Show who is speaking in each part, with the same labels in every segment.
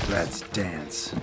Speaker 1: Let's dance.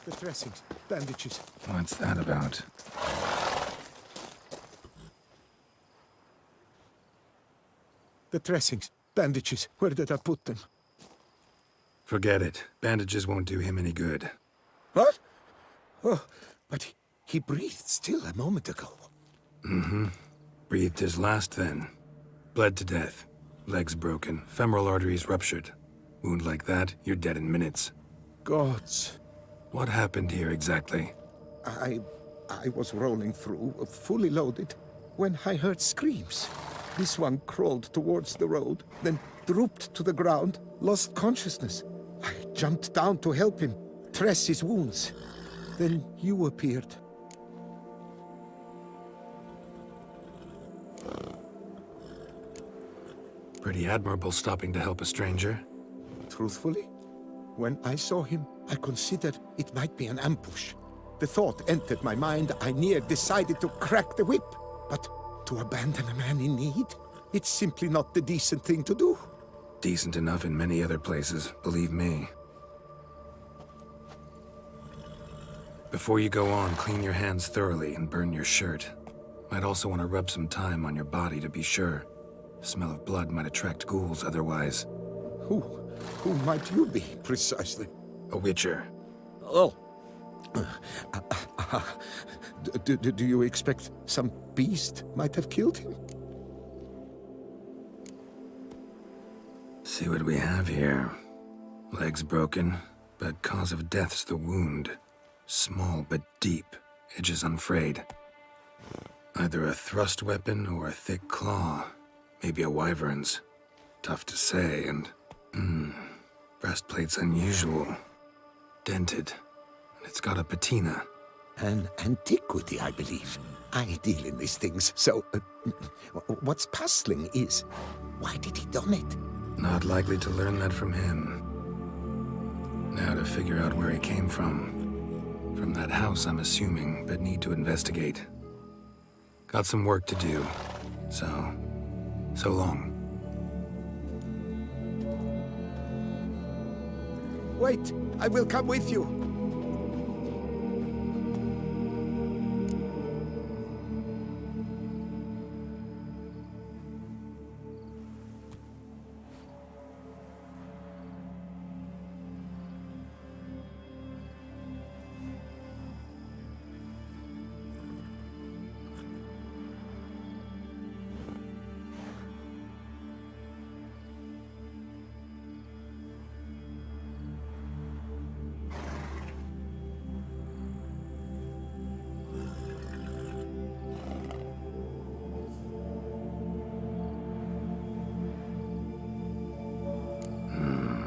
Speaker 1: The dressings, bandages.
Speaker 2: What's that about?
Speaker 1: The dressings, bandages. Where did I put them?
Speaker 2: Forget it. Bandages won't do him any good.
Speaker 1: What? Oh, but he breathed still a moment ago.
Speaker 2: Mm-hmm. Breathed his last then. Bled to death. Legs broken. Femoral arteries ruptured. Wound like that, you're dead in minutes.
Speaker 1: Gods.
Speaker 2: What happened here exactly?
Speaker 1: I was rolling through, fully loaded, when I heard screams. This one crawled towards the road, then drooped to the ground, lost consciousness. I jumped down to help him, dress his wounds. Then you appeared.
Speaker 2: Pretty admirable stopping to help a stranger.
Speaker 1: Truthfully, when I saw him, I considered it might be an ambush. The thought entered my mind, I near decided to crack the whip. But to abandon a man in need? It's simply not the decent thing to do.
Speaker 2: Decent enough in many other places, believe me. Before you go on, clean your hands thoroughly and burn your shirt. Might also want to rub some thyme on your body to be sure. Smell of blood might attract ghouls otherwise.
Speaker 1: Who might you be, precisely?
Speaker 2: A witcher.
Speaker 1: Oh. Do you expect some beast might have killed him?
Speaker 2: See what we have here. Legs broken, but cause of death's the wound. Small but deep, edges unfrayed. Either a thrust weapon or a thick claw. Maybe a wyvern's. Tough to say, and... breastplate's unusual. Dented. And it's got a patina.
Speaker 1: An antiquity, I believe. I deal in these things, so... what's puzzling is, why did he don it?
Speaker 2: Not likely to learn that from him. Now to figure out where he came from. From that house, I'm assuming, but need to investigate. Got some work to do, so long.
Speaker 1: Wait, I will come with you.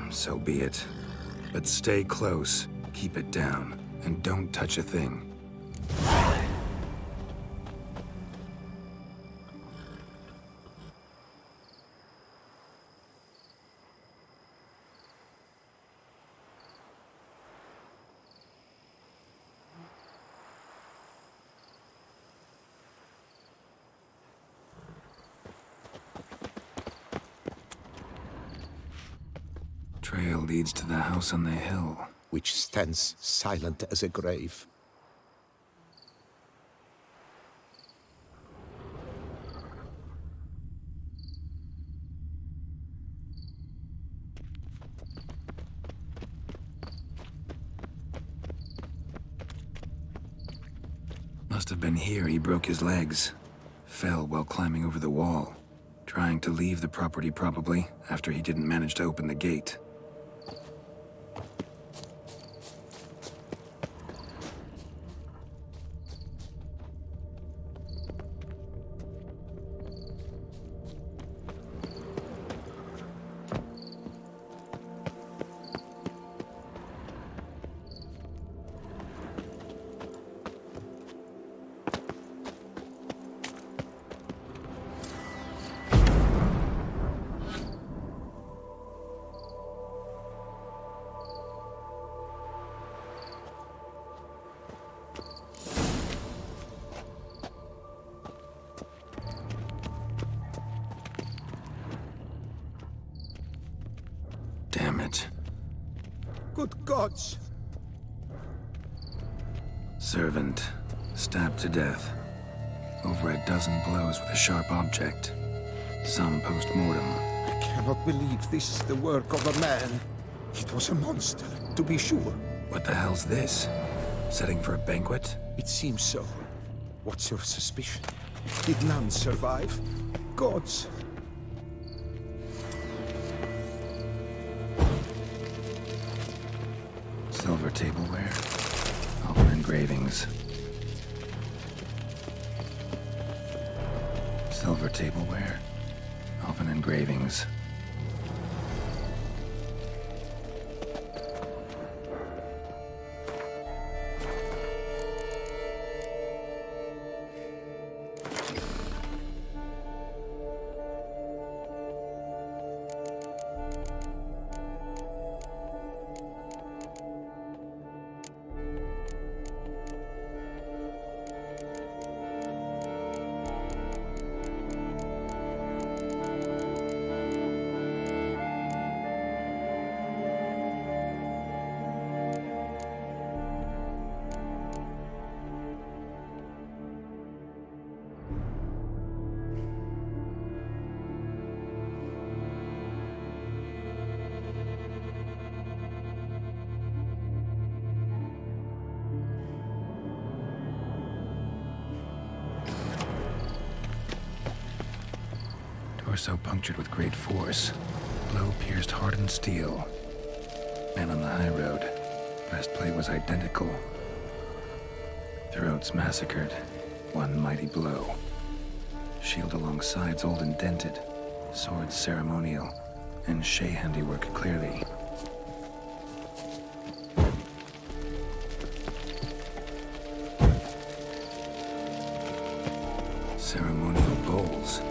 Speaker 2: So be it. But stay close, keep it down, and don't touch a thing. Trail leads to the house on the hill.
Speaker 1: Which stands silent as a grave.
Speaker 2: Must have been here he broke his legs. Fell while climbing over the wall. Trying to leave the property probably, after he didn't manage to open the gate.
Speaker 1: Good gods!
Speaker 2: Servant, stabbed to death. Over a dozen blows with a sharp object. Some post-mortem.
Speaker 1: I cannot believe this is the work of a man. It was a monster, to be sure.
Speaker 2: What the hell's this? Setting for a banquet?
Speaker 1: It seems so. What's your suspicion? Did none survive? Gods.
Speaker 2: Silver tableware. Alpha engravings. Silver tableware. Alpha engravings. Torso punctured with great force. Blow pierced hardened steel. Man on the high road. Breastplate was identical. Throats massacred. One mighty blow. Shield along sides old and dented. Sword ceremonial. And Shay handiwork clearly. Ceremonial bowls.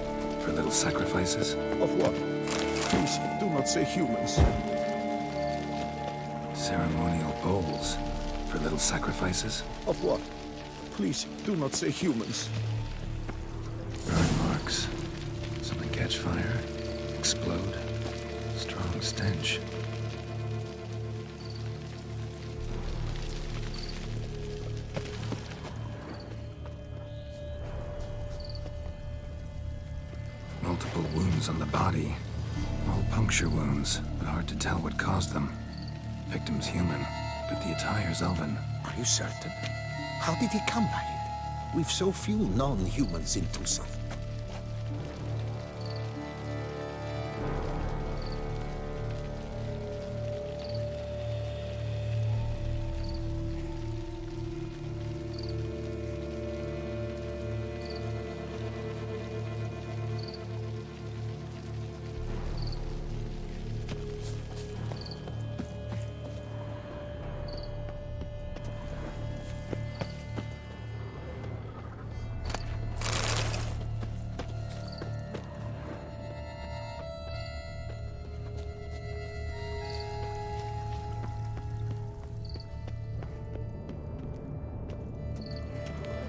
Speaker 2: For little sacrifices?
Speaker 1: Of what? Please, do not say humans.
Speaker 2: Ceremonial bowls. For little sacrifices?
Speaker 1: Of what? Please, do not say humans.
Speaker 2: Burn marks. Something catch fire. Explode. Strong stench. Multiple wounds on the body. All puncture wounds, but hard to tell what caused them. Victim's human, but the attire's elven.
Speaker 1: Are you certain? How did he come by it? We've so few non-humans in Tucson.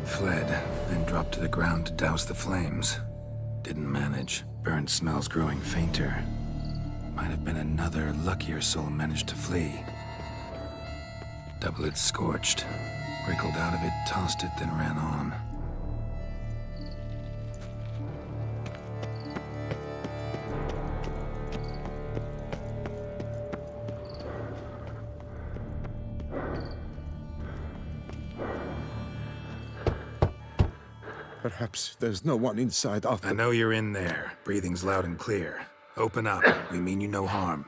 Speaker 2: Fled, then dropped to the ground to douse the flames. Didn't manage. Burnt smells growing fainter. Might have been another, luckier soul managed to flee. Doublet scorched. Wriggled out of it, tossed it, then ran on.
Speaker 1: Perhaps there's no one inside after...
Speaker 2: I know you're in there. Breathing's loud and clear. Open up. We mean you no harm.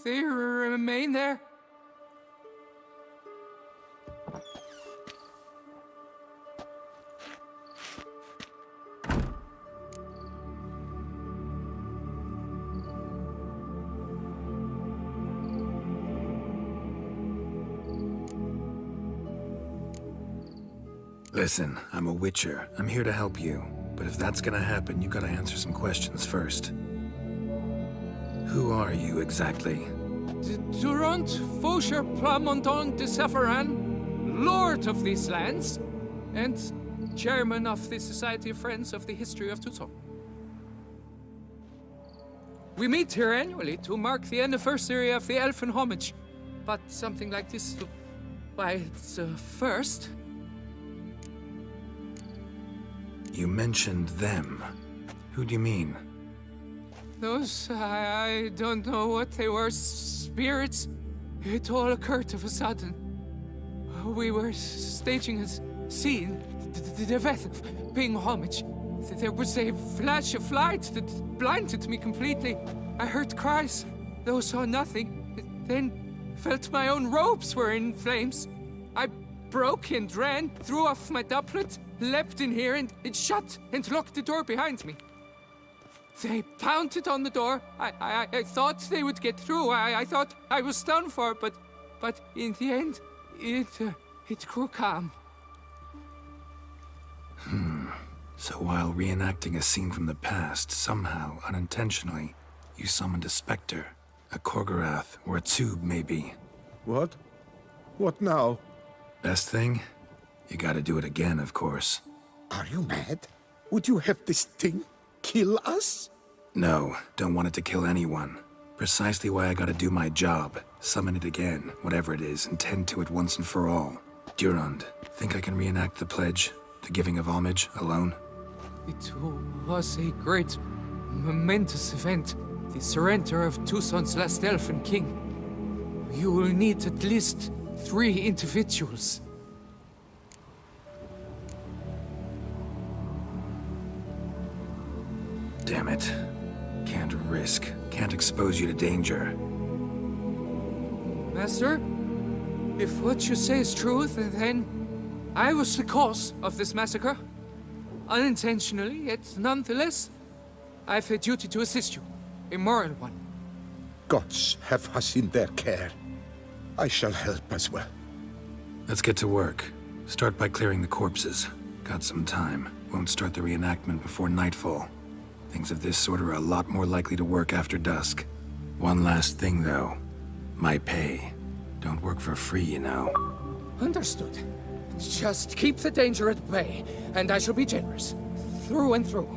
Speaker 3: They remain there?
Speaker 2: Listen, I'm a witcher. I'm here to help you. But if that's gonna happen, you gotta answer some questions first. Who are you exactly?
Speaker 3: Durant Faucher Plamondon de Sepharan, Lord of these lands, and Chairman of the Society of Friends of the History of Tucson. We meet here annually to mark the anniversary of the elfin homage. But something like this, why, it's a first.
Speaker 2: You mentioned them. Who do you mean?
Speaker 3: Those, I don't know what they were, spirits. It all occurred of a sudden. We were staging a scene, the death of paying homage. There was a flash of light that blinded me completely. I heard cries, though saw nothing. Then felt my own robes were in flames. I broke and ran, threw off my doublet, leapt in here and it shut and locked the door behind me. They pounded on the door. I thought they would get through. I thought I was done for, but in the end, it grew calm.
Speaker 2: So while reenacting a scene from the past, somehow, unintentionally, you summoned a specter, a Korgorath, or a tube, maybe.
Speaker 1: What? What now?
Speaker 2: Best thing? You gotta do it again, of course.
Speaker 1: Are you mad? Would you have this thing kill us?
Speaker 2: No, don't want it to kill anyone. Precisely why I gotta do my job. Summon it again, whatever it is, and tend to it once and for all. Durand, think I can reenact the pledge, the giving of homage, alone?
Speaker 3: It was a great, momentous event. The surrender of Tucson's last elfin king. You will need at least 3 individuals.
Speaker 2: Damn it. Can't risk. Can't expose you to danger.
Speaker 3: Master, if what you say is true, then I was the cause of this massacre. Unintentionally, yet nonetheless, I have a duty to assist you. A moral one.
Speaker 1: Gods have us in their care. I shall help as well.
Speaker 2: Let's get to work. Start by clearing the corpses. Got some time. Won't start the reenactment before nightfall. Things of this sort are a lot more likely to work after dusk. One last thing, though. My pay. Don't work for free, you know.
Speaker 3: Understood. Just keep the danger at bay, and I shall be generous. Through and through.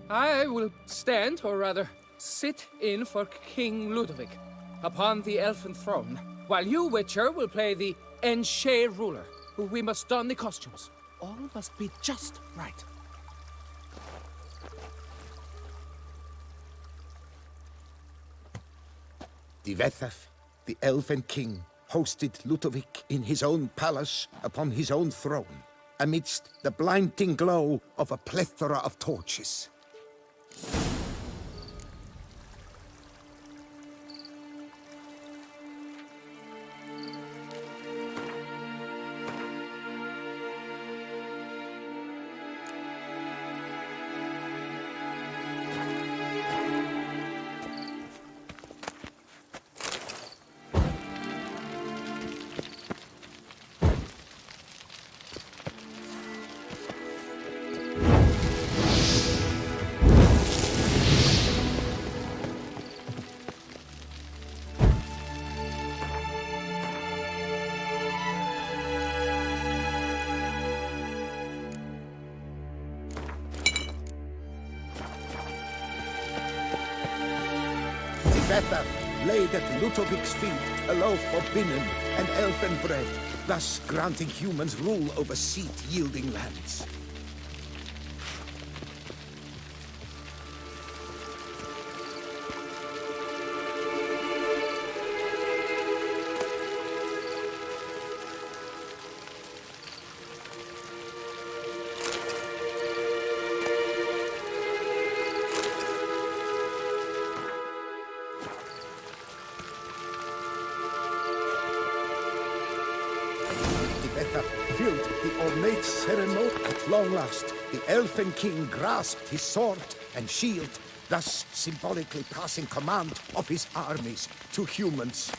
Speaker 3: I will stand, or rather, sit in for King Ludovic, upon the elfin throne, while you, Witcher, will play the Enche ruler. We must don the costumes. All must be just right.
Speaker 1: Divethaf, the elven king, hosted Ludovic in his own palace upon his own throne, amidst the blinding glow of a plethora of torches. Bethesda laid at Ludovic's feet a loaf of binnen and elfin bread, thus granting humans rule over seat-yielding lands. Filled the ornate ceremony at long last, the elfin king grasped his sword and shield, thus symbolically passing command of his armies to humans.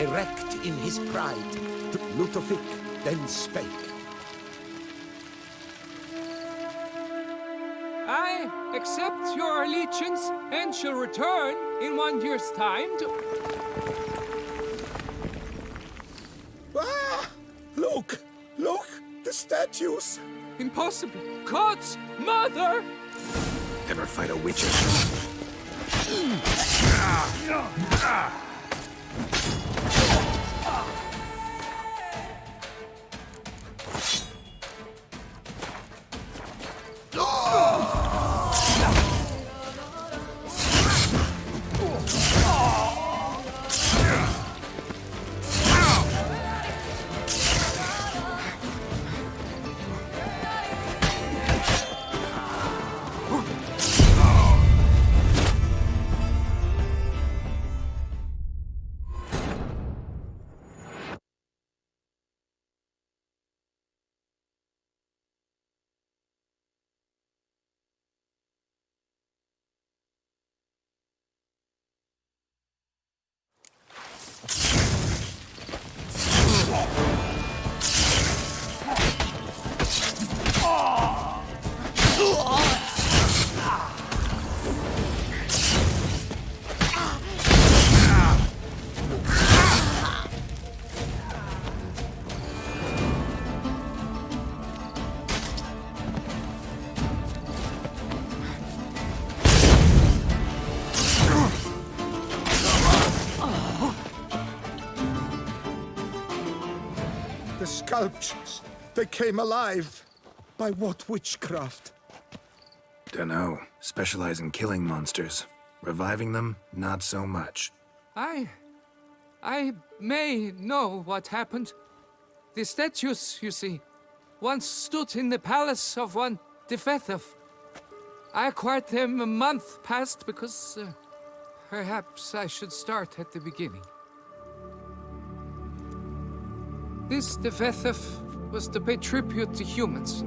Speaker 1: erect in his pride. Ludovic then spake.
Speaker 3: I accept your allegiance and shall return in 1 year's time to...
Speaker 1: Ah! Look! Look! The statues!
Speaker 3: Impossible! God's mother!
Speaker 2: Ever fight a witch?
Speaker 1: The sculptures, they came alive. By what witchcraft?
Speaker 2: Dunno. Specialize in killing monsters. Reviving them, not so much.
Speaker 3: I may know what happened. The statues, you see, once stood in the palace of one Bethesda. I acquired them a month past because perhaps I should start at the beginning. This Bethesda was to pay tribute to humans,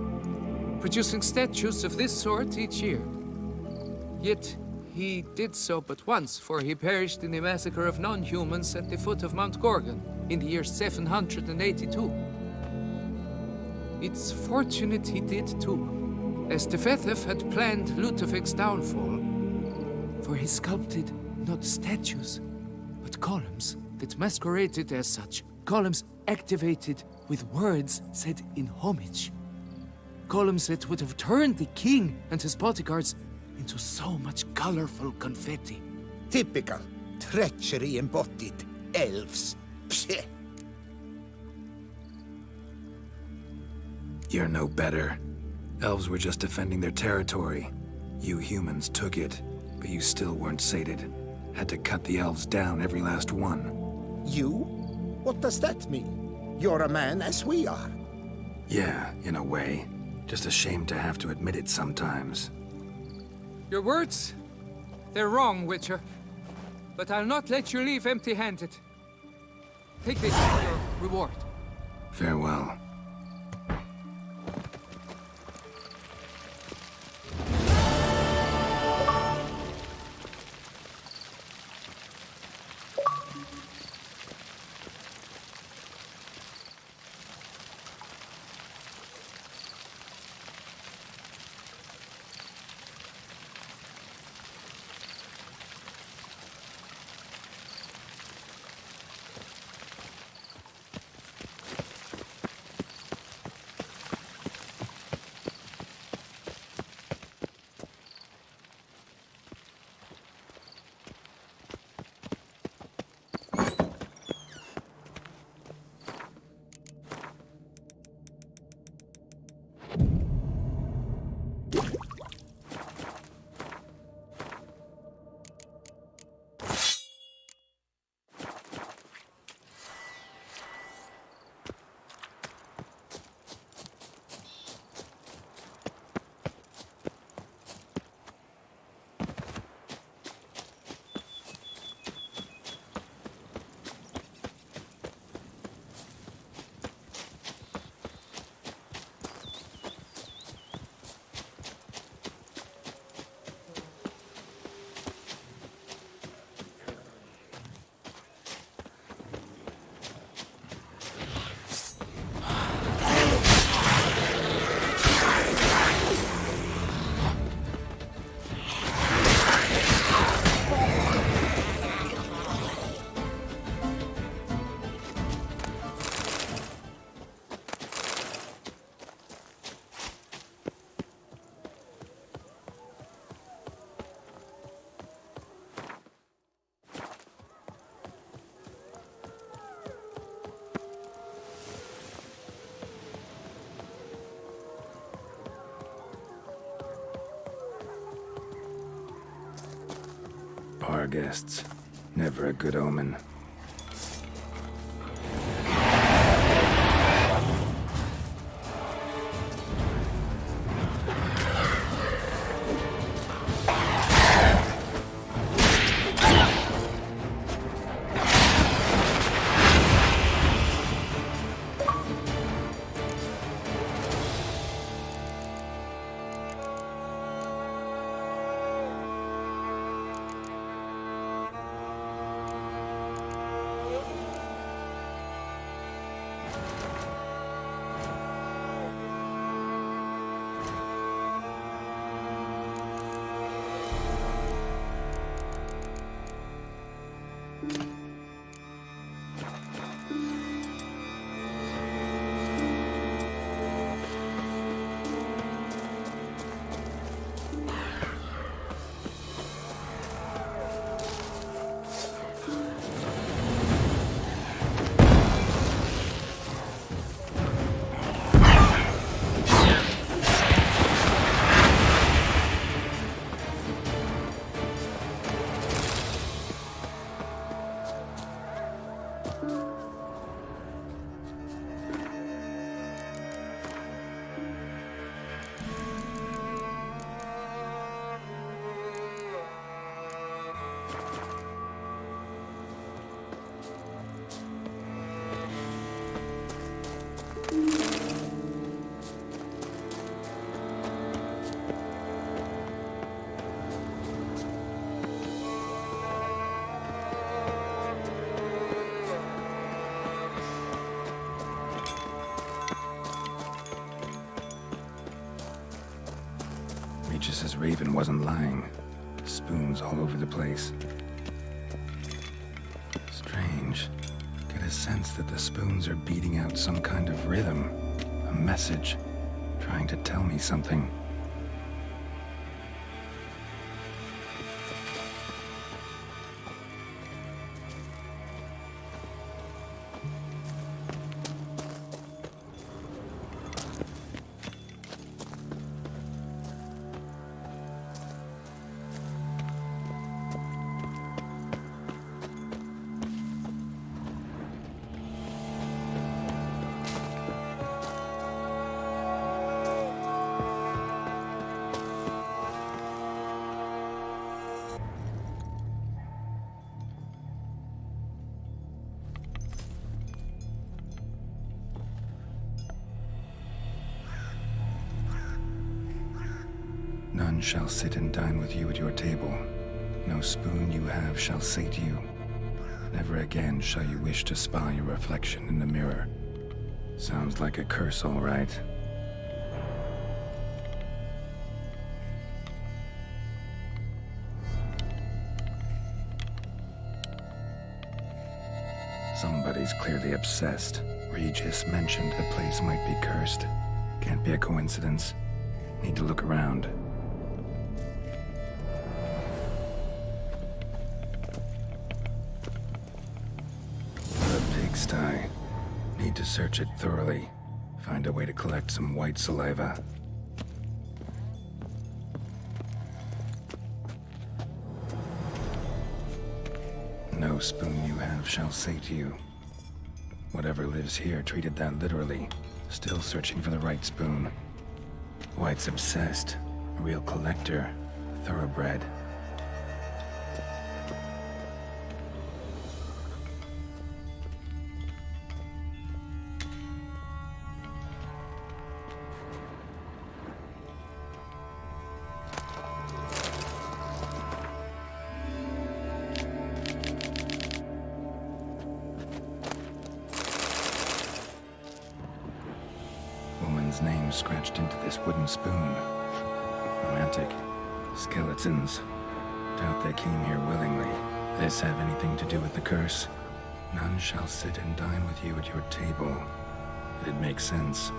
Speaker 3: producing statues of this sort each year. Yet he did so but once, for he perished in the massacre of non-humans at the foot of Mount Gorgon in the year 782. It's fortunate he did too, as Bethesda had planned Ludovic's downfall, for he sculpted not statues, but columns that masqueraded as such. Columns activated with words said in homage. Columns that would have turned the king and his bodyguards into so much colorful confetti.
Speaker 1: Typical. Treachery embodied. Elves. Psheh.
Speaker 2: You're no better. Elves were just defending their territory. You humans took it, but you still weren't sated. Had to cut the elves down, every last one.
Speaker 1: You? What does that mean? You're a man as we are.
Speaker 2: Yeah, in a way. Just ashamed to have to admit it sometimes.
Speaker 3: Your words, they're wrong, Witcher. But I'll not let you leave empty-handed. Take this as your reward.
Speaker 2: Farewell. our guests. Never a good omen. Regis' raven wasn't lying. Spoons all over the place. Strange. Get a sense that the spoons are beating out some kind of rhythm. A message. Trying to tell me something. None shall sit and dine with you at your table. No spoon you have shall sate you. Never again shall you wish to spy your reflection in the mirror. Sounds like a curse, all right. Somebody's clearly obsessed. Regis mentioned the place might be cursed. Can't be a coincidence. Need to look around. Pigsty. Need to search it thoroughly. Find a way to collect some white saliva. No spoon you have shall sate you. Whatever lives here treated that literally. Still searching for the right spoon. White's obsessed. A real collector. Thoroughbred. Woman's name scratched into this wooden spoon. Romantic. Skeletons. Doubt they came here willingly. This have anything to do with the curse? None shall sit and dine with you at your table. It'd make sense.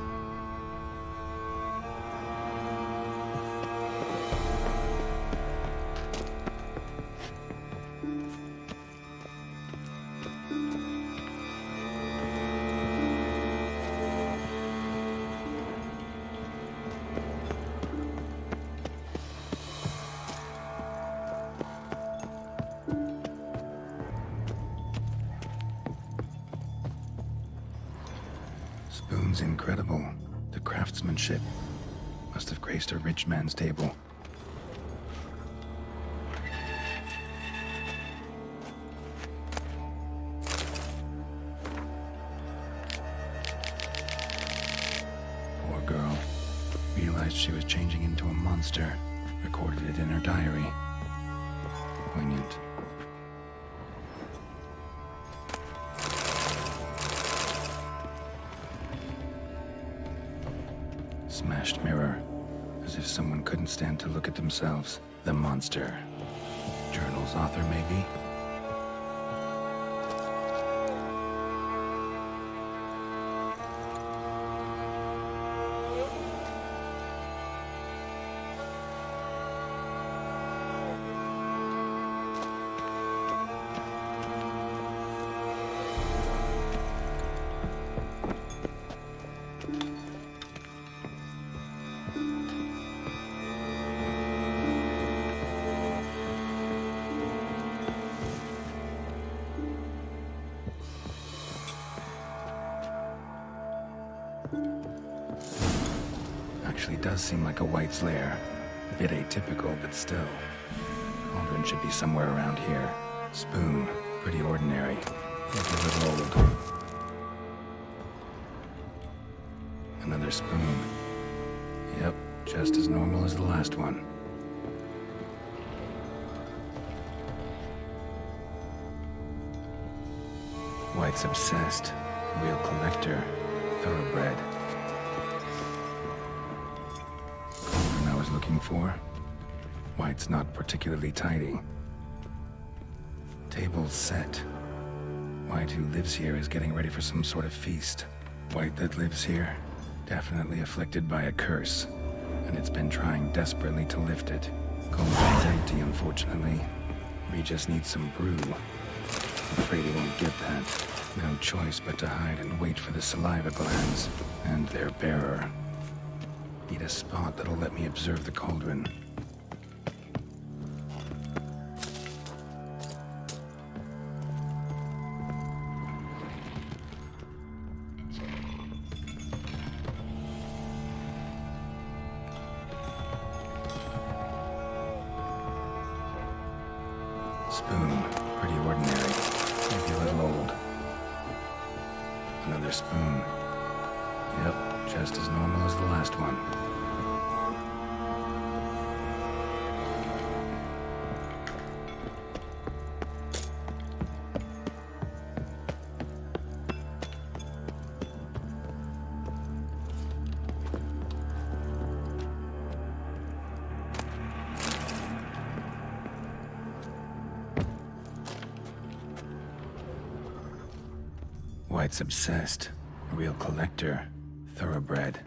Speaker 2: Spoon's incredible. The craftsmanship must have graced a rich man's table. Poor girl. Realized she was changing into a monster. Recorded it in her diary. Poignant. Smashed mirror. As if someone couldn't stand to look at themselves. The monster. Journal's author, maybe? Actually does seem like a White's lair. A bit atypical, but still. Cauldron should be somewhere around here. Spoon, pretty ordinary. Maybe a little old. Another spoon. Yep, just as normal as the last one. White's obsessed. Real collector. Thoroughbred. Cauldron I was looking for. White's not particularly tidy. Table's set. White, who lives here, is getting ready for some sort of feast. White that lives here, definitely afflicted by a curse, and it's been trying desperately to lift it. Cauldron's empty, unfortunately. We just need some brew. Afraid he won't get that. No choice but to hide and wait for the saliva glands and their bearer. Need a spot that'll let me observe the cauldron. Spoon, pretty ordinary, maybe a little old. Another spoon. Yep, just as normal as the last one. White's obsessed. A real collector. Thoroughbred.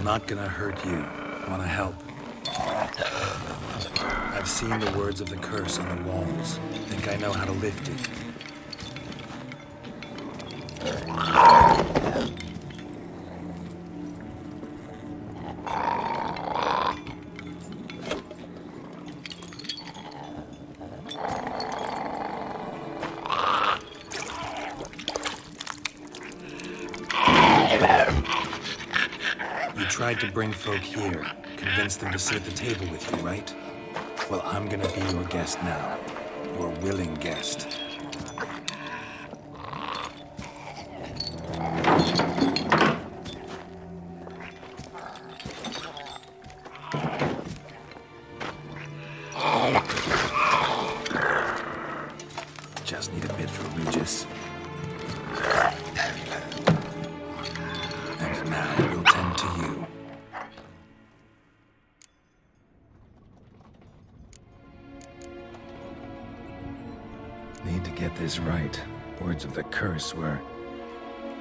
Speaker 2: Not gonna hurt you. Wanna help? I've seen the words of the curse on the walls. Think I know how to lift it. tried to bring folk here, convince them to sit at the table with you, right? Well, I'm gonna be your guest now. Your willing guest. Just need a bit for Regis. And now we'll tend to you. Need to get this right. Words of the curse were,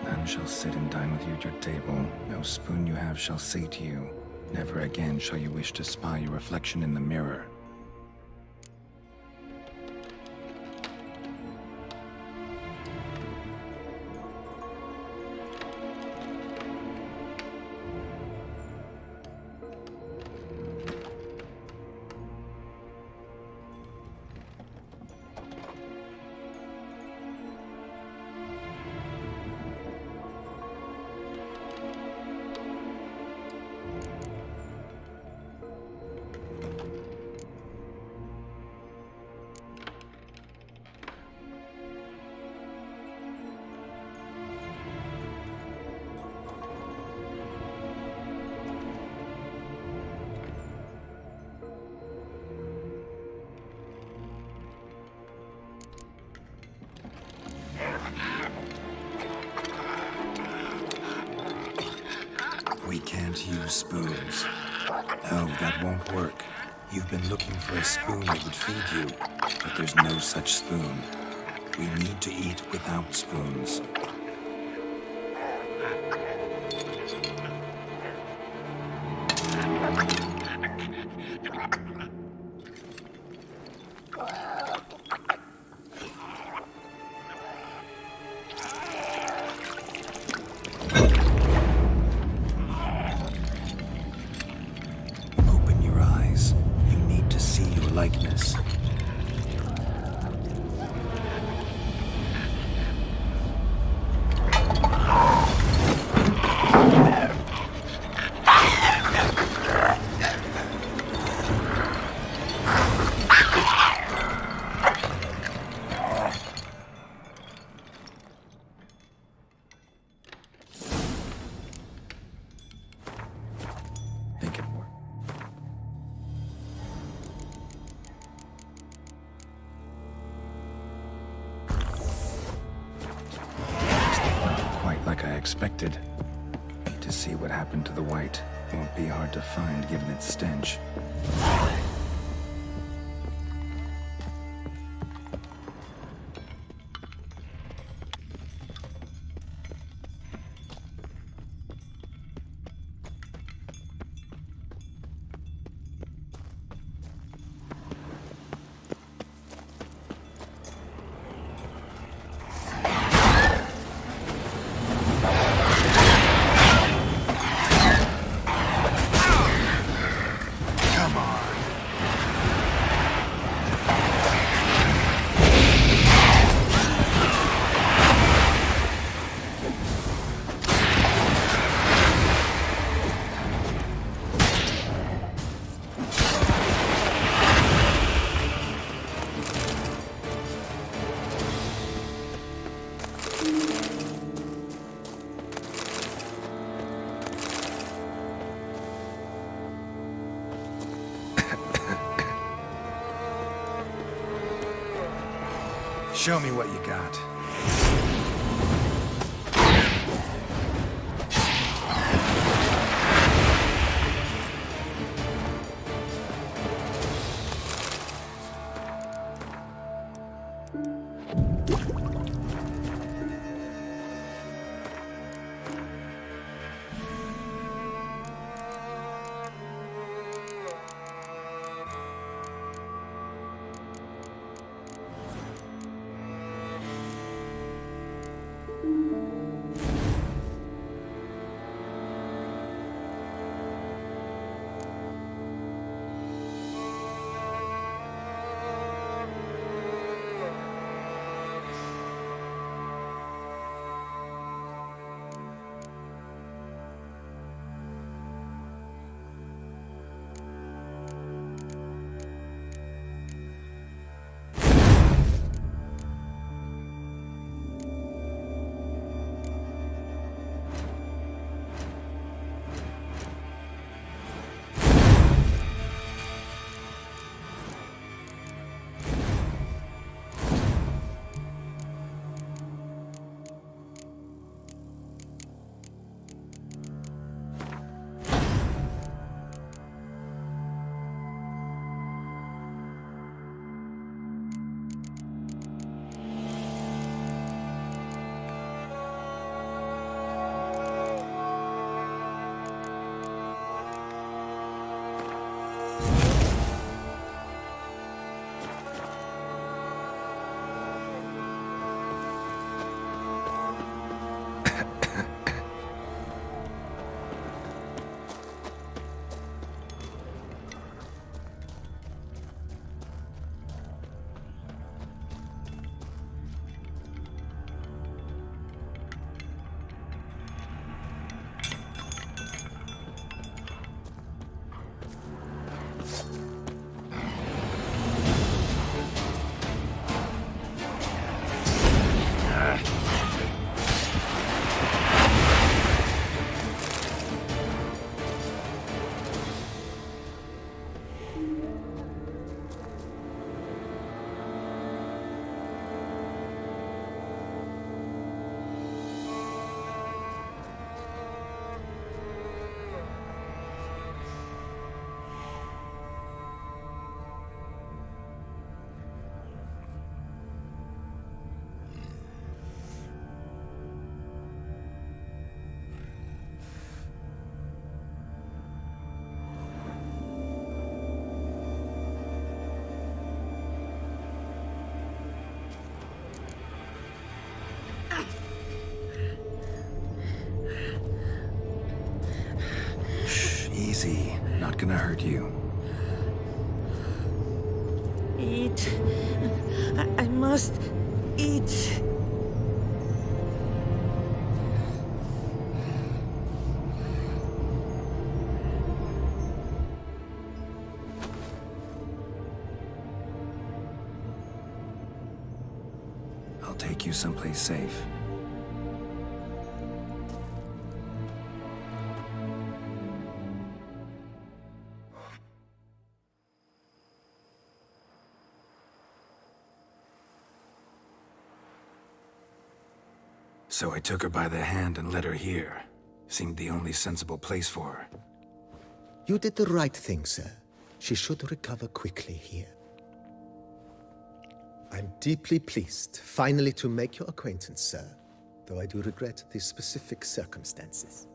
Speaker 2: "None shall sit and dine with you at your table. No spoon you have shall say to you, never again shall you wish to spy your reflection in the mirror." We can't use spoons. No, that won't work. You've been looking for a spoon that would feed you, but there's no such spoon. We need to eat without spoons. Open your eyes. You need to see your likeness. Think it worked. Not quite like I expected. Need to see what happened to the white. Won't be hard to find given its stench. Come on. Show me what you got. Easy. Not gonna hurt you.
Speaker 4: Eat. I must eat.
Speaker 2: I'll take you someplace safe. So I took her by the hand and led her here. Seemed the only sensible place for her.
Speaker 5: You did the right thing, sir. She should recover quickly here. I'm deeply pleased, finally, to make your acquaintance, sir, though I do regret the specific circumstances.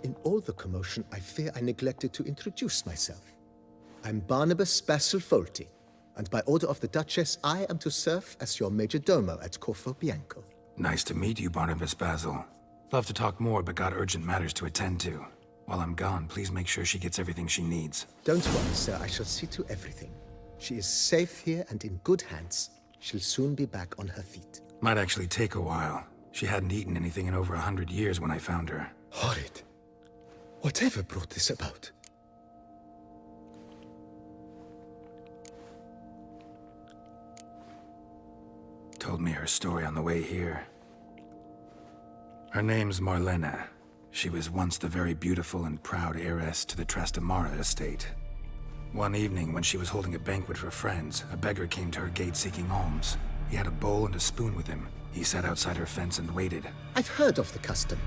Speaker 5: In all the commotion, I fear I neglected to introduce myself. I'm Barnabas Basilfolti, and by order of the Duchess, I am to serve as your major domo at Corfo Bianco.
Speaker 2: Nice to meet you, Barnabas Basil. Love to talk more, but got urgent matters to attend to. While I'm gone, please make sure she gets everything she needs.
Speaker 5: Don't worry, sir, I shall see to everything. She is safe here and in good hands. She'll soon be back on her feet.
Speaker 2: Might actually take a while. She hadn't eaten anything in over 100 years when I found her.
Speaker 5: Horrid. Whatever brought this about?
Speaker 2: Told me her story on the way here. Her name's Marlena. She was once the very beautiful and proud heiress to the Trastamara estate. One evening, when she was holding a banquet for friends, a beggar came to her gate seeking alms. He had a bowl and a spoon with him. He sat outside her fence and waited.
Speaker 5: I've heard of the custom.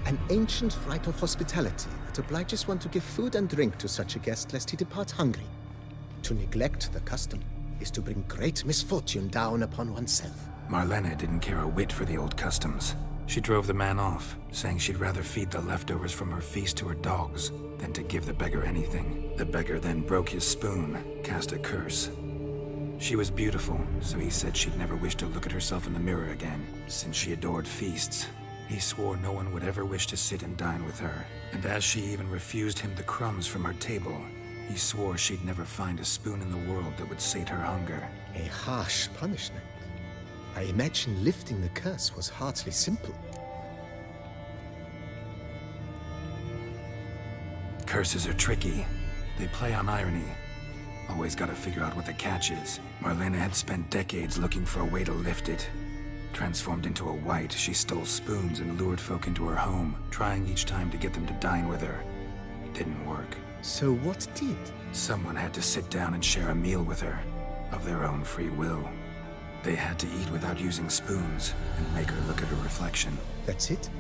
Speaker 5: An ancient rite of hospitality that obliges one to give food and drink to such a guest lest he depart hungry. To neglect the custom is to bring great misfortune down upon oneself.
Speaker 2: Marlena didn't care a whit for the old customs. She drove the man off, saying she'd rather feed the leftovers from her feast to her dogs than to give the beggar anything. The beggar then broke his spoon, cast a curse. She was beautiful, so he said she'd never wish to look at herself in the mirror again. Since she adored feasts, he swore no one would ever wish to sit and dine with her. And as she even refused him the crumbs from her table, he swore she'd never find a spoon in the world that would sate her hunger.
Speaker 5: A harsh punishment. I imagine lifting the curse was hardly simple.
Speaker 2: Curses are tricky. They play on irony. Always gotta figure out what the catch is. Marlena had spent decades looking for a way to lift it. Transformed into a wight, she stole spoons and lured folk into her home, trying each time to get them to dine with her. It didn't work.
Speaker 5: So what did?
Speaker 2: Someone had to sit down and share a meal with her, of their own free will. They had to eat without using spoons, and make her look at her reflection.
Speaker 5: That's it?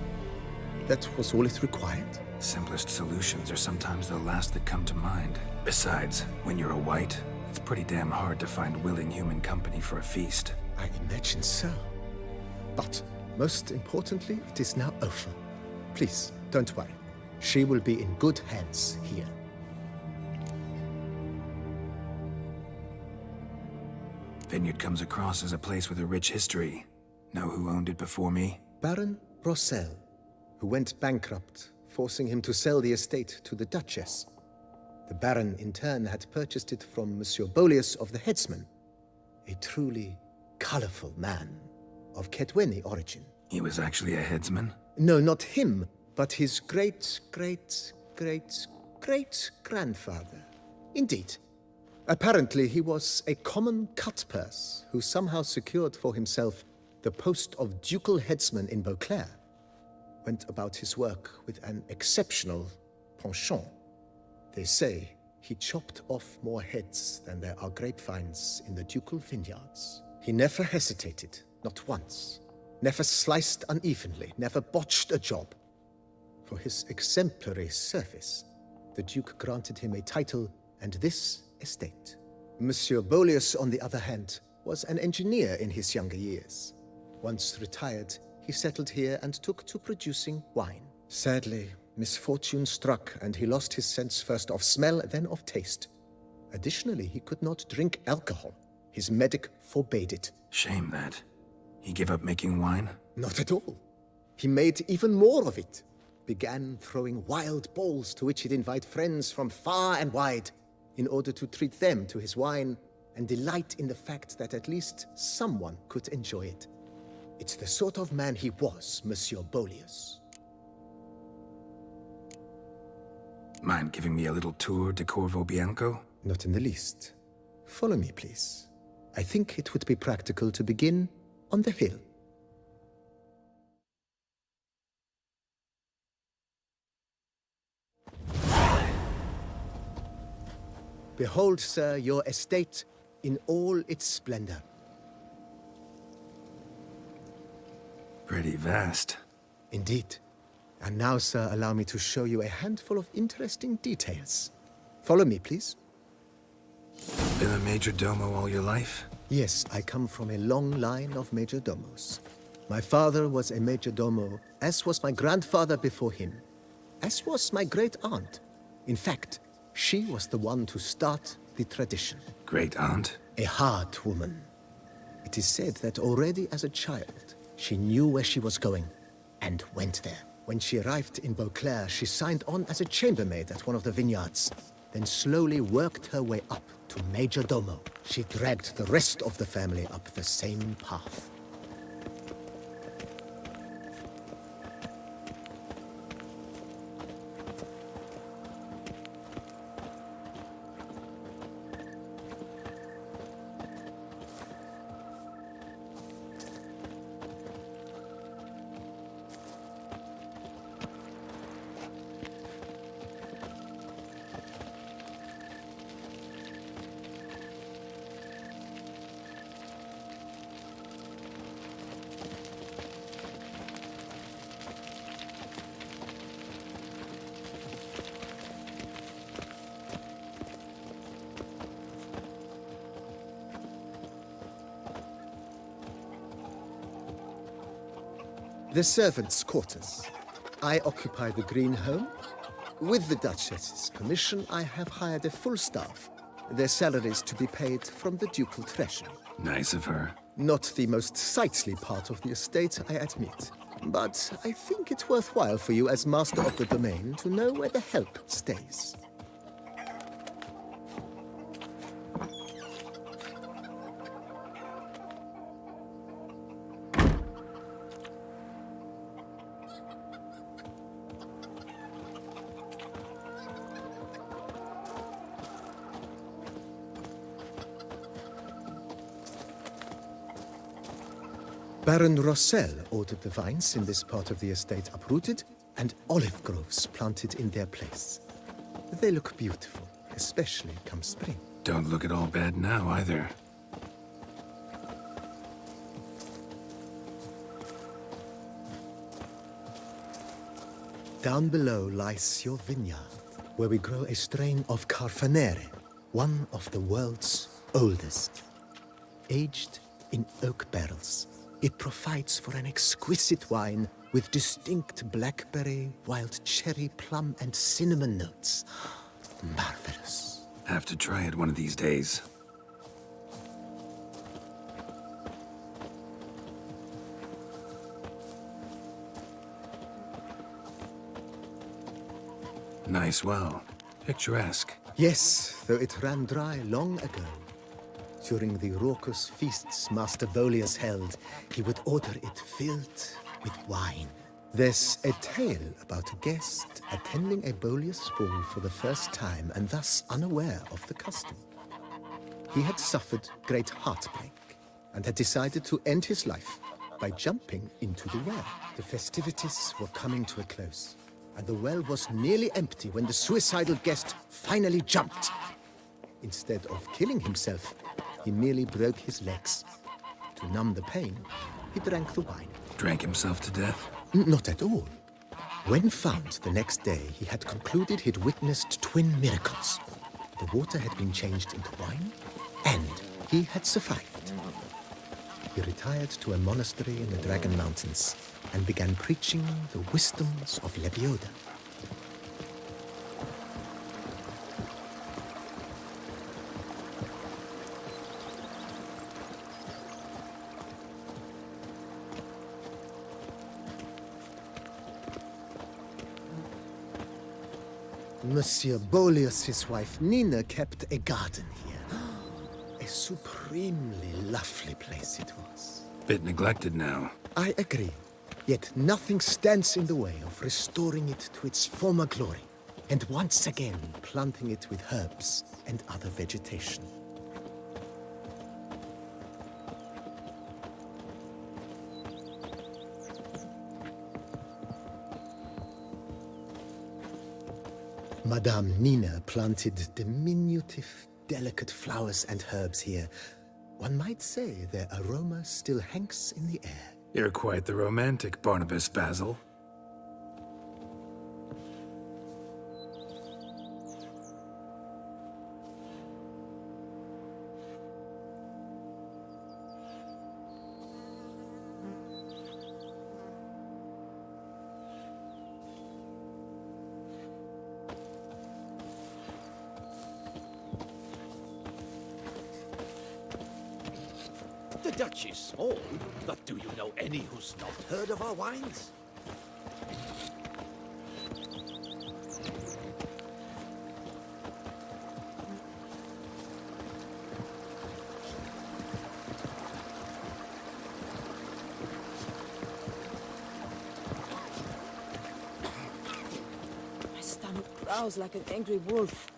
Speaker 5: That was all it required?
Speaker 2: Simplest solutions are sometimes the last that come to mind. Besides, when you're a wight, it's pretty damn hard to find willing human company for a feast.
Speaker 5: I imagine so. But, most importantly, it is now over. Please, don't worry. She will be in good hands here.
Speaker 2: Vineyard comes across as a place with a rich history. Know who owned it before me?
Speaker 5: Baron Rossel, who went bankrupt, forcing him to sell the estate to the Duchess. The Baron, in turn, had purchased it from Monsieur Boleus of the Headsman, a truly colorful man of Kedweni origin.
Speaker 2: He was actually a headsman?
Speaker 5: No, not him, but his great-grandfather. Indeed. Apparently, he was a common cutpurse who somehow secured for himself the post of ducal headsman in Beauclair. Went about his work with an exceptional penchant. They say he chopped off more heads than there are grapevines in the ducal vineyards. He never hesitated, not once. Never sliced unevenly, never botched a job. For his exemplary service, the Duke granted him a title and this estate. Monsieur Boleus, on the other hand, was an engineer in his younger years. Once retired, he settled here and took to producing wine. Sadly, misfortune struck and he lost his sense first of smell, then of taste. Additionally, he could not drink alcohol. His medic forbade it.
Speaker 2: Shame that. He gave up making wine?
Speaker 5: Not at all. He made even more of it. began throwing wild balls to which he'd invite friends from far and wide in order to treat them to his wine and delight in the fact that at least someone could enjoy it. It's the sort of man he was, Monsieur Bolius.
Speaker 2: Mind giving me a little tour de Corvo Bianco?
Speaker 5: Not in the least. Follow me, please. I think it would be practical to begin on the hill. Behold, sir, your estate in all its splendor.
Speaker 2: Pretty vast.
Speaker 5: Indeed. And now, sir, allow me to show you a handful of interesting details. Follow me, please.
Speaker 2: Been a major domo all your life?
Speaker 5: Yes, I come from a long line of major domos. My father was a major domo, as was my grandfather before him, as was my great aunt. In fact, she was the one to start the tradition.
Speaker 2: Great aunt?
Speaker 5: A hard woman. It is said that already as a child, she knew where she was going and went there. When she arrived in Beauclair, she signed on as a chambermaid at one of the vineyards, then slowly worked her way up to major domo. She dragged the rest of the family up the same path. The servants' quarters. I occupy the green home. With the Duchess's permission, I have hired a full staff. Their salaries to be paid from the ducal treasury.
Speaker 2: Nice of her.
Speaker 5: Not the most sightly part of the estate, I admit. But I think it's worthwhile for you as master of the domain to know where the help stays. Baron Rossel ordered the vines in this part of the estate uprooted and olive groves planted in their place. They look beautiful, especially come spring.
Speaker 2: Don't look at all bad now, either.
Speaker 5: Down below lies your vineyard, where we grow a strain of Carfanere, one of the world's oldest. Aged in oak barrels, it provides for an exquisite wine with distinct blackberry, wild cherry, plum, and cinnamon notes. Marvelous.
Speaker 2: Have to try it one of these days. Nice well. Picturesque.
Speaker 5: Yes, though it ran dry long ago. During the raucous feasts Master Bolius held, he would order it filled with wine. There's a tale about a guest attending a Bolius ball for the first time and thus unaware of the custom. He had suffered great heartbreak and had decided to end his life by jumping into the well. The festivities were coming to a close, and the well was nearly empty when the suicidal guest finally jumped. Instead of killing himself, he merely broke his legs. To numb the pain, he drank the wine.
Speaker 2: Drank himself to death?
Speaker 5: Not at all. When found the next day, he had concluded he'd witnessed twin miracles. The water had been changed into wine, and he had survived. He retired to a monastery in the Dragon Mountains and began preaching the wisdoms of Lebioda. Monsieur Boleus's wife Nina kept a garden here. A supremely lovely place it was.
Speaker 2: Bit neglected now.
Speaker 5: I agree. Yet nothing stands in the way of restoring it to its former glory, and once again planting it with herbs and other vegetation. Madame Nina planted diminutive, delicate flowers and herbs here. One might say their aroma still hangs in the air.
Speaker 2: You're quite the romantic, Barnabas Basil.
Speaker 6: The Dutch is small, but do you know any who's not heard of our wines?
Speaker 4: My stomach growls like an angry wolf.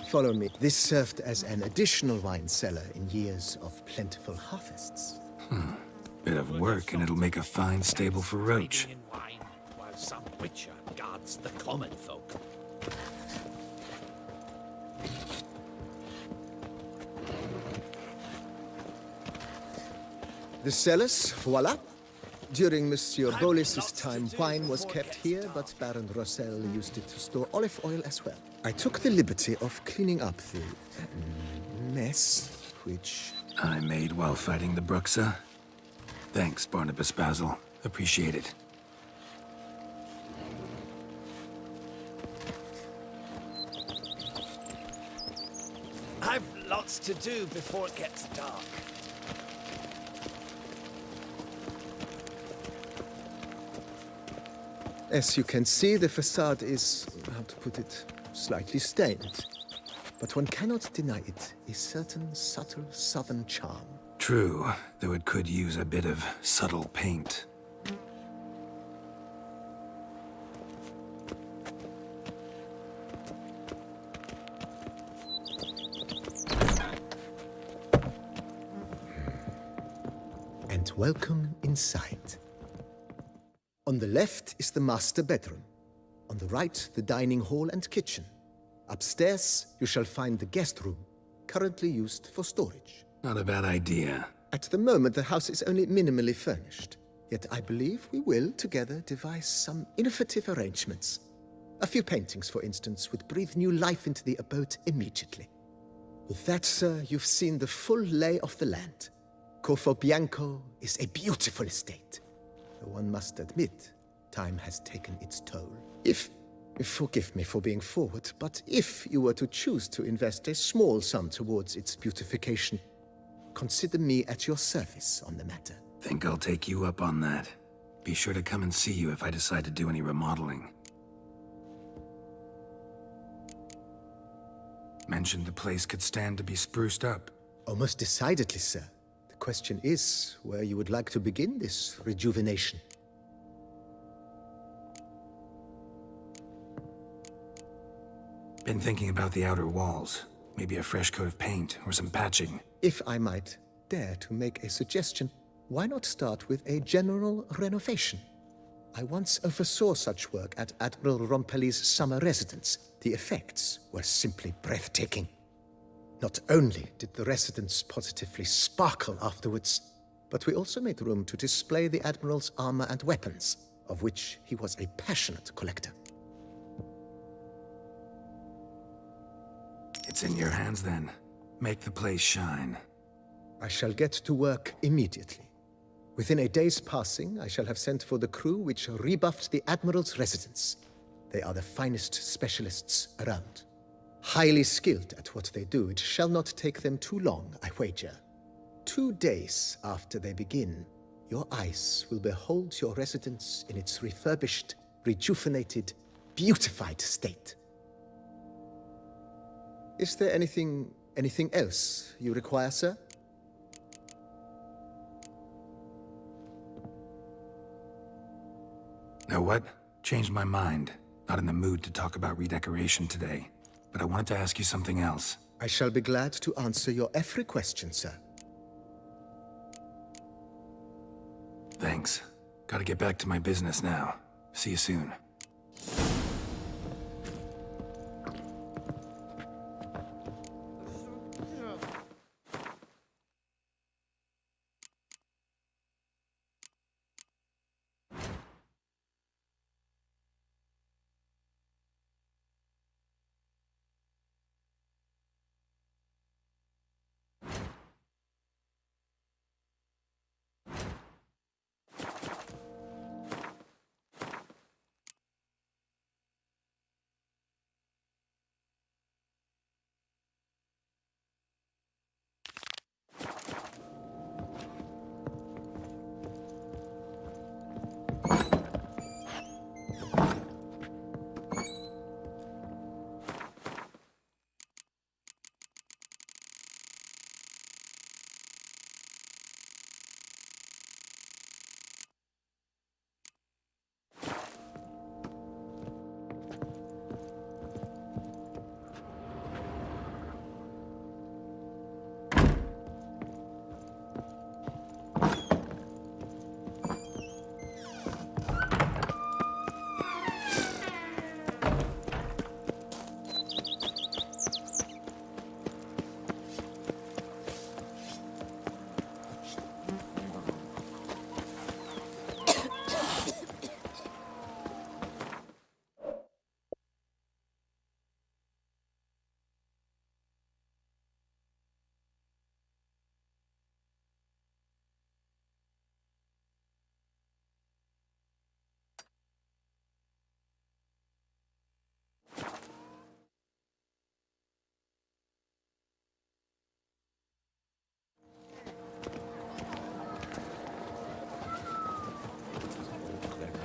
Speaker 5: Follow me. This served as an additional wine cellar in years of plentiful harvests.
Speaker 2: Bit of work, and it'll make a fine stable for Roach.
Speaker 6: In wine, while some witcher guards the common folk.
Speaker 5: The cellars, voila. During Monsieur Boleus's time, wine was kept here, but Baron Rossel used it to store olive oil as well. I took the liberty of cleaning up the mess, which...
Speaker 2: I made while fighting the Bruxa. Thanks, Barnabas Basil. Appreciate it.
Speaker 6: I've lots to do before it gets dark.
Speaker 5: As you can see, the facade is, how to put it, slightly stained. But one cannot deny it a certain subtle southern charm.
Speaker 2: True, though it could use a bit of subtle paint.
Speaker 5: And welcome inside. On the left is the master bedroom. On the right, the dining hall and kitchen. Upstairs, you shall find the guest room, currently used for storage.
Speaker 2: Not a bad idea.
Speaker 5: At the moment, the house is only minimally furnished. Yet I believe we will, together, devise some innovative arrangements. A few paintings, for instance, would breathe new life into the abode immediately. With that, sir, you've seen the full lay of the land. Corfo Bianco is a beautiful estate. Though one must admit, time has taken its toll. Forgive me for being forward, but if you were to choose to invest a small sum towards its beautification, consider me at your service on the matter.
Speaker 2: Think I'll take you up on that. Be sure to come and see you if I decide to do any remodeling. Mentioned the place could stand to be spruced up.
Speaker 5: Oh, most decidedly, sir. The question is where you would like to begin this rejuvenation.
Speaker 2: Been thinking about the outer walls. Maybe a fresh coat of paint or some patching.
Speaker 5: If I might dare to make a suggestion, why not start with a general renovation? I once oversaw such work at Admiral Rompelli's summer residence. The effects were simply breathtaking. Not only did the residence positively sparkle afterwards, but we also made room to display the Admiral's armor and weapons, of which he was a passionate collector.
Speaker 2: It's in your hands then. Make the place shine.
Speaker 5: I shall get to work immediately. Within a day's passing, I shall have sent for the crew which rebuffed the Admiral's residence. They are the finest specialists around. Highly skilled at what they do, it shall not take them too long, I wager. 2 days after they begin, your eyes will behold your residence in its refurbished, rejuvenated, beautified state. Is there anything else you require, sir?
Speaker 2: Know what? Changed my mind. Not in the mood to talk about redecoration today. But I wanted to ask you something else.
Speaker 5: I shall be glad to answer your every question, sir.
Speaker 2: Thanks. Gotta get back to my business now. See you soon.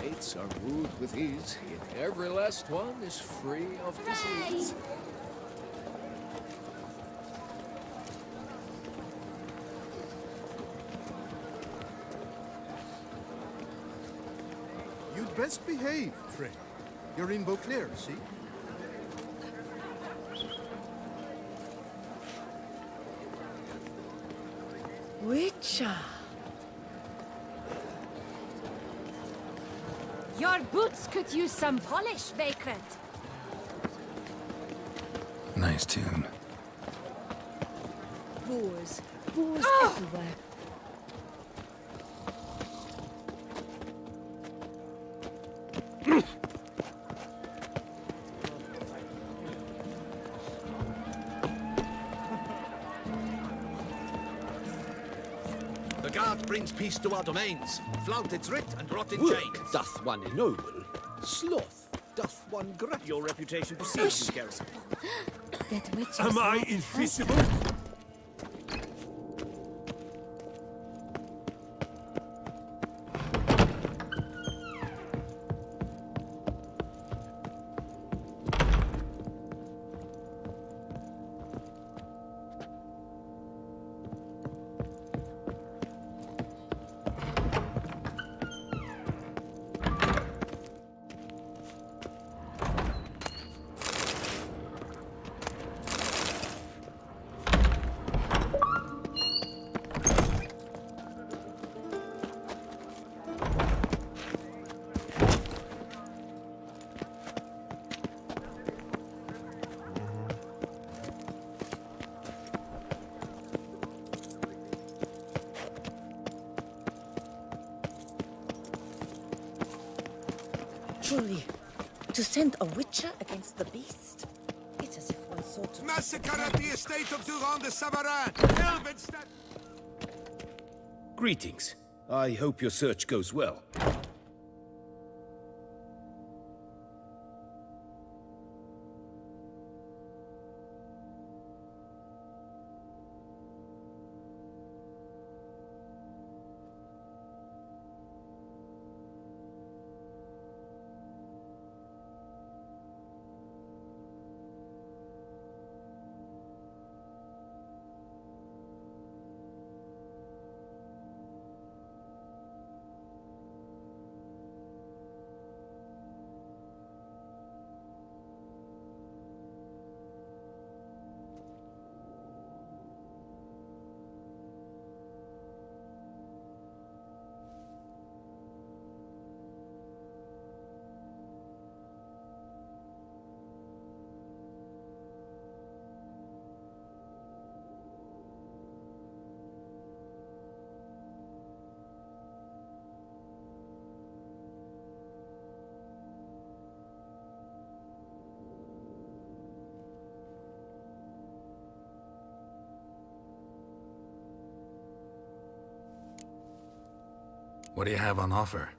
Speaker 6: Grenades are moved with ease, yet every last one is free of disease.
Speaker 7: You'd best behave, friend. You're in Beauclair, see?
Speaker 4: Witcher.
Speaker 8: Your boots could use some polish, Vagrant.
Speaker 2: Nice tune.
Speaker 4: Boars. Boars everywhere.
Speaker 6: The guard brings peace to our domains. Flout its writ and rot in
Speaker 9: Work
Speaker 6: chains.
Speaker 9: doth one ennoble, sloth doth one gratify.
Speaker 6: Your reputation precedes you, Geralt.
Speaker 8: That witch
Speaker 9: Am
Speaker 8: is
Speaker 9: I
Speaker 8: not
Speaker 9: invisible?
Speaker 4: Truly, to send a witcher against the beast? It's as if one sought to...
Speaker 10: Massacre at the estate of Durand de Savarin! Elvenstead!
Speaker 9: Greetings. I hope your search goes well.
Speaker 2: What do you have on offer?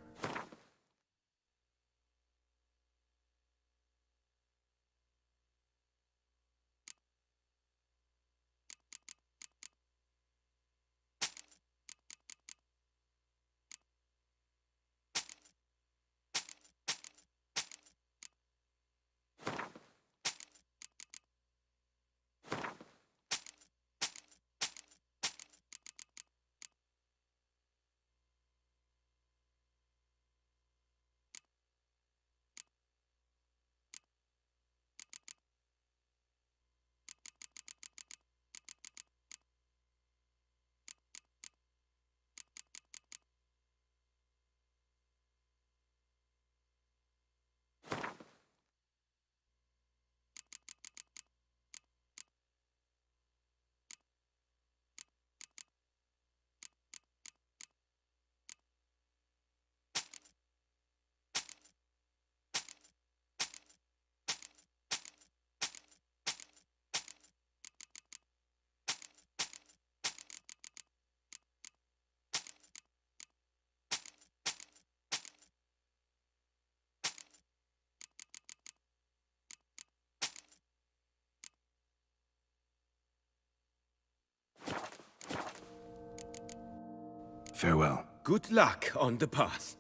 Speaker 2: Farewell.
Speaker 10: Good luck on the path.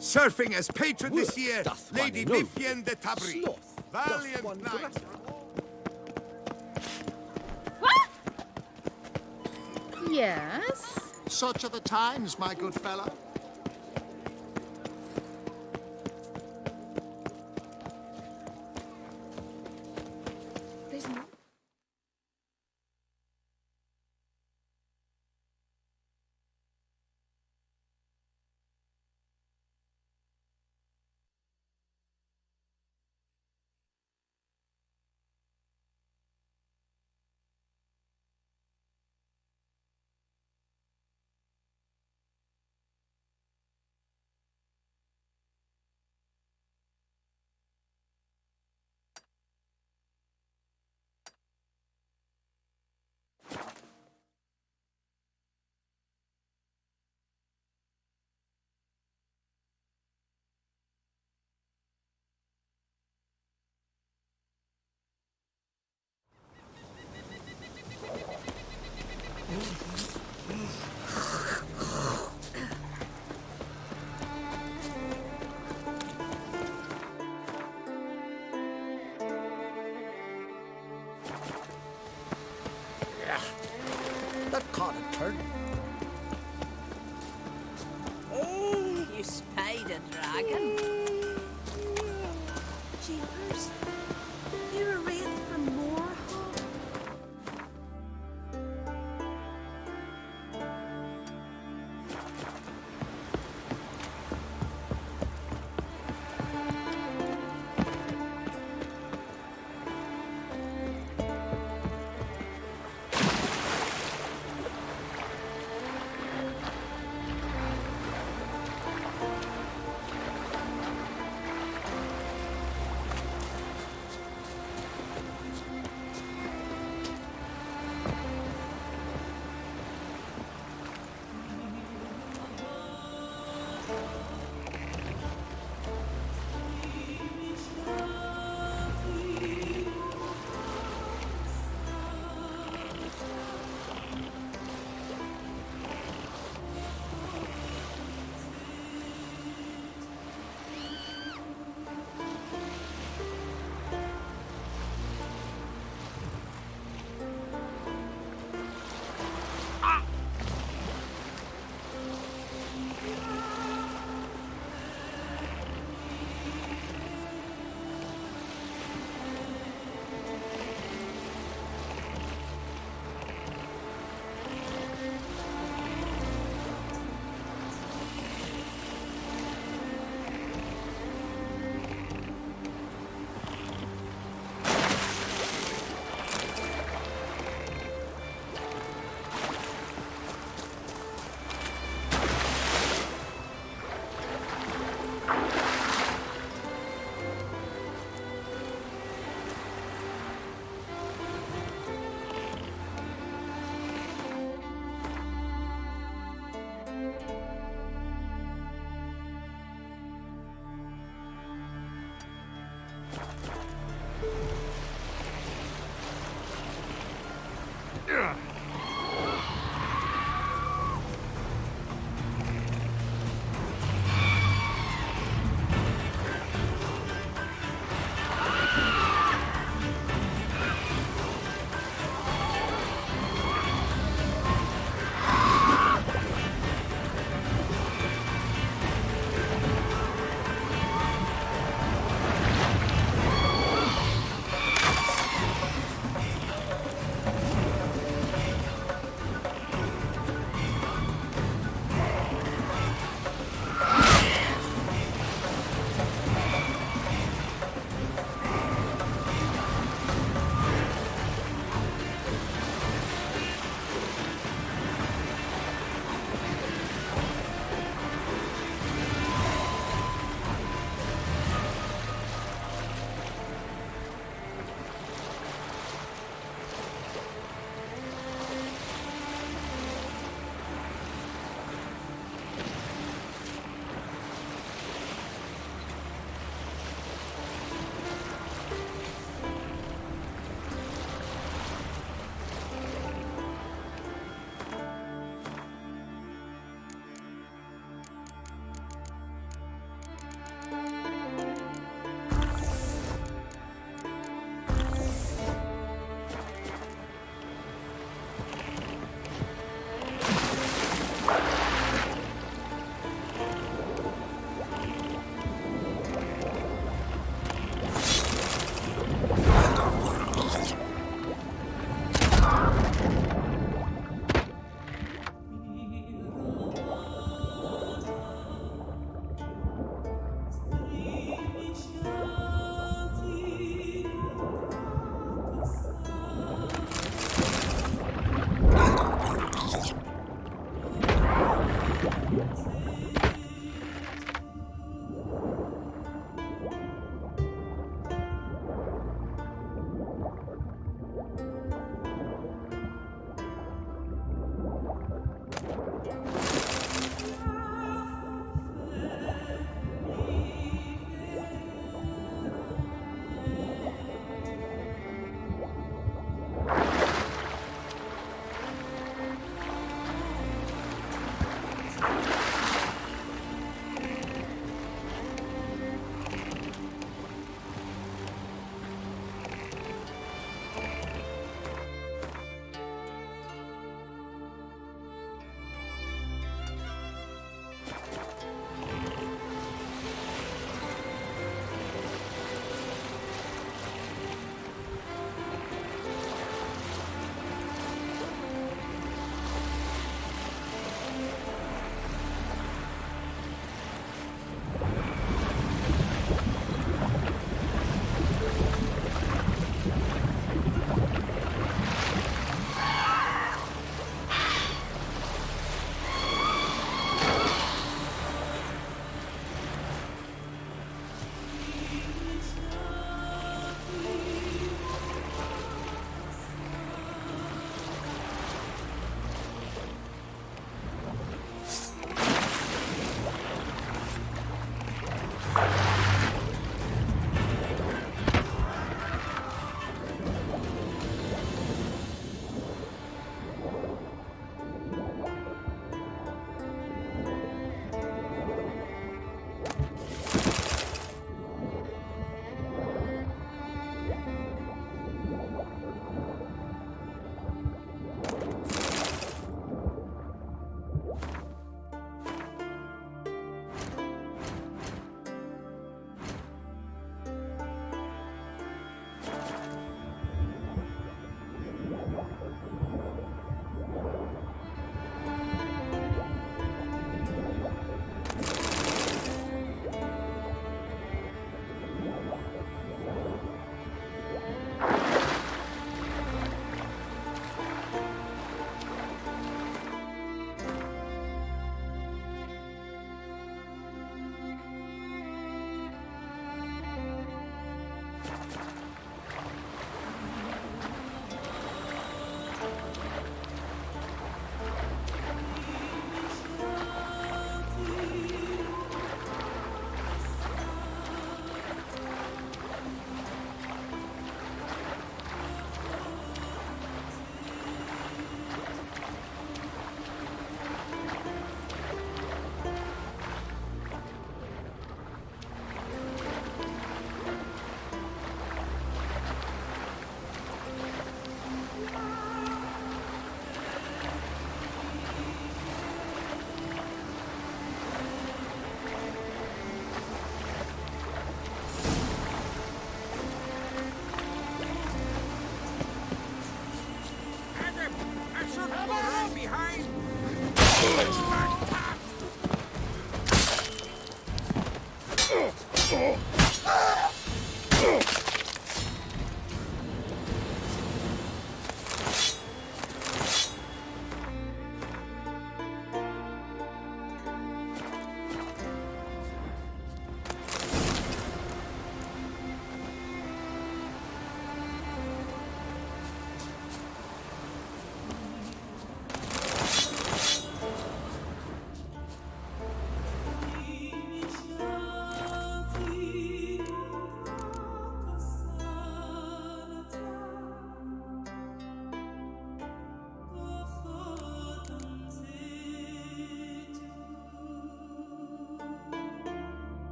Speaker 10: Surfing as patron this year,
Speaker 6: doth
Speaker 10: Lady
Speaker 6: one know.
Speaker 10: Vivienne de Tabry.
Speaker 6: Sloth doth
Speaker 10: Valiant
Speaker 6: one
Speaker 10: knight.
Speaker 6: grant.
Speaker 4: Yes?
Speaker 7: Such are the times, my good fellow.
Speaker 8: There's no...
Speaker 6: That caught a turn.
Speaker 4: Oh, you spied a dragon? Jeepers, you're a wraith from Moorhawk?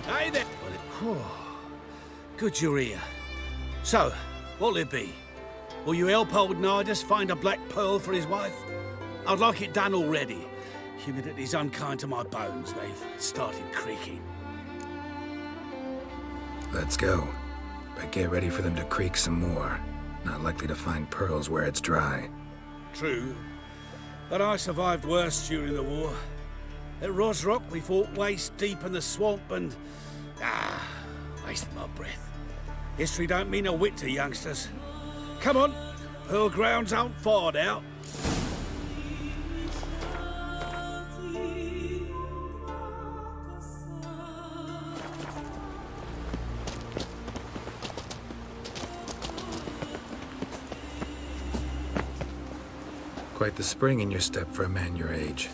Speaker 6: Hey there. Good you're here. So, what'll it be? Will you help old Nidus find a black pearl for his wife? I'd like it done already. Humidity's unkind to my bones. They've started creaking.
Speaker 2: Let's go. But get ready for them to creak some more. Not likely to find pearls where it's dry.
Speaker 6: True. But I survived worse during the war. At Rosrock, we fought waist deep in the swamp and... wasted my breath. History don't mean a whit to youngsters. Come on, Pearl Grounds aren't far now.
Speaker 2: Quite the spring in your step for a man your age.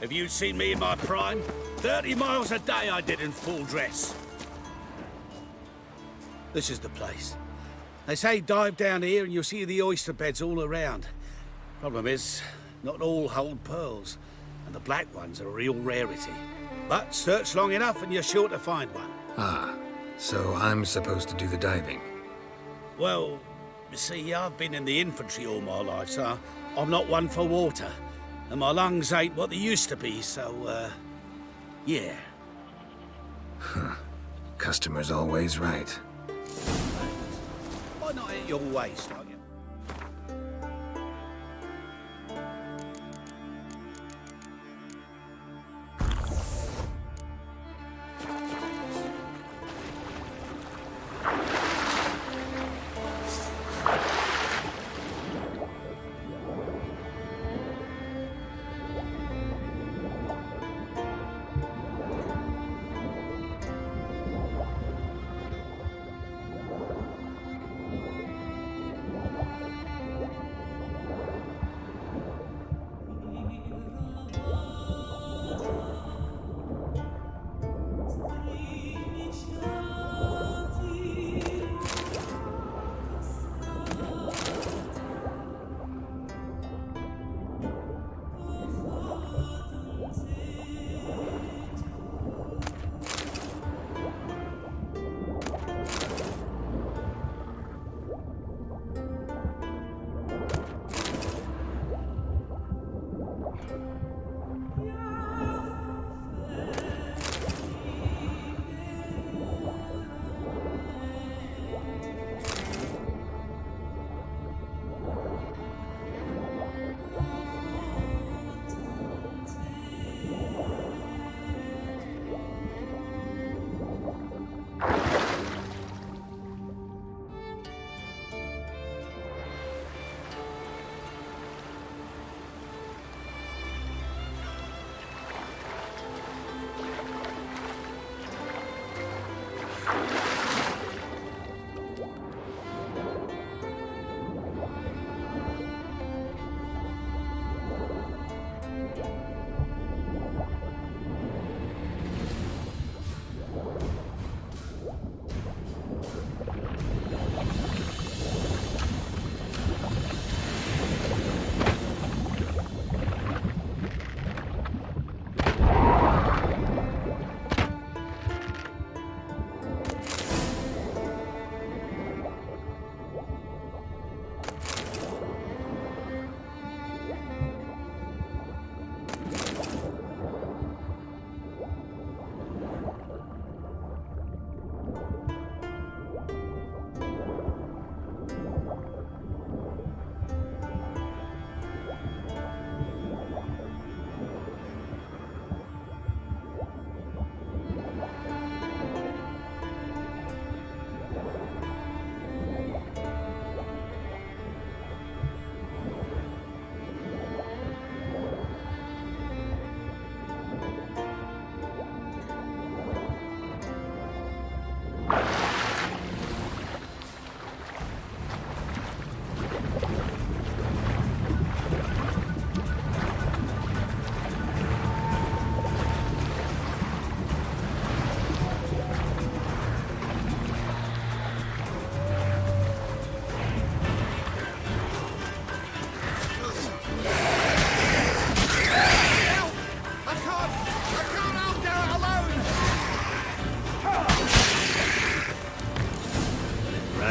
Speaker 6: Have you seen me in my prime? 30 miles a day I did in full dress. This is the place. They say dive down here and you'll see the oyster beds all around. Problem is, not all hold pearls, and the black ones are a real rarity. But search long enough and you're sure to find one.
Speaker 2: Ah, so I'm supposed to do the diving.
Speaker 6: Well, you see, I've been in the infantry all my life, so I'm not one for water. And my lungs ain't what they used to be, so, yeah.
Speaker 2: Customer's always right.
Speaker 6: Why not at your waist, aren't you?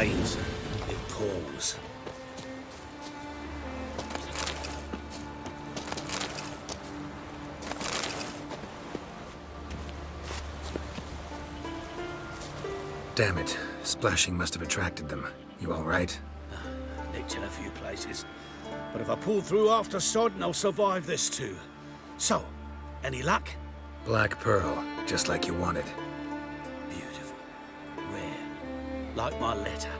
Speaker 6: rains, it pours.
Speaker 2: Damn it. Splashing must have attracted them. You all right?
Speaker 6: Nicked in a few places. But if I pull through after Sodden, I'll survive this too. So, any luck?
Speaker 2: Black pearl, just like you wanted.
Speaker 6: Beautiful. Rare. Like my letter.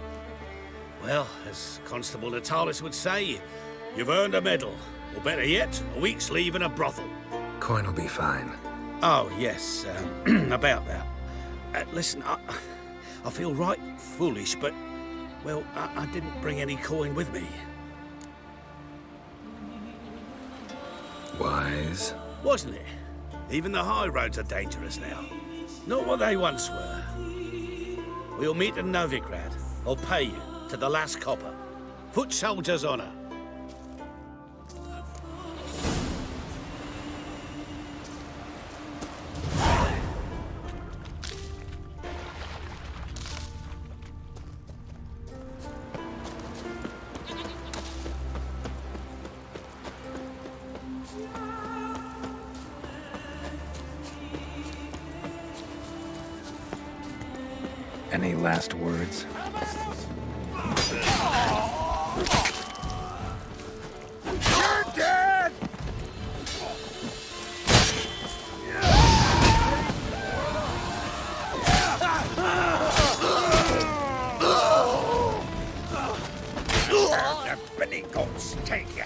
Speaker 6: Well, as Constable Natalis would say, you've earned a medal. Or better yet, a week's leave in a brothel.
Speaker 2: Coin will be fine.
Speaker 6: Oh, yes, about that. Listen, I feel right foolish, but, well, I didn't bring any coin with me.
Speaker 2: Wise.
Speaker 6: Wasn't it? Even the high roads are dangerous now. Not what they once were. We'll meet in Novigrad. I'll pay you to the last copper. Foot soldier's honor.
Speaker 2: Any last words?
Speaker 10: You're dead! The Benny goats take you.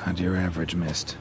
Speaker 2: Not your average mist.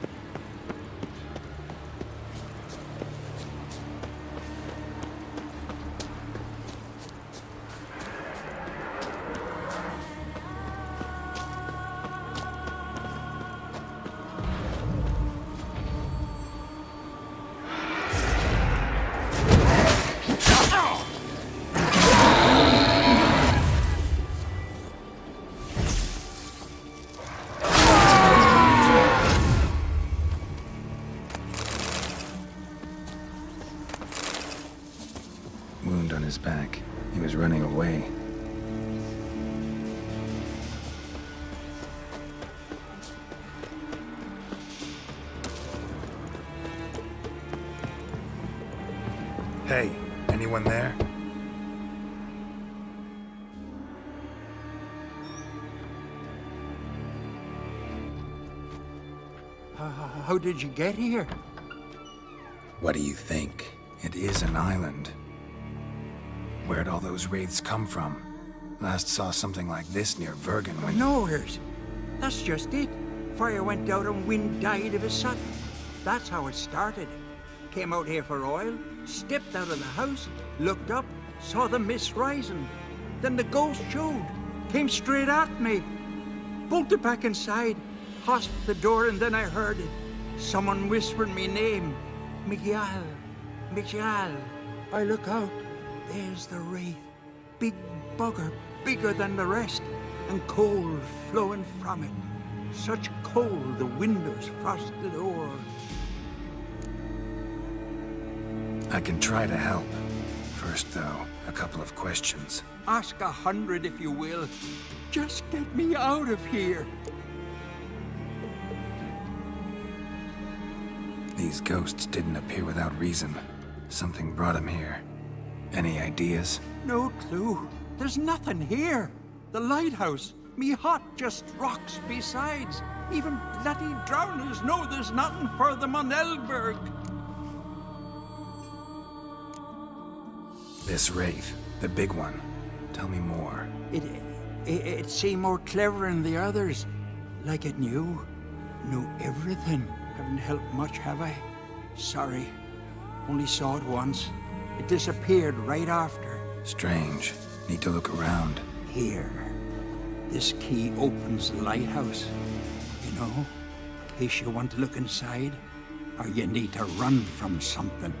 Speaker 2: Hey, anyone there?
Speaker 11: How did you get here?
Speaker 2: What do you think? It is an island. Where'd all those wraiths come from? Last saw something like this near Vergen when...
Speaker 11: Nowheres. That's just it. Fire went out and wind died of a sudden. That's how it started. Came out here for oil, stepped out of the house, looked up, saw the mist rising. Then the ghost showed, came straight at me. Bolted back inside, hosped the door, and then I heard it. Someone whispered me name. Miguel. Miguel. I look out. There's the wraith. Big bugger, bigger than the rest, and cold flowing from it. Such cold the windows frosted o'er.
Speaker 2: I can try to help. First, though, a couple of questions.
Speaker 11: Ask 100 if you will. Just get me out of here.
Speaker 2: These ghosts didn't appear without reason. Something brought them here. Any ideas?
Speaker 11: No clue. There's nothing here. The lighthouse, me hut, just rocks besides. Even bloody drowners know there's nothing for them on Elberg.
Speaker 2: This wraith, the big one. Tell me more.
Speaker 11: It seemed more clever than the others. Like it knew everything. Haven't helped much, have I? Sorry. Only saw it once. It disappeared right after.
Speaker 2: Strange. Need to look around.
Speaker 11: Here. This key opens the lighthouse. You know, in case you want to look inside, or you need to run from something.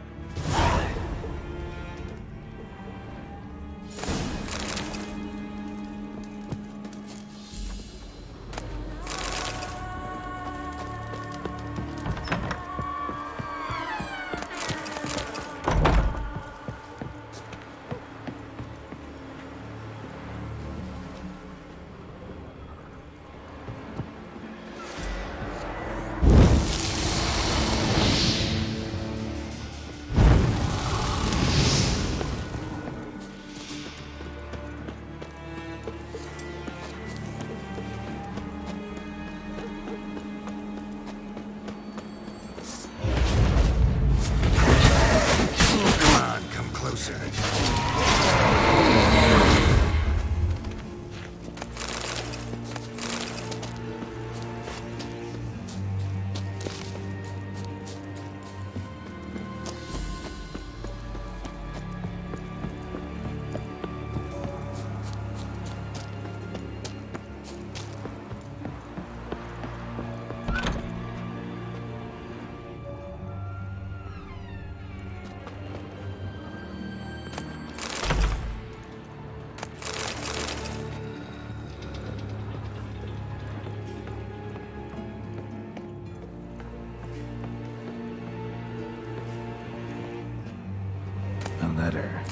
Speaker 2: Letter.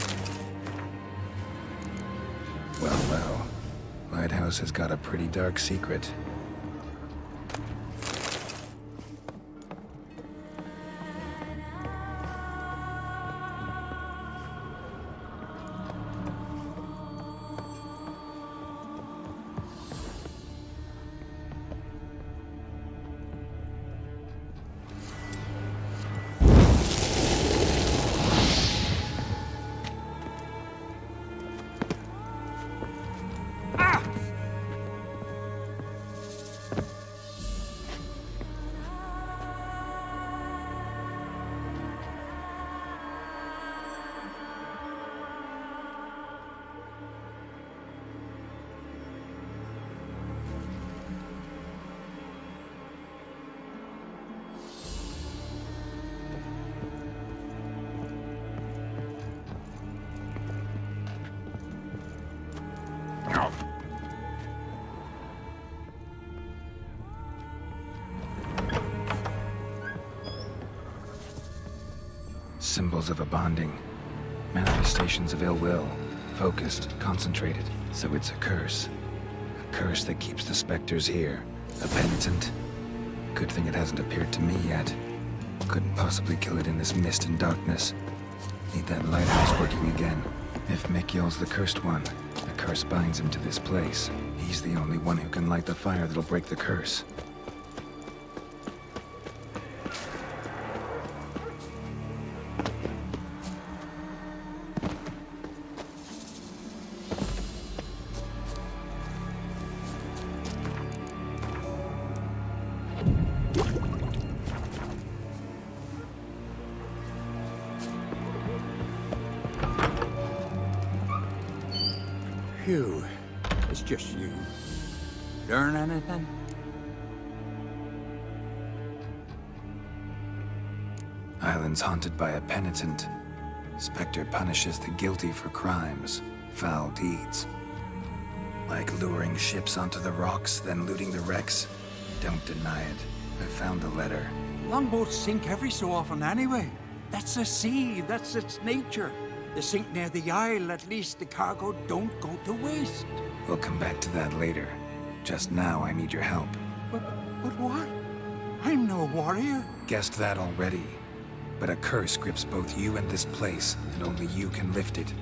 Speaker 2: Well. Lighthouse has got a pretty dark secret. Symbols of a bonding. Manifestations of ill will. Focused, concentrated. So it's a curse. A curse that keeps the specters here. A penitent. Good thing it hasn't appeared to me yet. Couldn't possibly kill it in this mist and darkness. Need that lighthouse working again. If Mikhail's the cursed one, the curse binds him to this place. He's the only one who can light the fire that'll break the curse.
Speaker 11: Phew, it's just you. Learn anything?
Speaker 2: Island's haunted by a penitent. Spectre punishes the guilty for crimes, foul deeds. Like luring ships onto the rocks, then looting the wrecks. Don't deny it. I found the letter.
Speaker 11: Longboats sink every so often anyway. That's the sea, that's its nature. They sink near the isle, at least the cargo don't go to waste.
Speaker 2: We'll come back to that later. Just now, I need your help.
Speaker 11: But what? I'm no warrior.
Speaker 2: Guessed that already. But a curse grips both you and this place, and only you can lift it.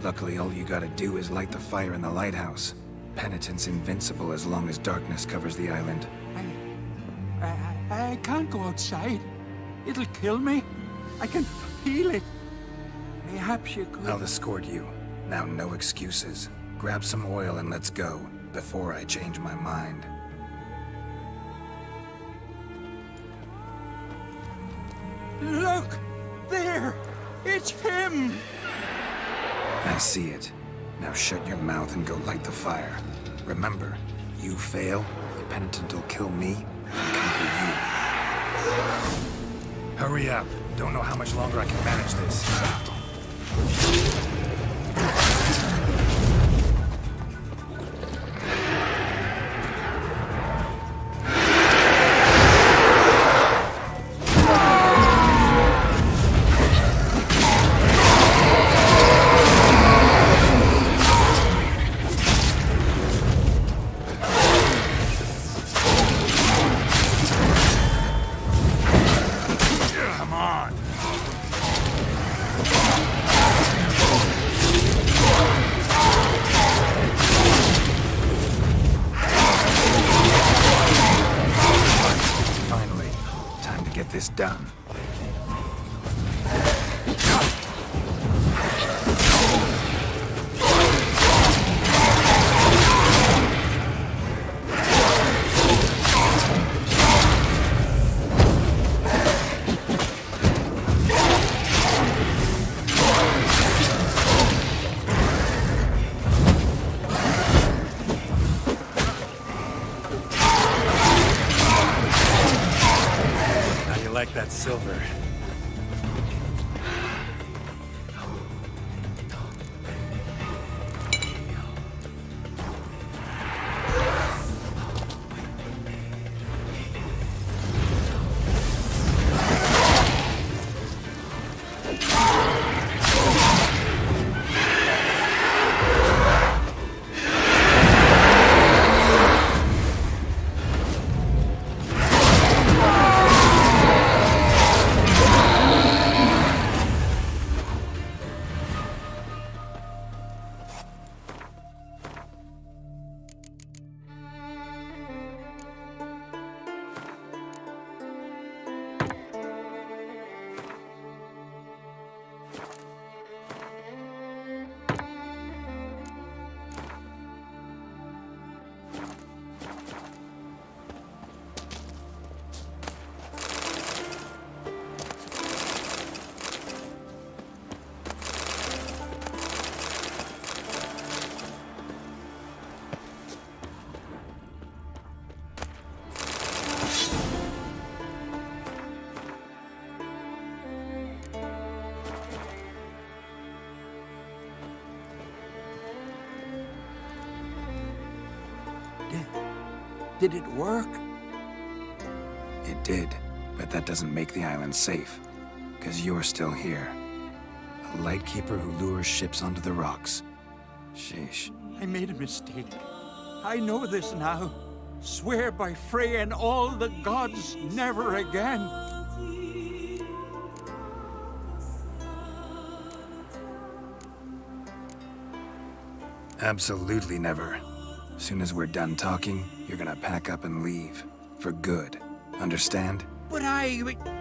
Speaker 2: Luckily, all you gotta do is light the fire in the lighthouse. Penitent's invincible as long as darkness covers the island.
Speaker 11: I can't go outside. It'll kill me. I can feel it. Perhaps you could...
Speaker 2: I'll escort you. Now, no excuses. Grab some oil and let's go, before I change my mind.
Speaker 11: Look! There! It's him!
Speaker 2: I see it. Now shut your mouth and go light the fire. Remember, you fail, the penitent will kill me and come for you. Hurry up. Don't know how much longer I can manage this. This done. Like that silver.
Speaker 11: Did it work?
Speaker 2: It did, but that doesn't make the island safe. Because you're still here. A lightkeeper who lures ships onto the rocks. Sheesh.
Speaker 11: I made a mistake. I know this now. Swear by Freya and all the gods, never again.
Speaker 2: Absolutely never. As soon as we're done talking, you're gonna pack up and leave. For good. Understand?
Speaker 11: But I understand.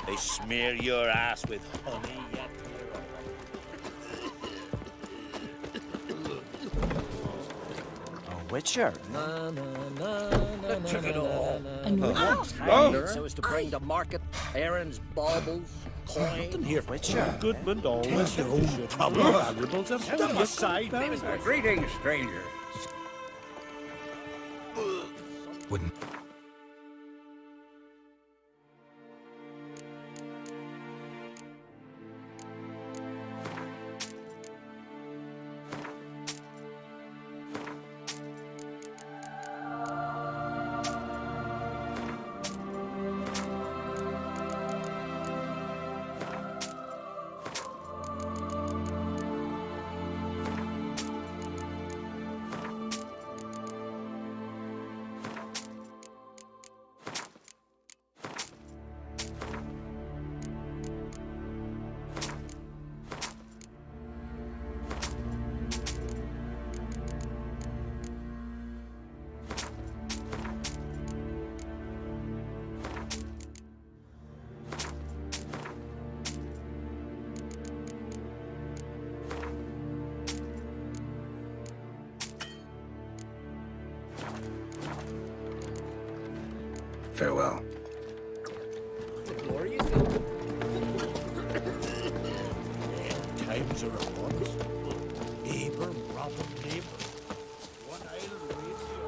Speaker 12: They smear your ass with honey yet.
Speaker 13: A witcher?
Speaker 12: Took it all.
Speaker 13: So as to bring to market errands, baubles, coin.
Speaker 12: Here,
Speaker 13: Witcher?
Speaker 12: Goodman always your own trouble. Valuables are step aside.
Speaker 11: Greetings, stranger.
Speaker 2: Wouldn't. Farewell.
Speaker 12: Times are upon us. Neighbor, brother, neighbor. What I'll read you.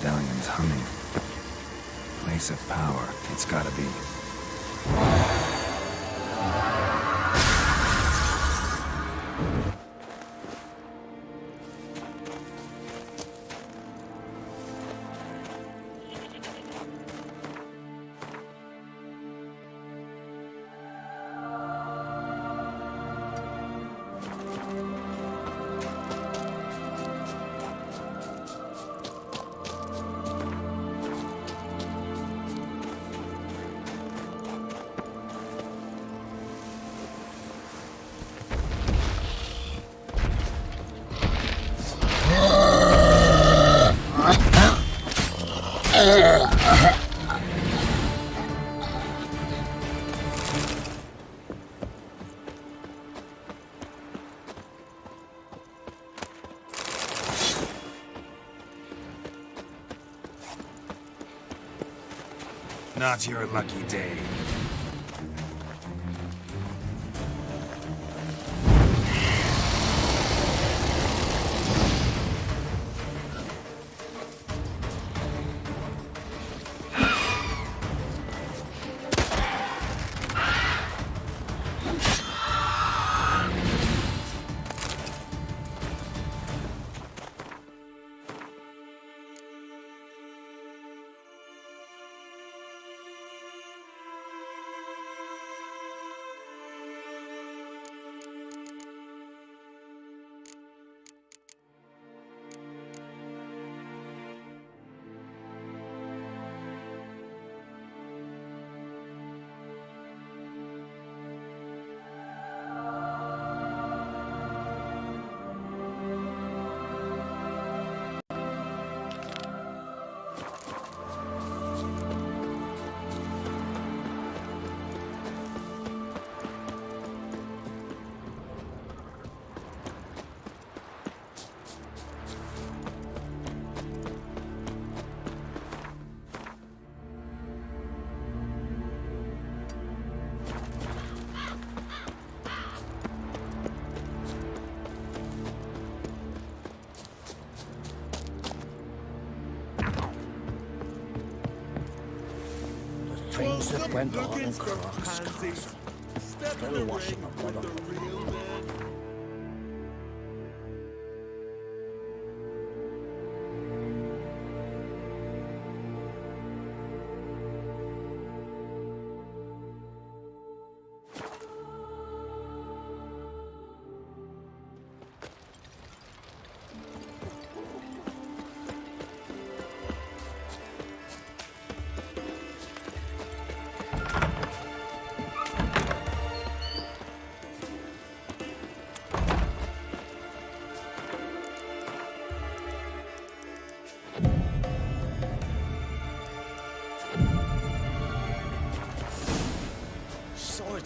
Speaker 2: medallion's humming. Place of power, it's gotta be. Not your lucky day.
Speaker 13: Things that went on in Croc's Castle. Still washing up with them.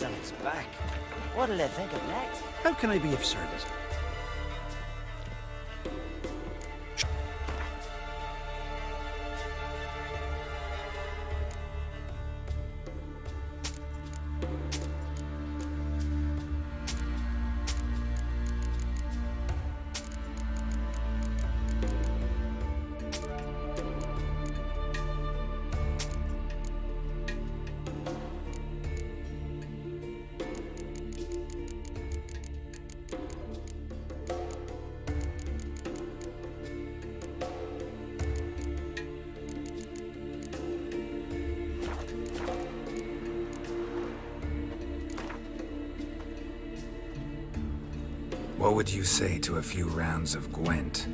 Speaker 13: On his back. What'll they think of next?
Speaker 9: How can I be of service?
Speaker 2: What would you say to a few rounds of Gwent?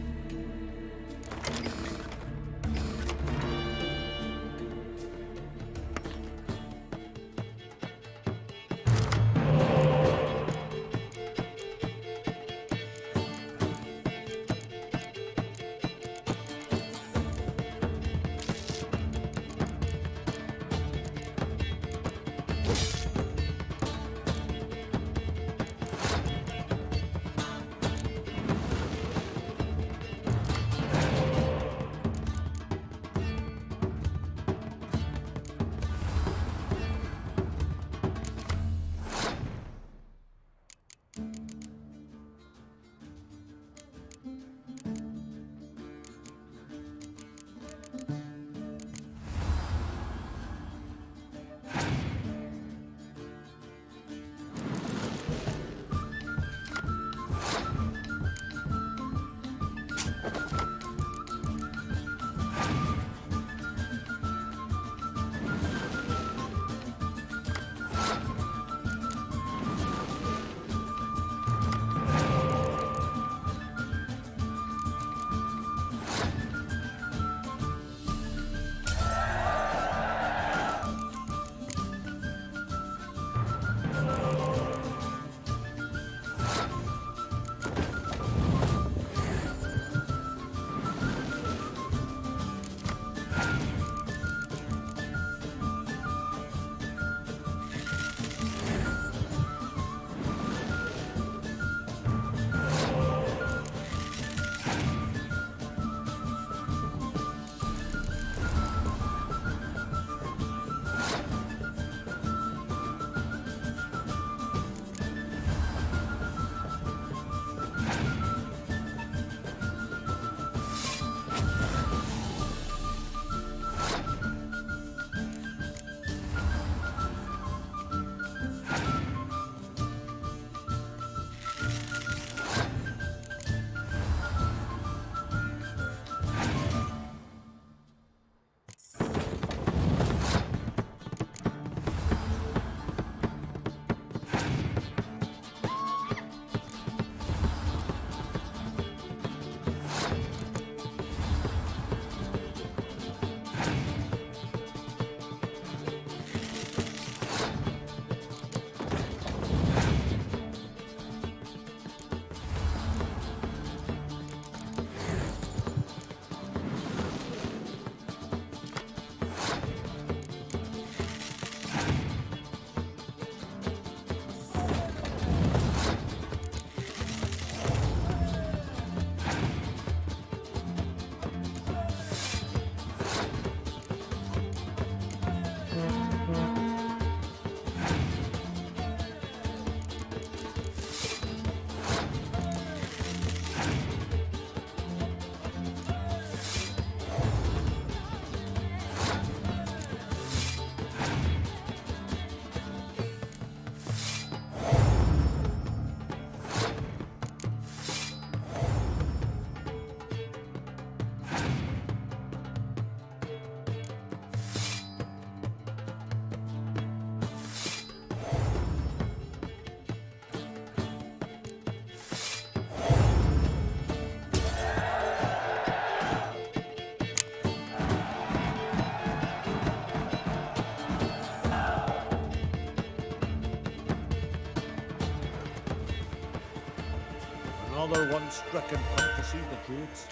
Speaker 12: Another one stricken come to see the Druids.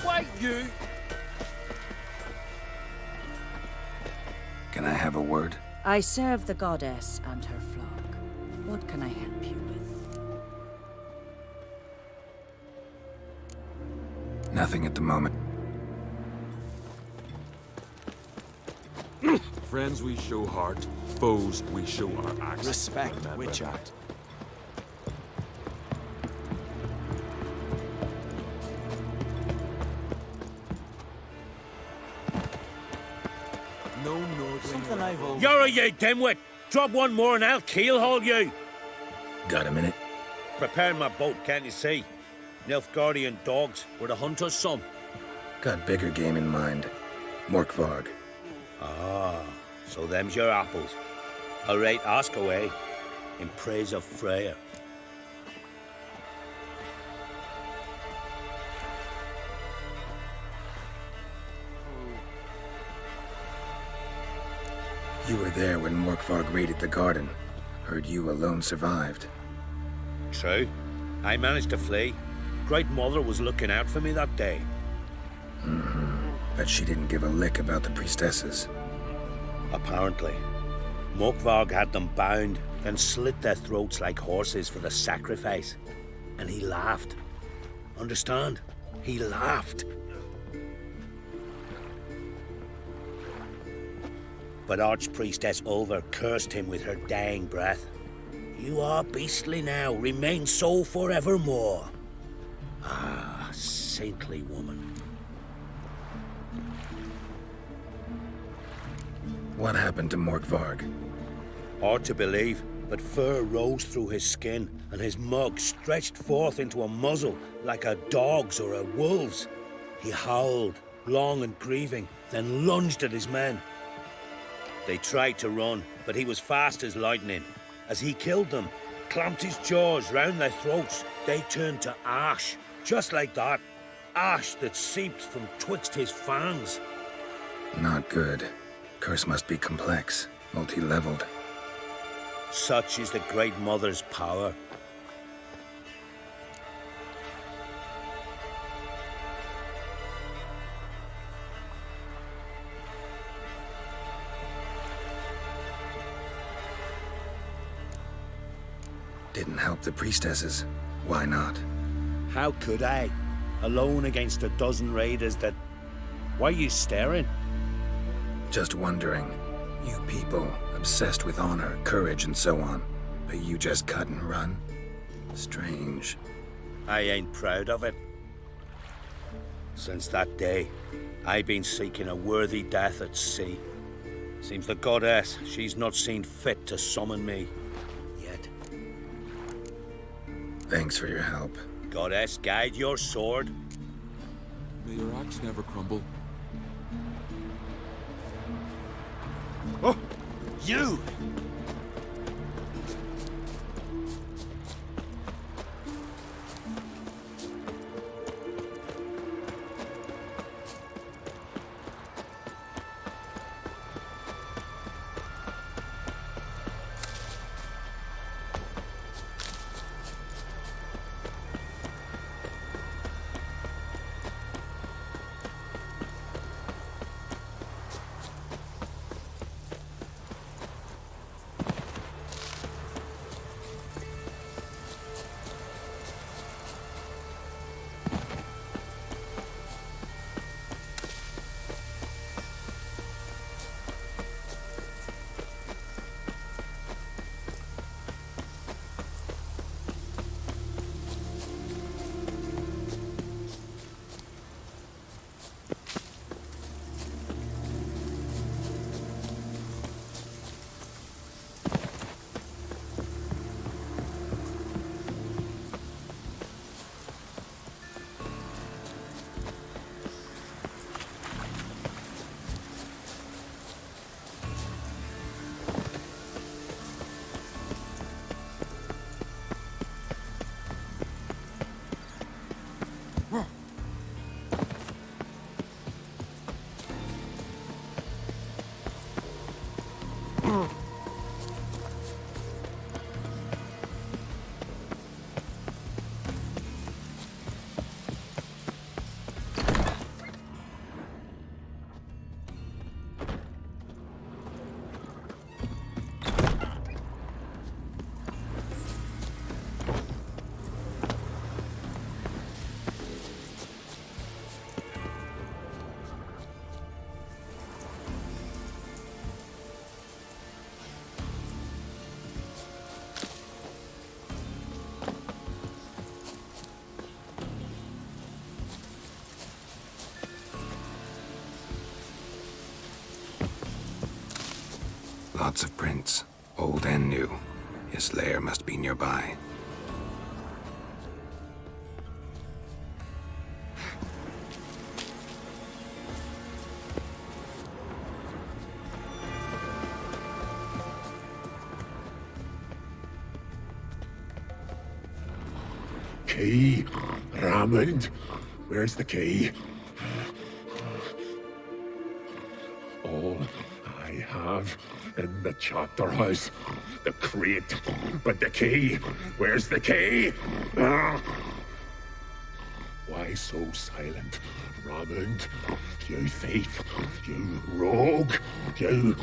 Speaker 6: Wait, you!
Speaker 2: Can I have a word?
Speaker 4: I serve the goddess and her flock. What can I help you with?
Speaker 2: Nothing at the moment.
Speaker 14: Friends we show heart, foes we show our acts.
Speaker 9: Respect, Witcher.
Speaker 14: No Nord.
Speaker 9: Something I've always...
Speaker 6: You're a ye dimwit! Drop one more and I'll keelhaul you!
Speaker 2: Got a minute?
Speaker 6: Preparing my boat, can't you see? Nilfgaardian dogs were the hunter's son.
Speaker 2: Got bigger game in mind. Morkvarg.
Speaker 6: Ah, so them's your apples. All right, ask away. In praise of Freya.
Speaker 2: You were there when Morkvarg raided the garden. Heard you alone survived.
Speaker 6: True. I managed to flee. Great Mother was looking out for me that day.
Speaker 2: But she didn't give a lick about the priestesses.
Speaker 6: Apparently. Morkvarg had them bound, then slit their throats like horses for the sacrifice. And he laughed. Understand? He laughed. But Archpriestess Ulver cursed him with her dying breath. You are beastly now, remain so forevermore. Ah, saintly woman.
Speaker 2: What happened to Morkvarg?
Speaker 6: Hard to believe, but fur rose through his skin, and his mug stretched forth into a muzzle like a dog's or a wolf's. He howled, long and grieving, then lunged at his men. They tried to run, but he was fast as lightning. As he killed them, clamped his jaws round their throats, they turned to ash, just like that. Ash that seeped from twixt his fangs.
Speaker 2: Not good. Curse must be complex, multi-leveled.
Speaker 6: Such is the Great Mother's power.
Speaker 2: Didn't help the priestesses. Why not?
Speaker 6: How could I? Alone against a dozen raiders that... Why are you staring?
Speaker 2: Just wondering. You people, obsessed with honor, courage, and so on. But you just cut and run? Strange.
Speaker 6: I ain't proud of it. Since that day, I've been seeking a worthy death at sea. Seems the goddess, she's not seen fit to summon me. Yet.
Speaker 2: Thanks for your help.
Speaker 6: Goddess, guide your sword.
Speaker 14: May your axe never crumble.
Speaker 6: Oh, you!
Speaker 2: Lots of prints, old and new. His lair must be nearby.
Speaker 15: Key, Raymond. Where's the key? All I have in the chapter house, the crate, but the key. Where's the key? Why so silent, Raymond? You thief, you rogue, you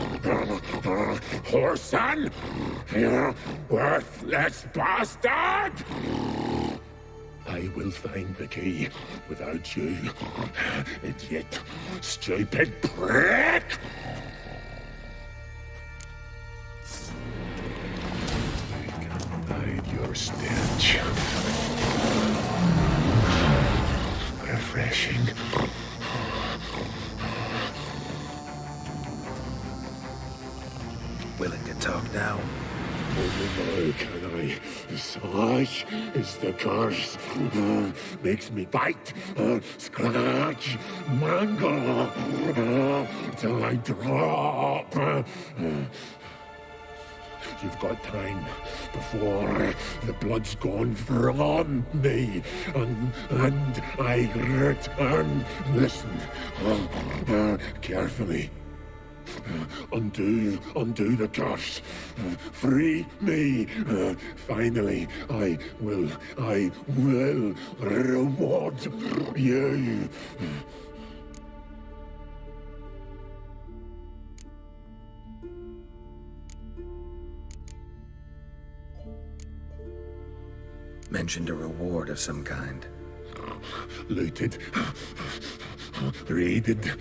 Speaker 15: whoreson, you worthless bastard! I will find the key without you, idiot, stupid prick! I can hide your stench. Refreshing.
Speaker 2: Willing to talk now?
Speaker 15: Only now can I. Such is the curse. Makes me bite, scratch, mangle, till I drop. You've got time before the blood's gone from me, and I return. Listen, carefully. Undo the curse. Free me. Finally, I will reward you.
Speaker 2: Mentioned a reward of some kind.
Speaker 15: Looted, raided,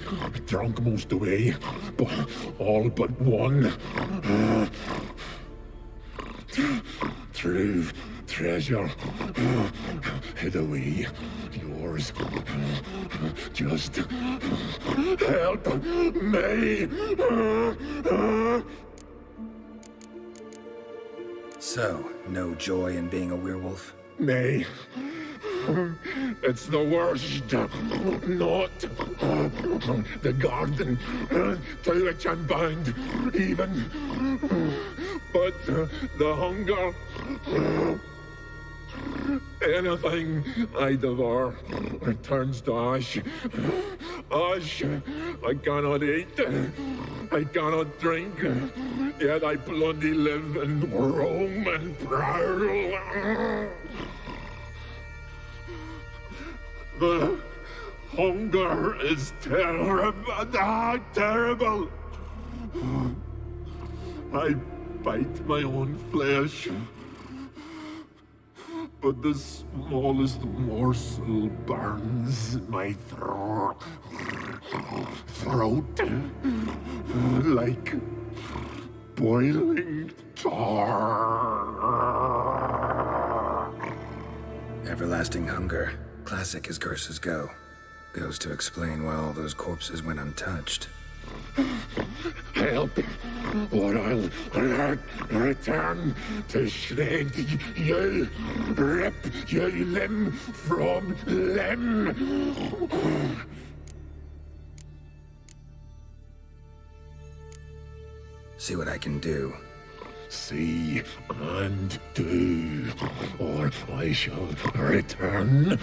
Speaker 15: drunk most away, but all but one. True treasure, hid away, yours. Just help me.
Speaker 2: So, no joy in being a werewolf?
Speaker 15: Nay. It's the worst. Not the garden to which I'm bound, even. But the hunger. Anything I devour turns to ash. Ash I cannot eat. I cannot drink. Yet I bloody live and roam and prowl. The hunger is terrible. Terrible. I bite my own flesh. But the smallest morsel burns my throat like boiling tar.
Speaker 2: Everlasting hunger, classic as curses go. Goes to explain why all those corpses went untouched.
Speaker 15: Help, or I'll return to shred you, rip you limb from limb.
Speaker 2: See what I can do.
Speaker 15: See and do, or I shall return.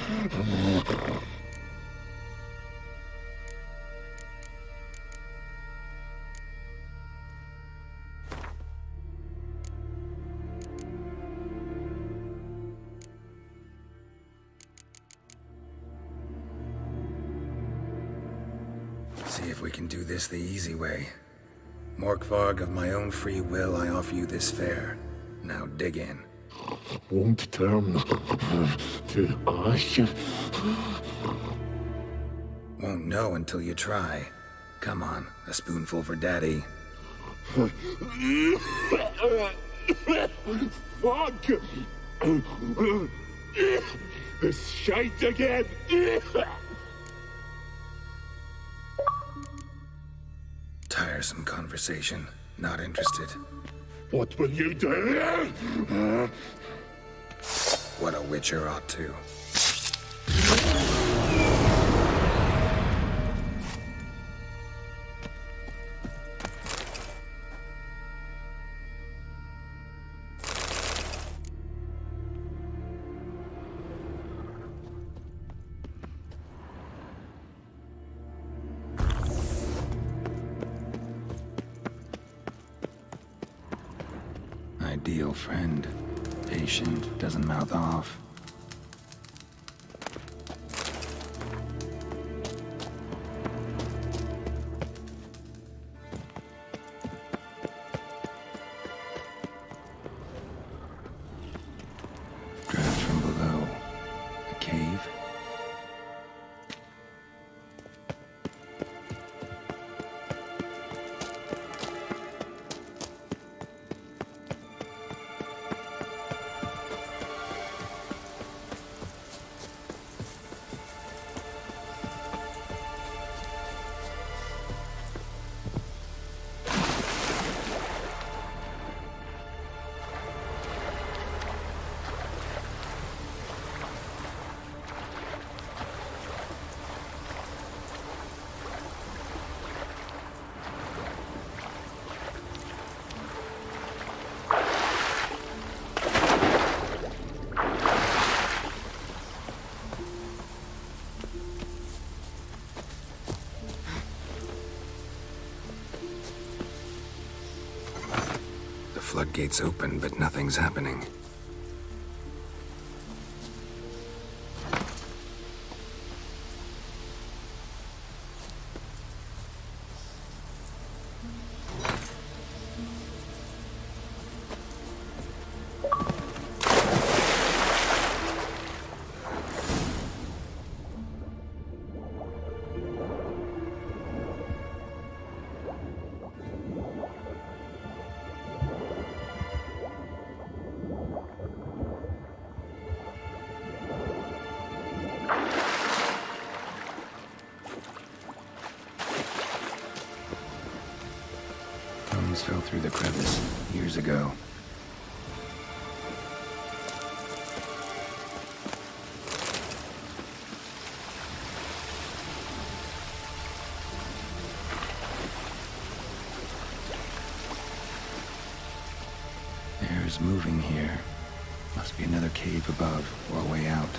Speaker 2: See if we can do this the easy way. Morkvarg, of my own free will, I offer you this fare. Now dig in.
Speaker 15: Won't turn to ash.
Speaker 2: Won't know until you try. Come on, a spoonful for Daddy.
Speaker 15: Fuck! This shite again!
Speaker 2: Tiresome conversation. Not interested.
Speaker 15: What will you do?
Speaker 2: What a witcher ought to. Ideal friend. Patient, doesn't mouth off. Draft from below. A cave? Floodgates open, but nothing's happening. Fell through the crevice years ago. Air is moving here. Must be another cave above or a way out.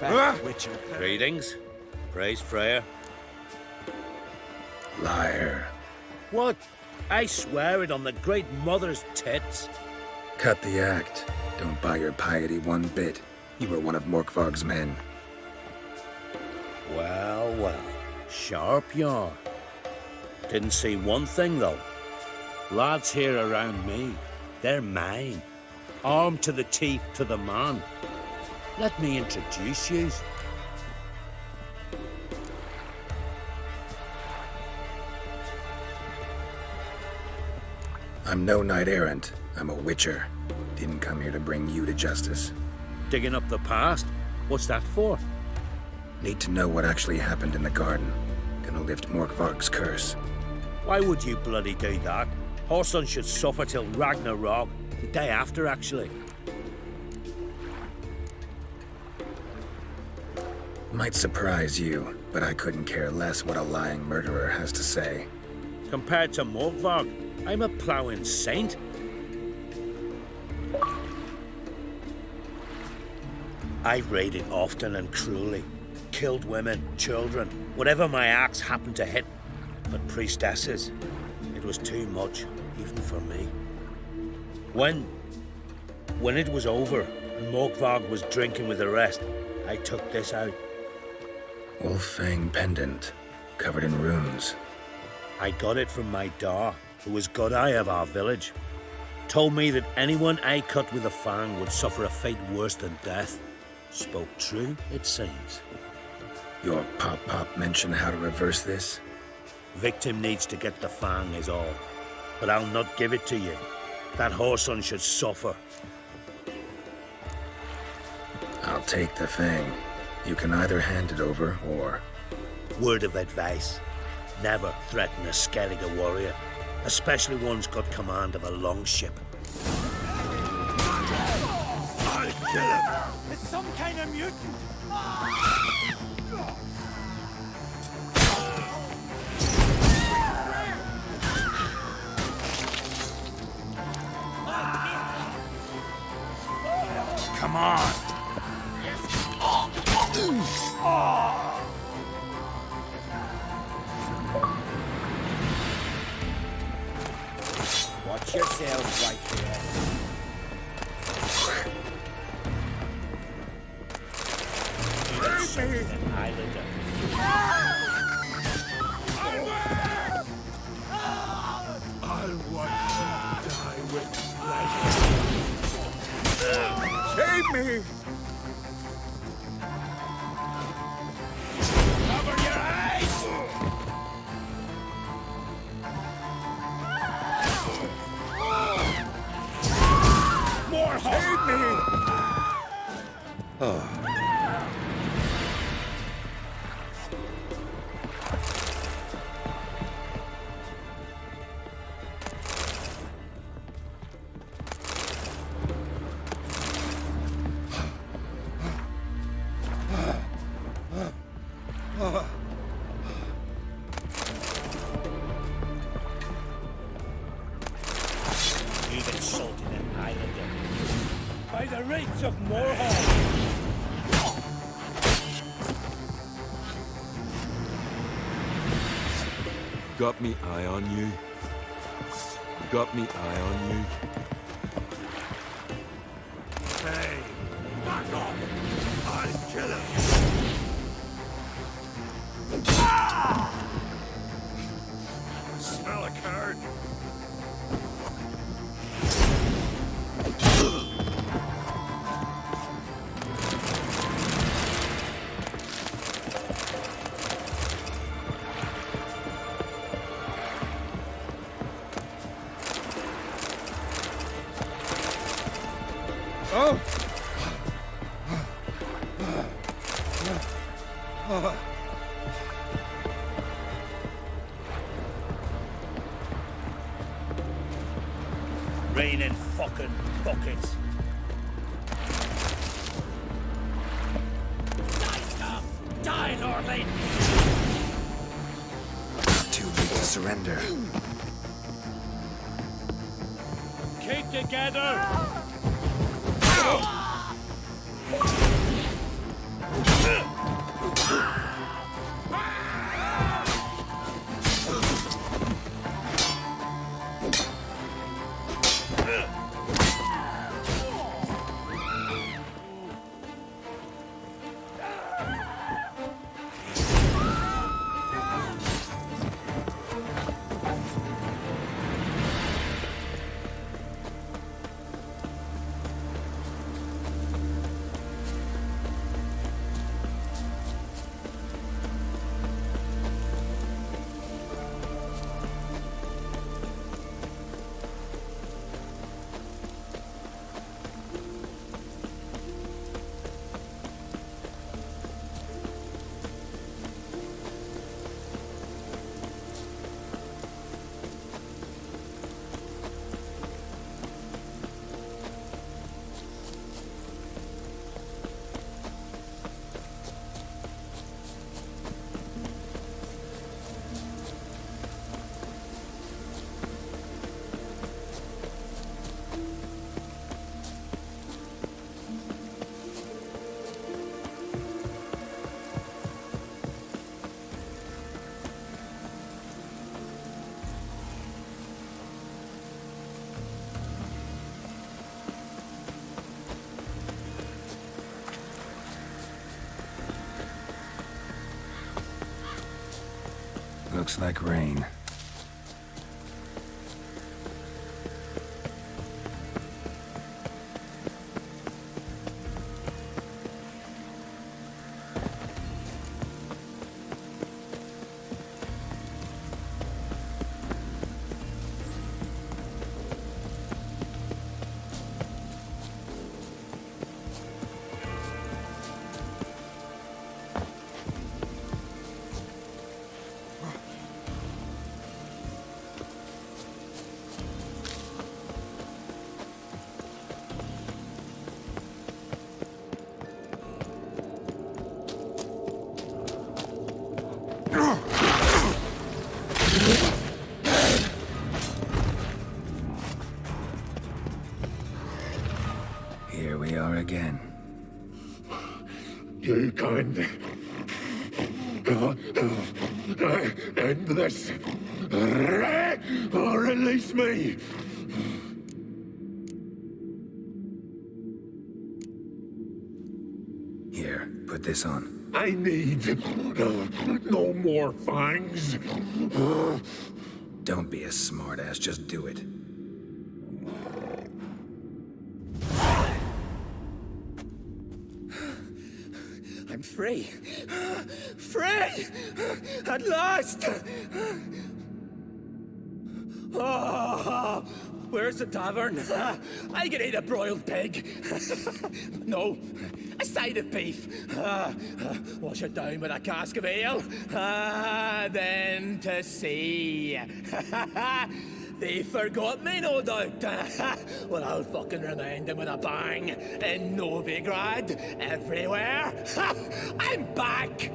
Speaker 12: respect, Witcher.
Speaker 13: Greetings. Praise Freya.
Speaker 2: Liar.
Speaker 13: What? I swear it on the Great Mother's tits.
Speaker 2: Cut the act. Don't buy your piety one bit. You were one of Morkvarg's men.
Speaker 13: Well, well. Sharp yarn. Didn't see one thing, though. Lads here around me, they're mine. Armed to the teeth to the man. Let me introduce you.
Speaker 2: I'm no knight errant. I'm a witcher. Didn't come here to bring you to justice.
Speaker 13: Digging up the past? What's that for?
Speaker 2: Need to know what actually happened in the garden. Gonna lift Morkvarg's curse.
Speaker 13: Why would you bloody do that? Horson should suffer till Ragnarok. The day after, actually.
Speaker 2: Might surprise you, but I couldn't care less what a lying murderer has to say.
Speaker 13: Compared to Morkvarg, I'm a ploughing saint. I've raided often and cruelly. Killed women, children, whatever my axe happened to hit. But priestesses, it was too much, even for me. When it was over, and Morkvarg was drinking with the rest, I took this out.
Speaker 2: Wolf-fang pendant, covered in runes.
Speaker 13: I got it from my da, who was Godai of our village. Told me that anyone I cut with a fang would suffer a fate worse than death. Spoke true, it seems.
Speaker 2: Your pop-pop mentioned how to reverse this?
Speaker 13: Victim needs to get the fang is all. But I'll not give it to you. That Horson should suffer.
Speaker 2: I'll take the fang. You can either hand it over, or...
Speaker 13: Word of advice. Never threaten a Skellige warrior. Especially one's got command of a longship.
Speaker 12: I'll kill him! It's some kind of mutant!
Speaker 14: Come on!
Speaker 12: Watch yourself right there.
Speaker 13: An islander.
Speaker 12: I'll watch you die with pleasure.
Speaker 1: Save me!
Speaker 12: Cover your eyes! More
Speaker 1: Save me!
Speaker 13: You've insulted an islander.
Speaker 12: by the rates of Morhall.
Speaker 14: Got me eye on you. Got me eye on you.
Speaker 12: Hey, back off! I'll kill him! Smell a card?
Speaker 1: Oh!
Speaker 13: Raining fucking buckets.
Speaker 12: Die, Lordling!
Speaker 2: Too weak to surrender.
Speaker 12: Keep together!
Speaker 2: Looks like rain. Here we are again.
Speaker 15: You can end this, or release me.
Speaker 2: Here, put this on.
Speaker 15: I need no more fangs.
Speaker 2: Don't be a smartass, just do it.
Speaker 16: I'm free. Free! At last! Oh, where's the tavern? I can eat a broiled pig. No, a side of beef. Wash it down with a cask of ale. Then to sea. They forgot me, no doubt. Well, I'll fucking remind them with a bang. In Novigrad, everywhere. I'm back!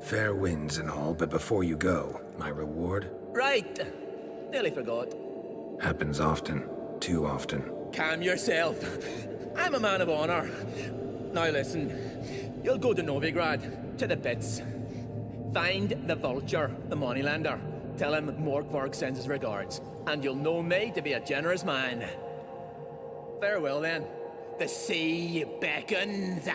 Speaker 2: Fair winds and all, but before you go, my reward?
Speaker 16: Right. Nearly forgot.
Speaker 2: Happens often. Too often.
Speaker 16: Calm yourself. I'm a man of honor. Now listen. You'll go to Novigrad, to the pits. Find the vulture, the moneylender. Tell him Morkvarg sends his regards, and you'll know me to be a generous man. Farewell then. The sea beckons.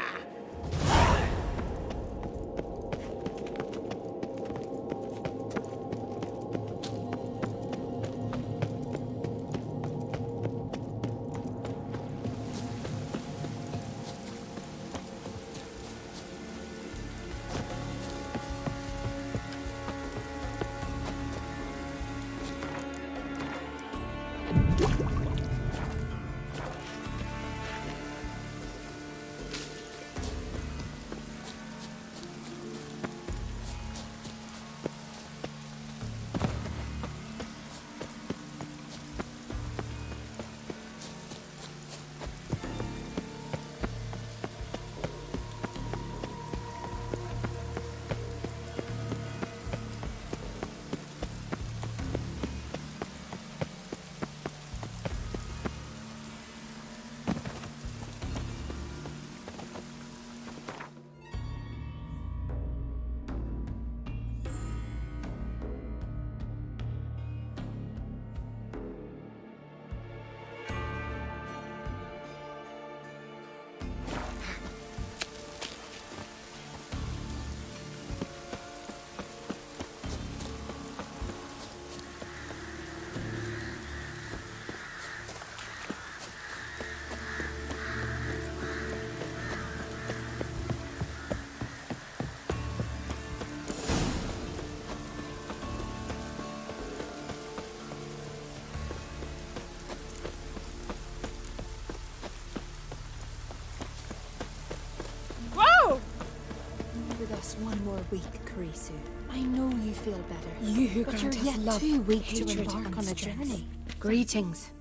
Speaker 8: Just one more week, Karisu. I know you feel better.
Speaker 17: You who
Speaker 8: but
Speaker 17: grant
Speaker 8: you're
Speaker 17: us
Speaker 8: yet
Speaker 17: love,
Speaker 8: too weak to
Speaker 17: hatred,
Speaker 8: embark
Speaker 17: and
Speaker 8: on a
Speaker 17: strength.
Speaker 8: journey.
Speaker 17: Greetings.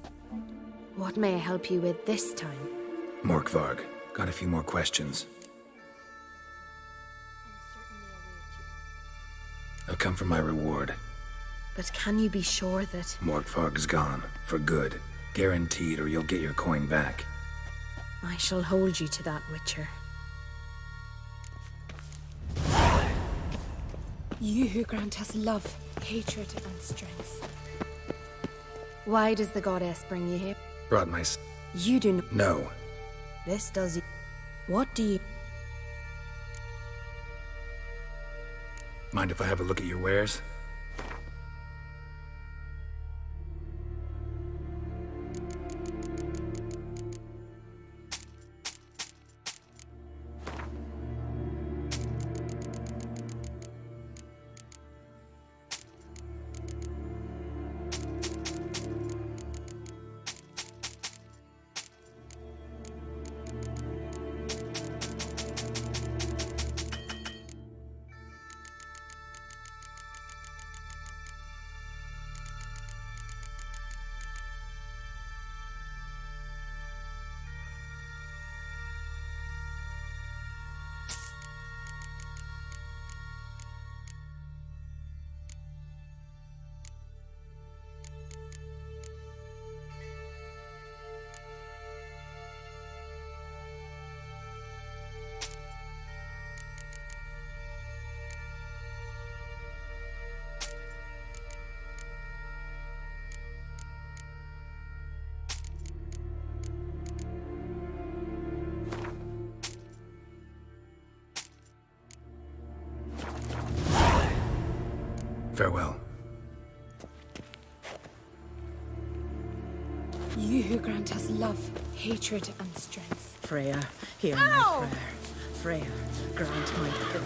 Speaker 17: What may I help you with this time?
Speaker 2: Morkvarg, got a few more questions. I've come for my reward.
Speaker 17: But can you be sure that...
Speaker 2: Morkvarg's gone, for good. Guaranteed, or you'll get your coin back.
Speaker 17: I shall hold you to that, Witcher. You who grant us love, hatred, and strength. Why does the goddess bring you here?
Speaker 2: Brought my
Speaker 17: You do not...
Speaker 2: No.
Speaker 17: This does... What do you...
Speaker 2: Mind if I have a look at your wares? Farewell.
Speaker 17: You who grant us love, hatred, and strength.
Speaker 4: Freya, hear my prayer. Freya, grant my prayer.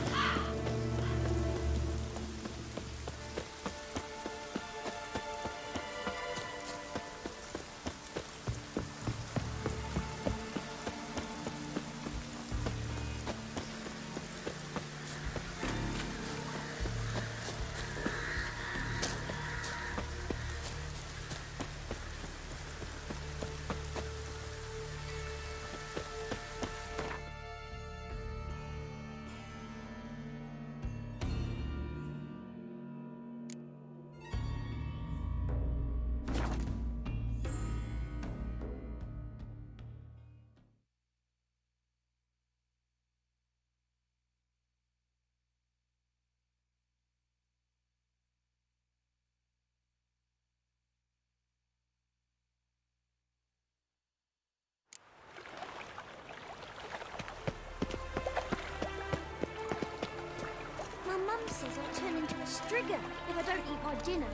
Speaker 8: My mum says I'll turn into a strigger if I don't eat my dinner.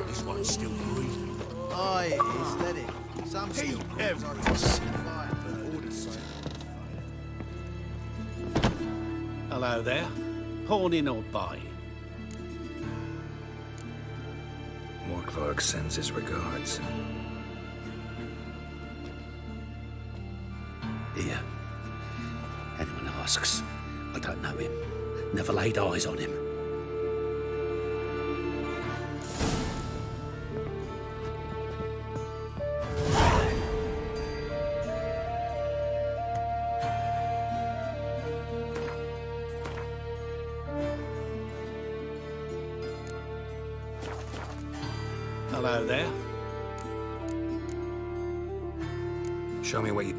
Speaker 12: This one's still breathing.
Speaker 7: Aye, it is, let it. Some still
Speaker 6: Hello there. Pawning or buying?
Speaker 2: Morkvarg sends his regards.
Speaker 6: Here. Anyone asks, I don't know him. Never laid eyes on him. Hello there.
Speaker 2: Show me what you...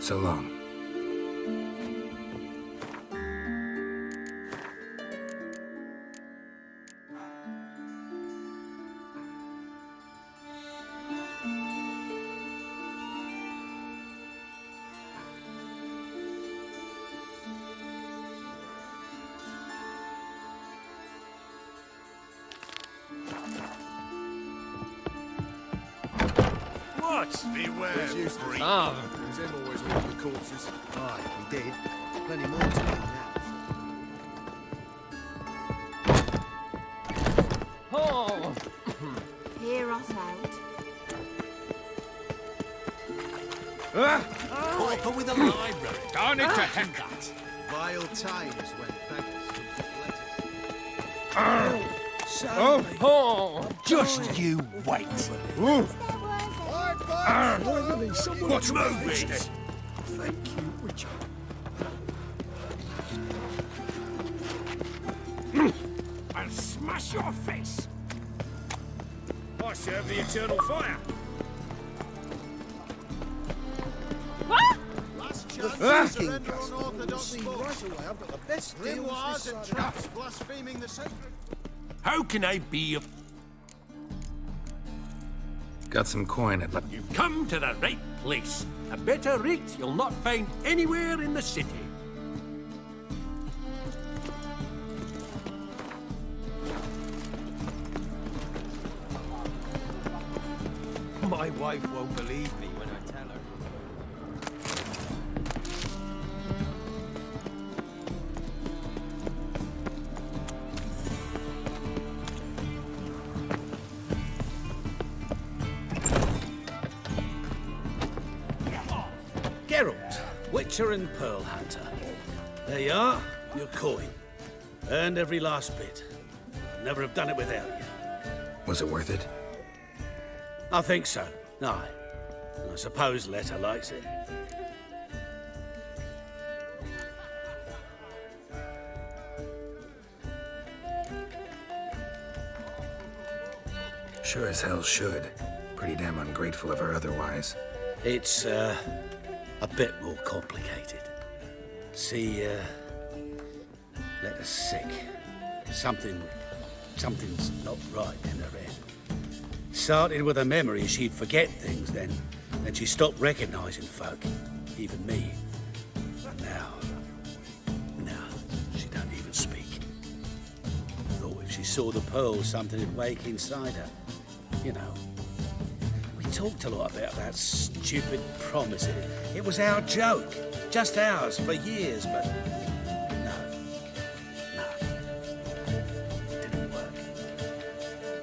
Speaker 2: So long.
Speaker 12: course!
Speaker 7: Beware, freak.
Speaker 12: Ah, there's him always with the corpses.
Speaker 9: Aye, we did. Plenty more to do now.
Speaker 12: Oh!
Speaker 8: Hear us out.
Speaker 9: Pauper with a library.
Speaker 10: Darn it to heck.
Speaker 9: Vile times when beggars
Speaker 12: Just you wait.
Speaker 10: What's moving?
Speaker 12: Thank you, Witcher.
Speaker 10: I'll smash your face.
Speaker 6: I serve the eternal fire.
Speaker 7: Last chance to surrender unorthodox sports.
Speaker 9: Right away, I've got the best deals
Speaker 7: Grimoires
Speaker 9: this
Speaker 7: and
Speaker 9: side.
Speaker 7: traps blaspheming the sacred.
Speaker 12: How can I be of...
Speaker 2: Got some coin at...
Speaker 12: You've come to the right place. A better rate you'll not find anywhere in the city. My wife won't believe me when I tell her.
Speaker 6: Geralt, Witcher and Pearl Hunter. There you are, your coin. Earned every last bit. Never have done it without you.
Speaker 2: Was it worth it?
Speaker 6: I think so. Aye. I suppose Letter likes it.
Speaker 2: Sure as hell should. Pretty damn ungrateful of her otherwise.
Speaker 6: It's, a bit more complicated. See, Letter's sick. Something's not right in her head. Started with a memory she'd forget things, then she stopped recognizing folk, even me. But now, she don't even speak. Thought if she saw the pearl, something'd wake inside her. You know, we talked a lot about that stupid promise. It was our joke, just ours for years, but no, didn't work.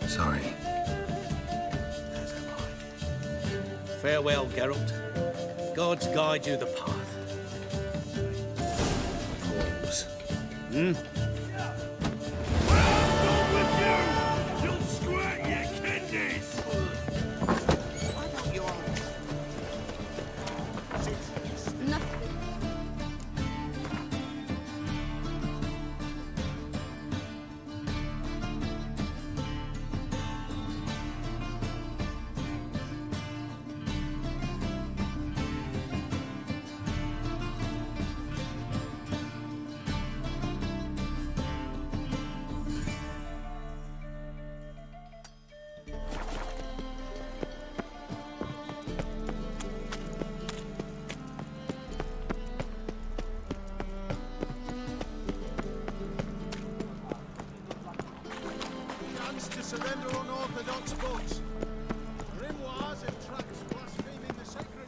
Speaker 2: Sorry.
Speaker 6: Farewell, Geralt. Gods guide you the path. Pause.
Speaker 12: You'll squirt your kidneys!
Speaker 7: Why don't you all...
Speaker 8: Nothing.
Speaker 7: Chance to surrender unorthodox books. Grimoires and traps blaspheming the sacred.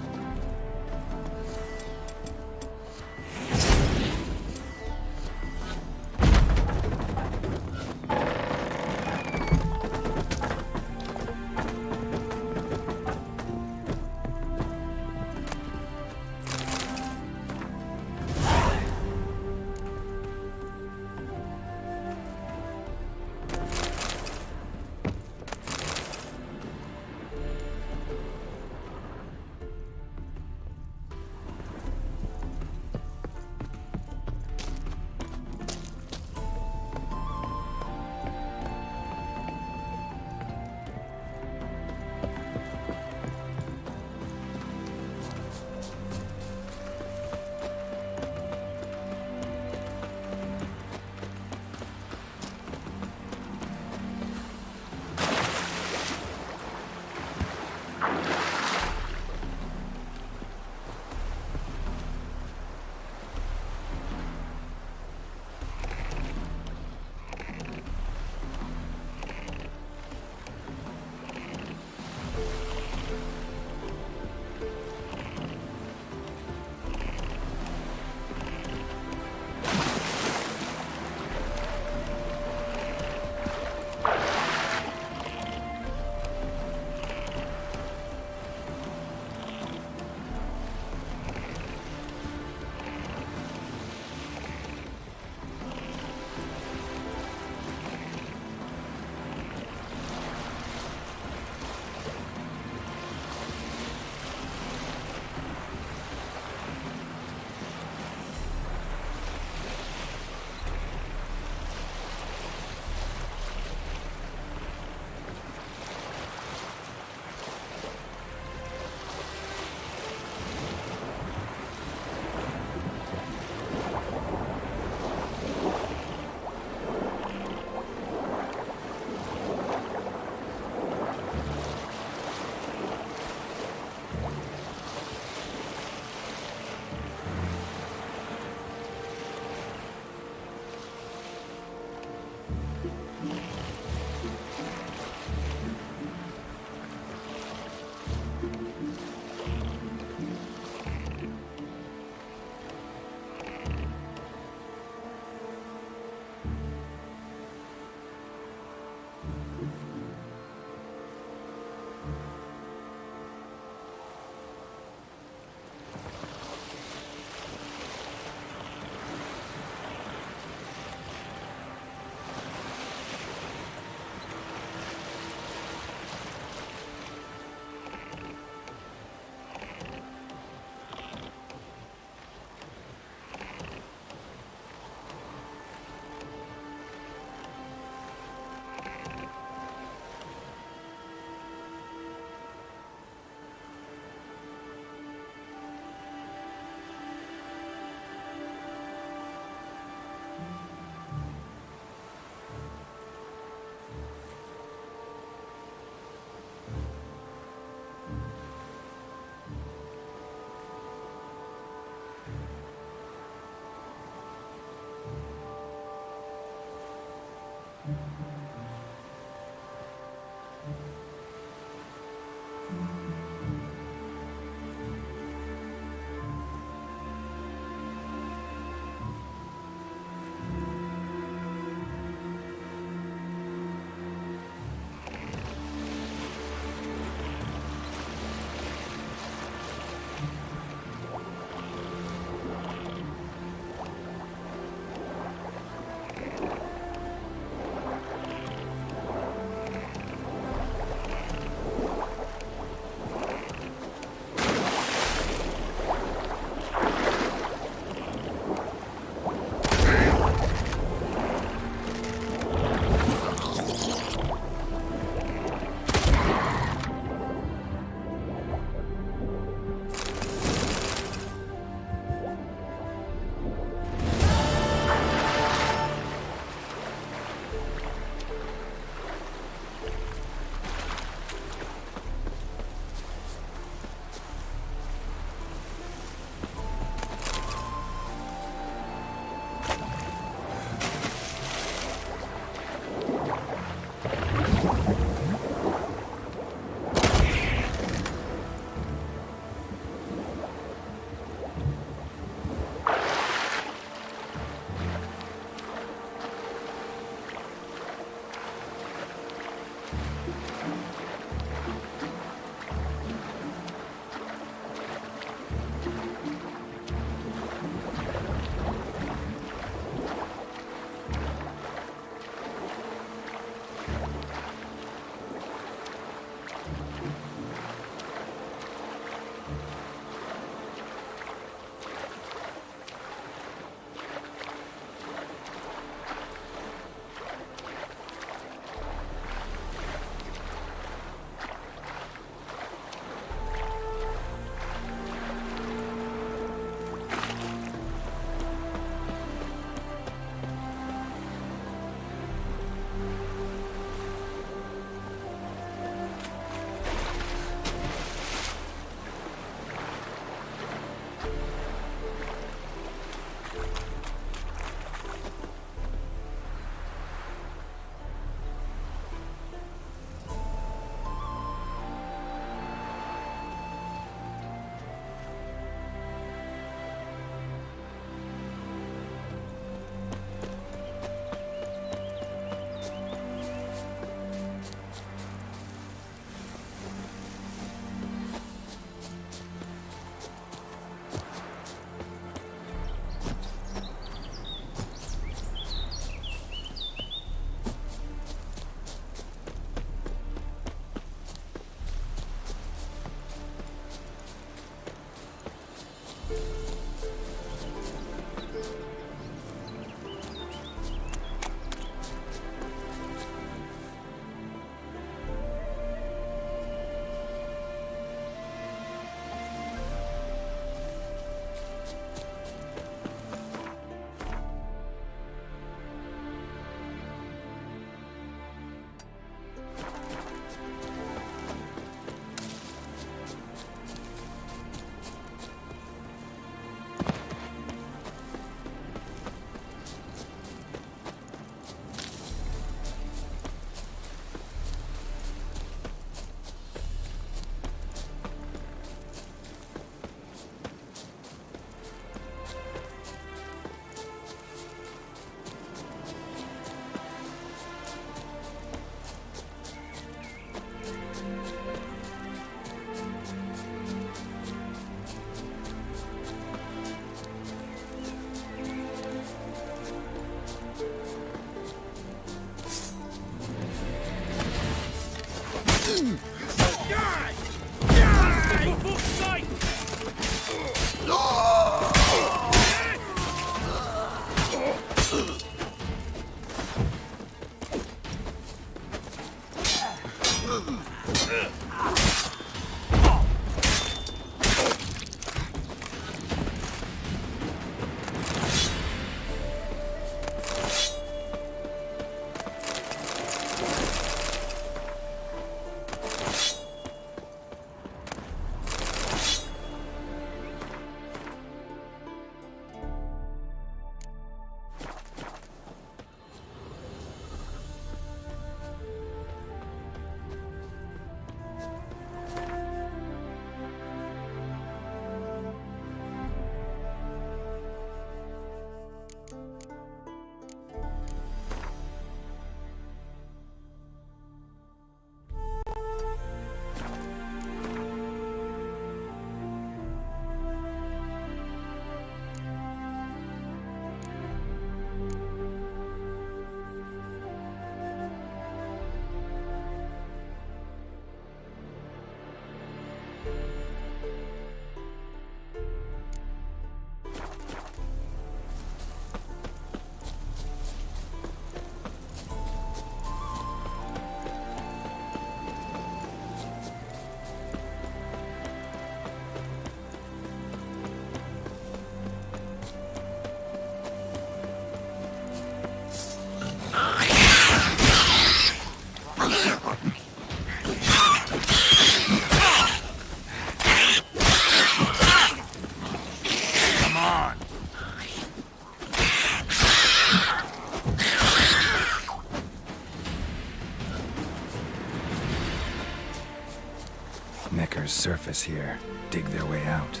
Speaker 2: Neckers surface here, dig their way out.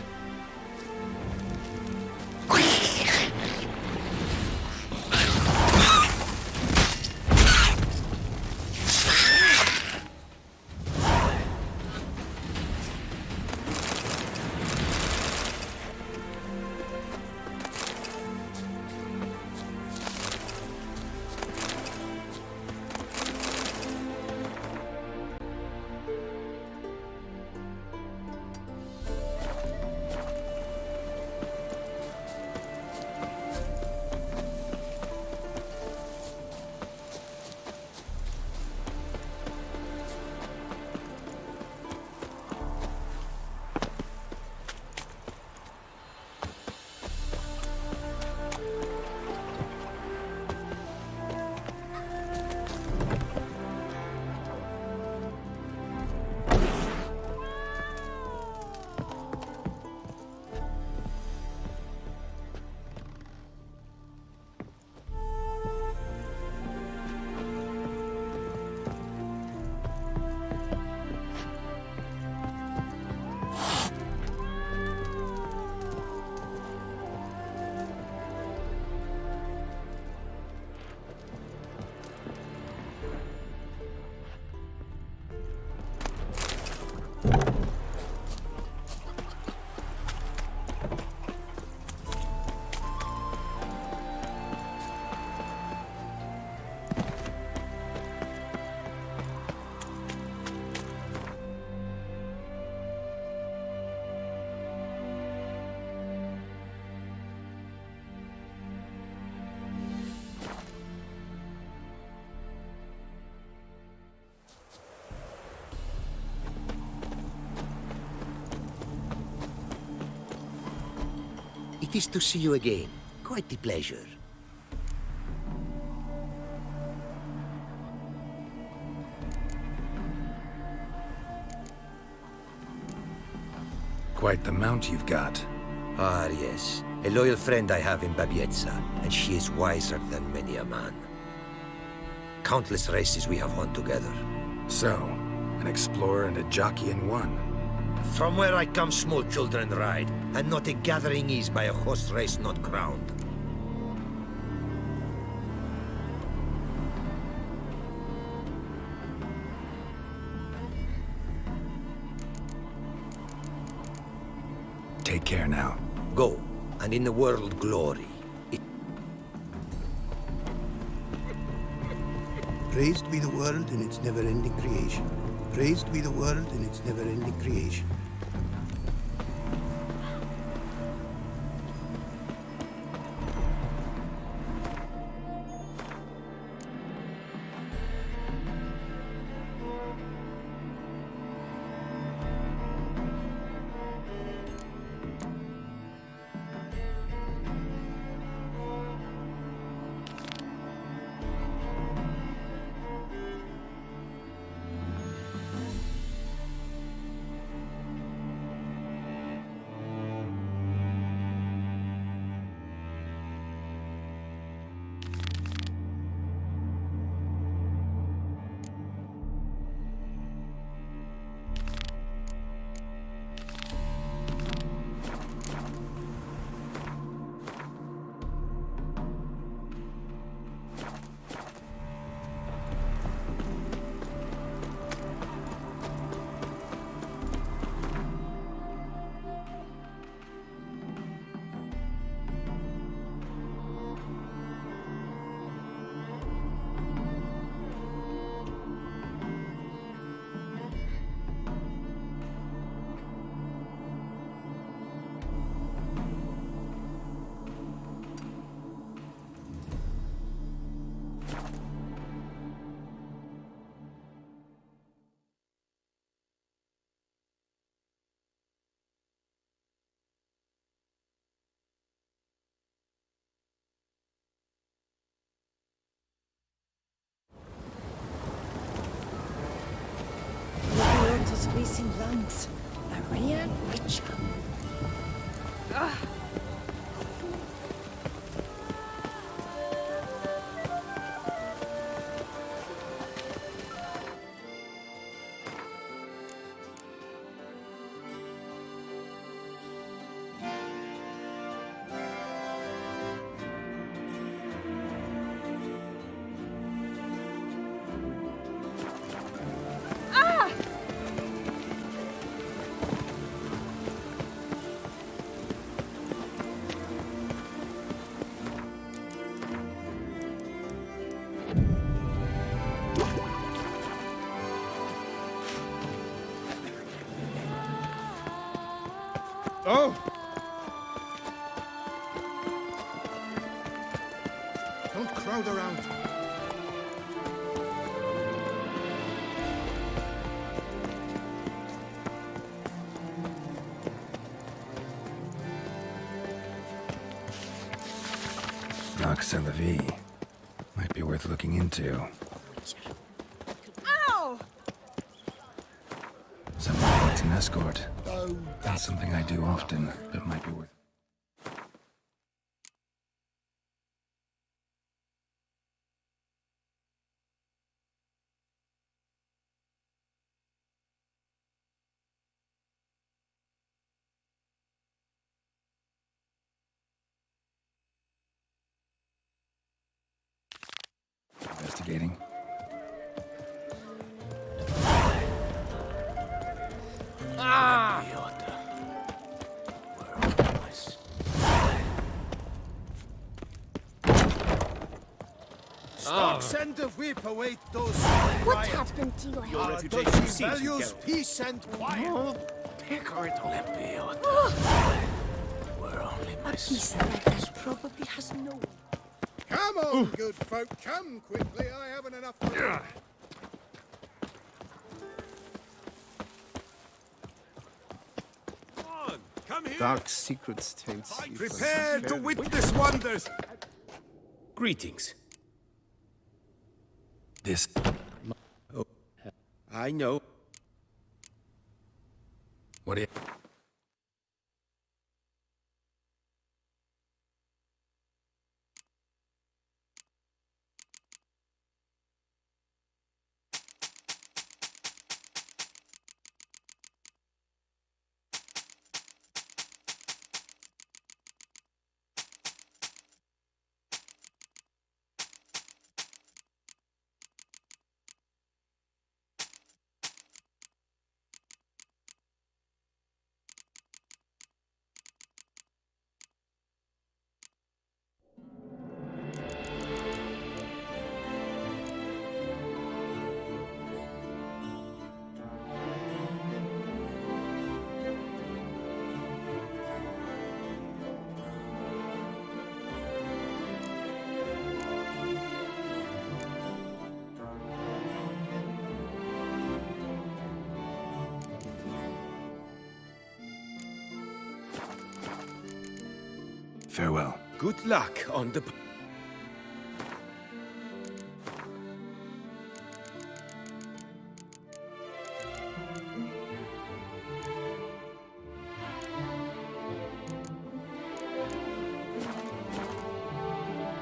Speaker 18: It is to see you again. Quite the pleasure.
Speaker 2: Quite the mount you've got.
Speaker 18: Ah, yes. A loyal friend I have in Bethesda, and she is wiser than many a man. Countless races we have won together.
Speaker 2: So, an explorer and a jockey in one.
Speaker 18: From where I come, small children ride, and not a gathering is by a horse race not crowned.
Speaker 2: Take care now.
Speaker 18: Go, and in the world glory.
Speaker 19: Praised be the world in its never-ending creation. Praised be the world in its never-ending creation.
Speaker 4: Those racing lungs. A real witcher.
Speaker 7: Oh! Don't crowd around.
Speaker 2: Nox and the V. Might be worth looking into.
Speaker 17: Ow!
Speaker 2: Someone needs an escort. Not something I do often, but might be worth. Investigating.
Speaker 3: Ah!
Speaker 7: Stop, send a whip, await those
Speaker 8: What
Speaker 7: riot.
Speaker 8: happened to your
Speaker 7: Your
Speaker 8: head?
Speaker 7: reputation values peace and quiet.
Speaker 3: No, Pickard.
Speaker 8: We're only a piece like that probably has no...
Speaker 7: Come on, good folk, come quickly. I haven't enough room.
Speaker 15: Come on,
Speaker 10: Come here.
Speaker 19: Dark secrets taints you.
Speaker 10: Prepare to witness wonders.
Speaker 13: Greetings.
Speaker 2: This...
Speaker 13: Oh, I know.
Speaker 2: What do you... Farewell.
Speaker 13: Good luck on the...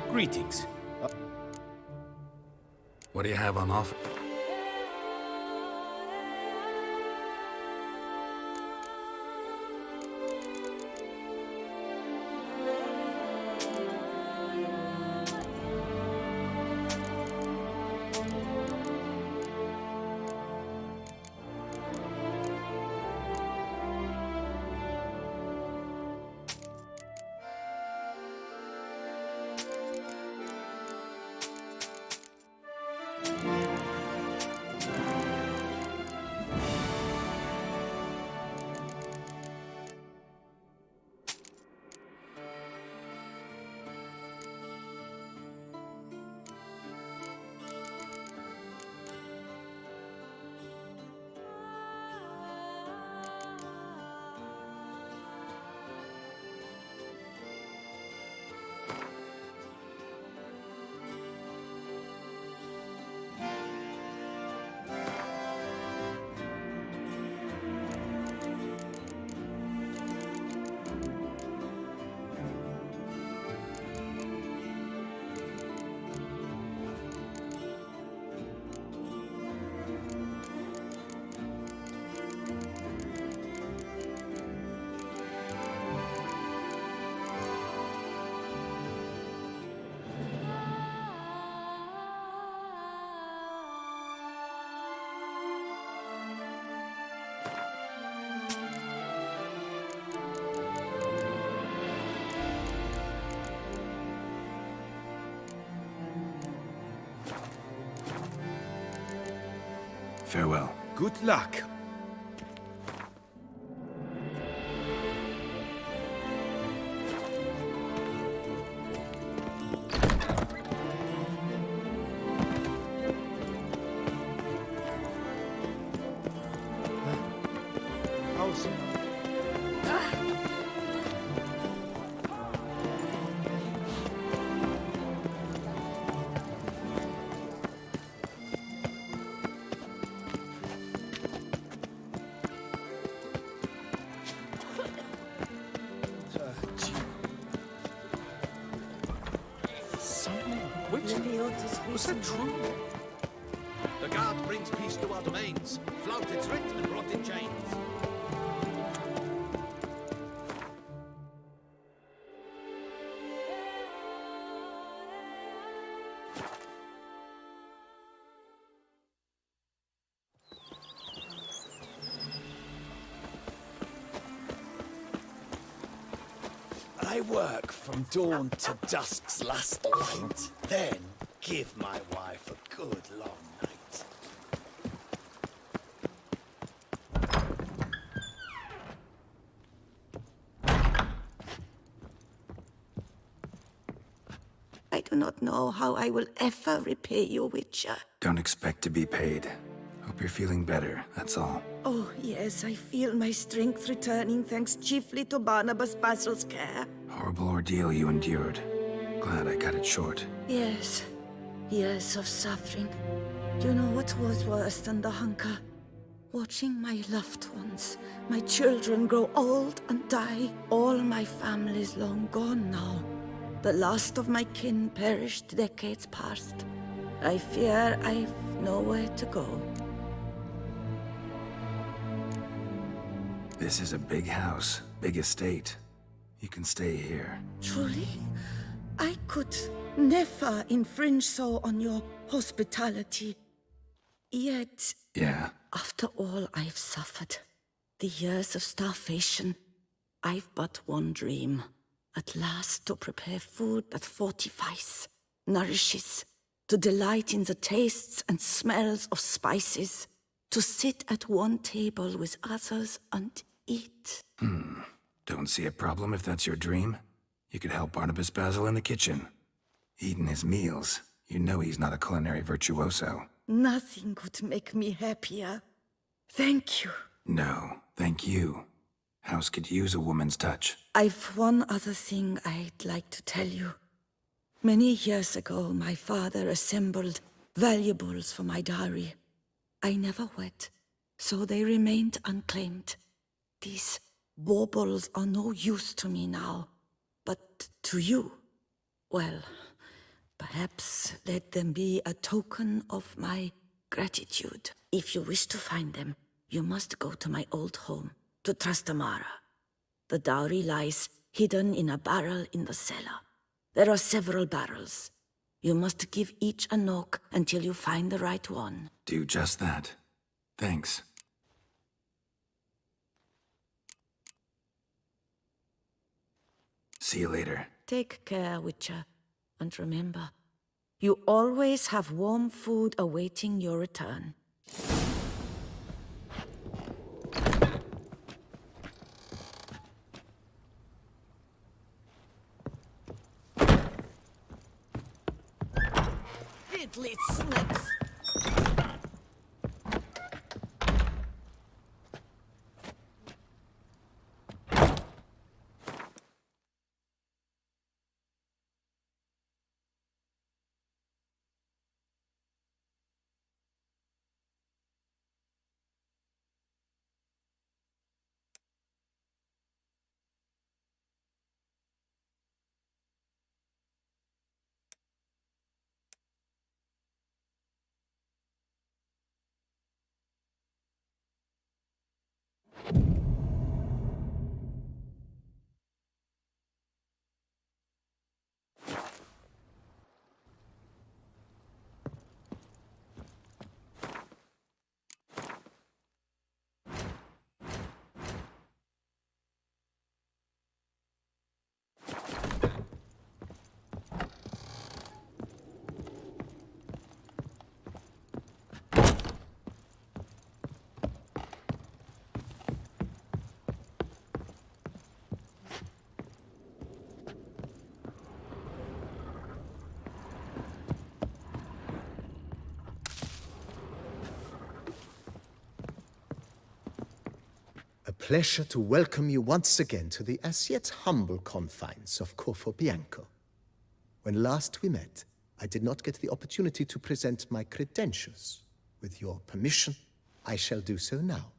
Speaker 13: Greetings.
Speaker 2: What do you have on offer? Farewell.
Speaker 13: Good luck.
Speaker 3: Was that true?
Speaker 10: The guard brings peace to our domains, flouted threat and brought in chains.
Speaker 9: I work from dawn to dusk's last light, then give my wife a good long night.
Speaker 4: I do not know how I will ever repay you, Witcher.
Speaker 2: Don't expect to be paid. Hope you're feeling better, that's all.
Speaker 4: Oh, yes, I feel my strength returning thanks chiefly to Barnabas Basil's care.
Speaker 2: Horrible ordeal you endured. Glad I cut it short.
Speaker 4: Yes, years of suffering. You know what was worse than the hunger? Watching my loved ones, my children grow old and die. All my family's long gone now. The last of my kin perished decades past. I fear I've nowhere to go.
Speaker 2: This is a big house, big estate. You can stay here.
Speaker 4: Truly? I could never infringe so on your hospitality. Yet...
Speaker 2: Yeah?
Speaker 4: After all I've suffered, the years of starvation, I've but one dream. At last to prepare food that fortifies, nourishes, to delight in the tastes and smells of spices, to sit at one table with others and eat.
Speaker 2: Don't see a problem if that's your dream. You could help Barnabas Basil in the kitchen. Eating his meals. You know he's not a culinary virtuoso.
Speaker 4: Nothing could make me happier. Thank you.
Speaker 2: No, thank you. House could use a woman's touch.
Speaker 4: I've one other thing I'd like to tell you. Many years ago, my father assembled valuables for my dowry. I never wed, so they remained unclaimed. These baubles are no use to me now, but to you, well, perhaps let them be a token of my gratitude. If you wish to find them, you must go to my old home, to Trastamara. The dowry lies hidden in a barrel in the cellar. There are several barrels. You must give each a knock until you find the right one.
Speaker 2: Do just that. Thanks. See you later.
Speaker 4: Take care, Witcher. And remember, you always have warm food awaiting your return. Diddly snips!
Speaker 5: Pleasure to welcome you once again to the as yet humble confines of Corfo Bianco. When last we met, I did not get the opportunity to present my credentials. With your permission, I shall do so now.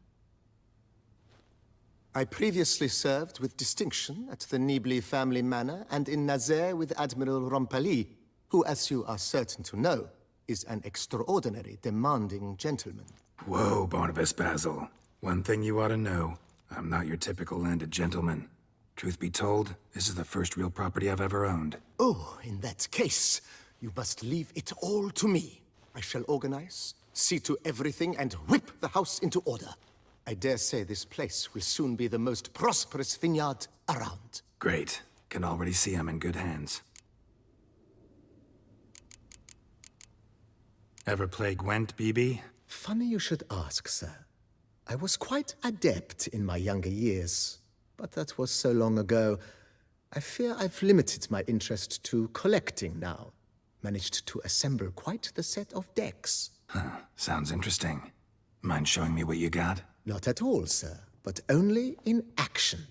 Speaker 5: I previously served with distinction at the Nibli family manor and in Nazaire with Admiral Rompali, who, as you are certain to know, is an extraordinary, demanding gentleman.
Speaker 2: Whoa, Barnabas Basil. One thing you ought to know. I'm not your typical landed gentleman. Truth be told, this is the first real property I've ever owned.
Speaker 5: Oh, in that case, you must leave it all to me. I shall organize, see to everything, and whip the house into order. I dare say this place will soon be the most prosperous vineyard around.
Speaker 2: Great. Can already see I'm in good hands. Ever play Gwent, BB?
Speaker 5: Funny you should ask, sir. I was quite adept in my younger years, but that was so long ago. I fear I've limited my interest to collecting now. Managed to assemble quite the set of decks.
Speaker 2: Huh, sounds interesting. Mind showing me what you got?
Speaker 5: Not at all, sir, but only in action.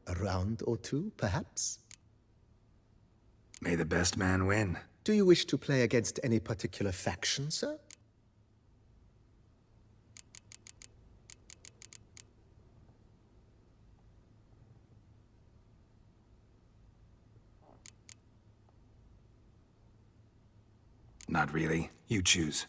Speaker 5: A round or two, perhaps?
Speaker 2: May the best man win.
Speaker 5: Do you wish to play against any particular faction, sir?
Speaker 2: Not really. You choose.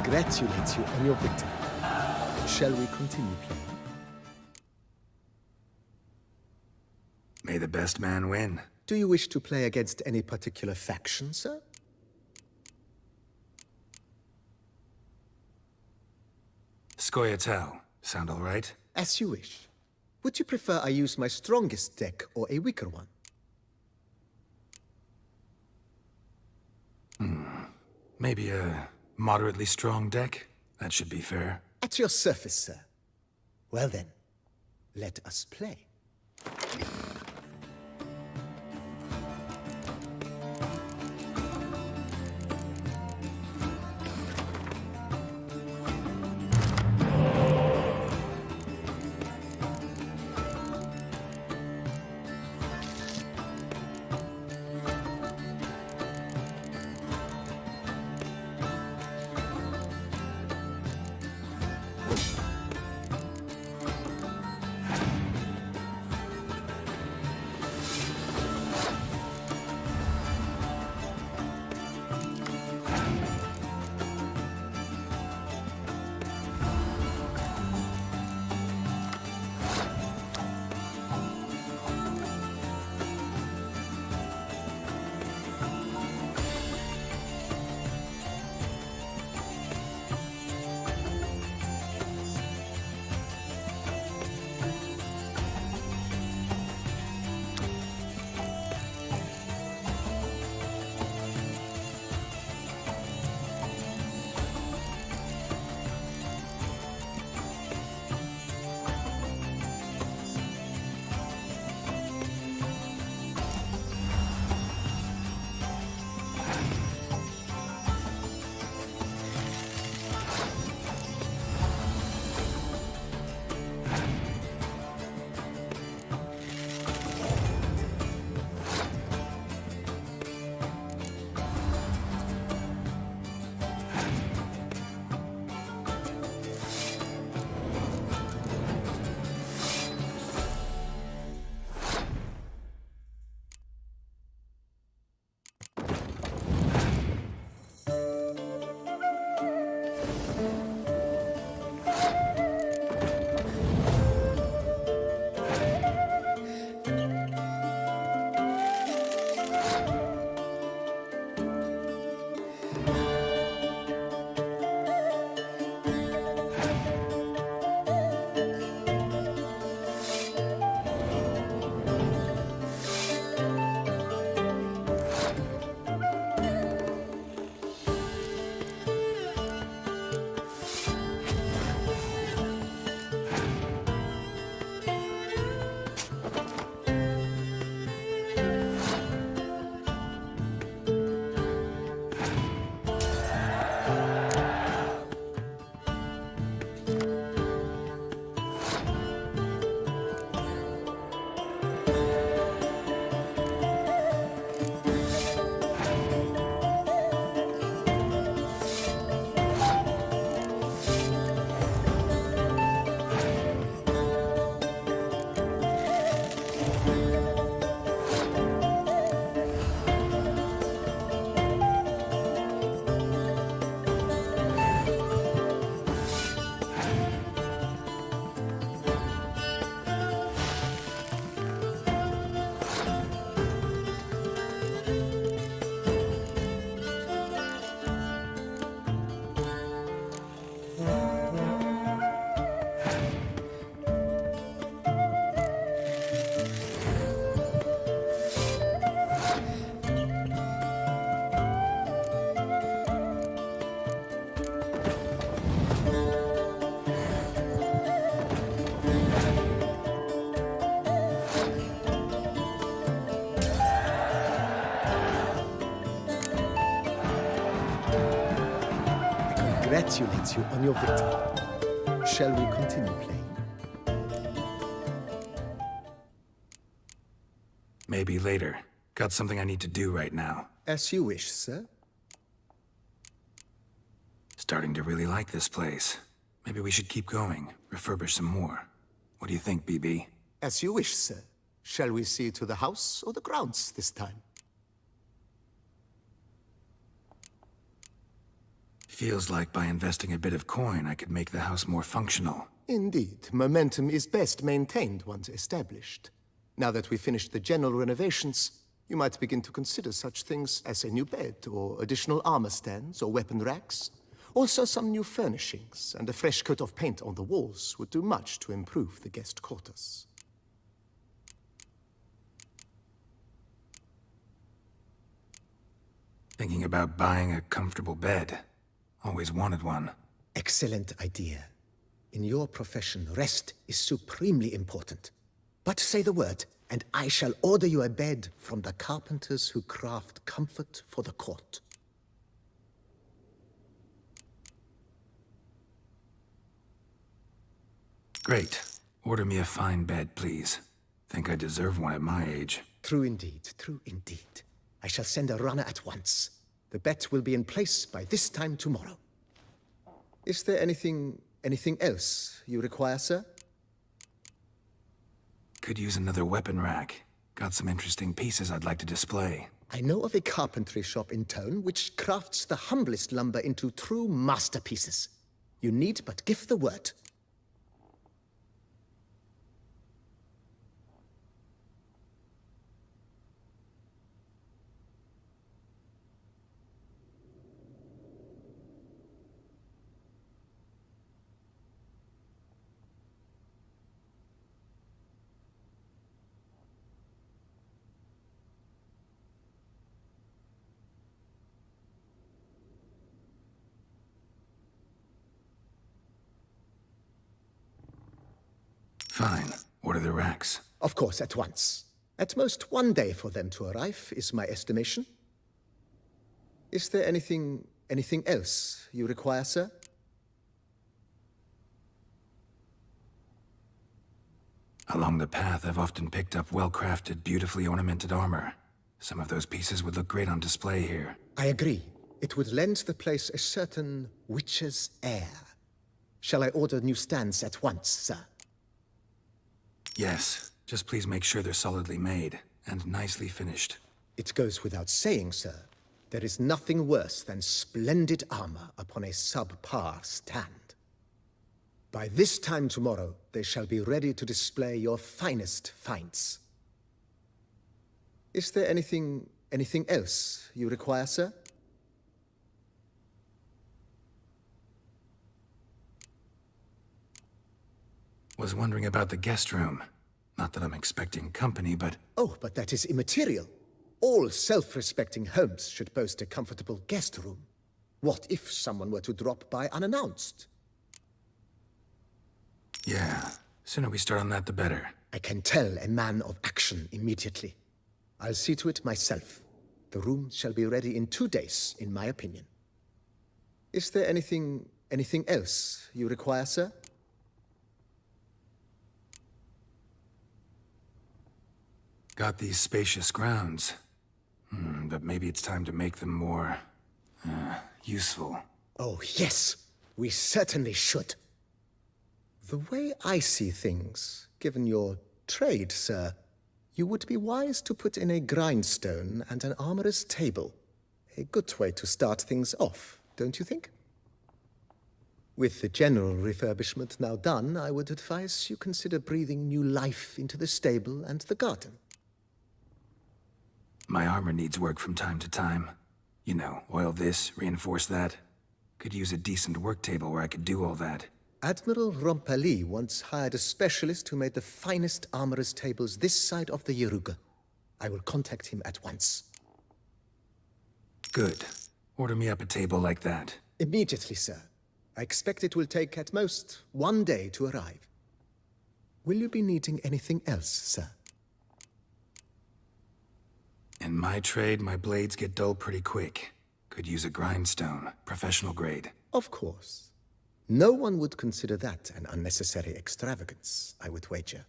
Speaker 5: congratulate you on your victory. Shall we continue playing?
Speaker 2: May the best man win.
Speaker 5: Do you wish to play against any particular faction, sir?
Speaker 2: Skoyatel. Sound all right?
Speaker 5: As you wish. Would you prefer I use my strongest deck or a weaker one?
Speaker 2: Maybe a moderately strong deck? That should be fair.
Speaker 5: At your service, sir. Well then, let us play. Congratulate you on your victory. Shall we continue playing?
Speaker 2: Maybe later. Got something I need to do right now.
Speaker 5: As you wish, sir.
Speaker 2: Starting to really like this place. Maybe we should keep going, refurbish some more. What do you think, BB?
Speaker 5: As you wish, sir. Shall we see to the house or the grounds this time?
Speaker 2: Feels like by investing a bit of coin, I could make the house more functional.
Speaker 5: Indeed, momentum is best maintained once established. Now that we've finished the general renovations, you might begin to consider such things as a new bed, or additional armor stands, or weapon racks. Also, some new furnishings and a fresh coat of paint on the walls would do much to improve the guest quarters.
Speaker 2: Thinking about buying a comfortable bed. Always wanted one.
Speaker 5: Excellent idea. In your profession, rest is supremely important. But say the word, and I shall order you a bed from the carpenters who craft comfort for the court.
Speaker 2: Great. Order me a fine bed, please. Think I deserve one at my age.
Speaker 5: True indeed, true indeed. I shall send a runner at once. The bet will be in place by this time tomorrow. Is there anything else you require, sir?
Speaker 2: Could use another weapon rack. Got some interesting pieces I'd like to display.
Speaker 5: I know of a carpentry shop in town which crafts the humblest lumber into true masterpieces. You need but give the word.
Speaker 2: Fine. Order the racks.
Speaker 5: Of course, at once. At most 1 day for them to arrive, is my estimation. Is there anything else you require, sir?
Speaker 2: Along the path, I've often picked up well-crafted, beautifully ornamented armor. Some of those pieces would look great on display here.
Speaker 5: I agree. It would lend the place a certain witch's air. Shall I order new stands at once, sir?
Speaker 2: Yes. Just please make sure they're solidly made and nicely finished.
Speaker 5: It goes without saying, sir. There is nothing worse than splendid armor upon a subpar stand. By this time tomorrow, they shall be ready to display your finest finds. Is there anything else you require, sir?
Speaker 2: Was wondering about the guest room. Not that I'm expecting company, but...
Speaker 5: Oh, but that is immaterial. All self-respecting homes should boast a comfortable guest room. What if someone were to drop by unannounced?
Speaker 2: Yeah. Sooner we start on that, the better.
Speaker 5: I can tell a man of action immediately. I'll see to it myself. The room shall be ready in 2 days, in my opinion. Is there anything else you require, sir?
Speaker 2: Got these spacious grounds. But maybe it's time to make them more... useful.
Speaker 5: Oh, yes. We certainly should. The way I see things, given your trade, sir, you would be wise to put in a grindstone and an armorer's table. A good way to start things off, don't you think? With the general refurbishment now done, I would advise you consider breathing new life into the stable and the garden.
Speaker 2: My armor needs work from time to time. You know, oil this, reinforce that. Could use a decent work table where I could do all that.
Speaker 5: Admiral Rompali once hired a specialist who made the finest armorer's tables this side of the Yaruga. I will contact him at once.
Speaker 2: Good. Order me up a table like that.
Speaker 5: Immediately, sir. I expect it will take at most 1 day to arrive. Will you be needing anything else, sir?
Speaker 2: In my trade, my blades get dull pretty quick. Could use a grindstone, professional grade.
Speaker 5: Of course. No one would consider that an unnecessary extravagance, I would wager.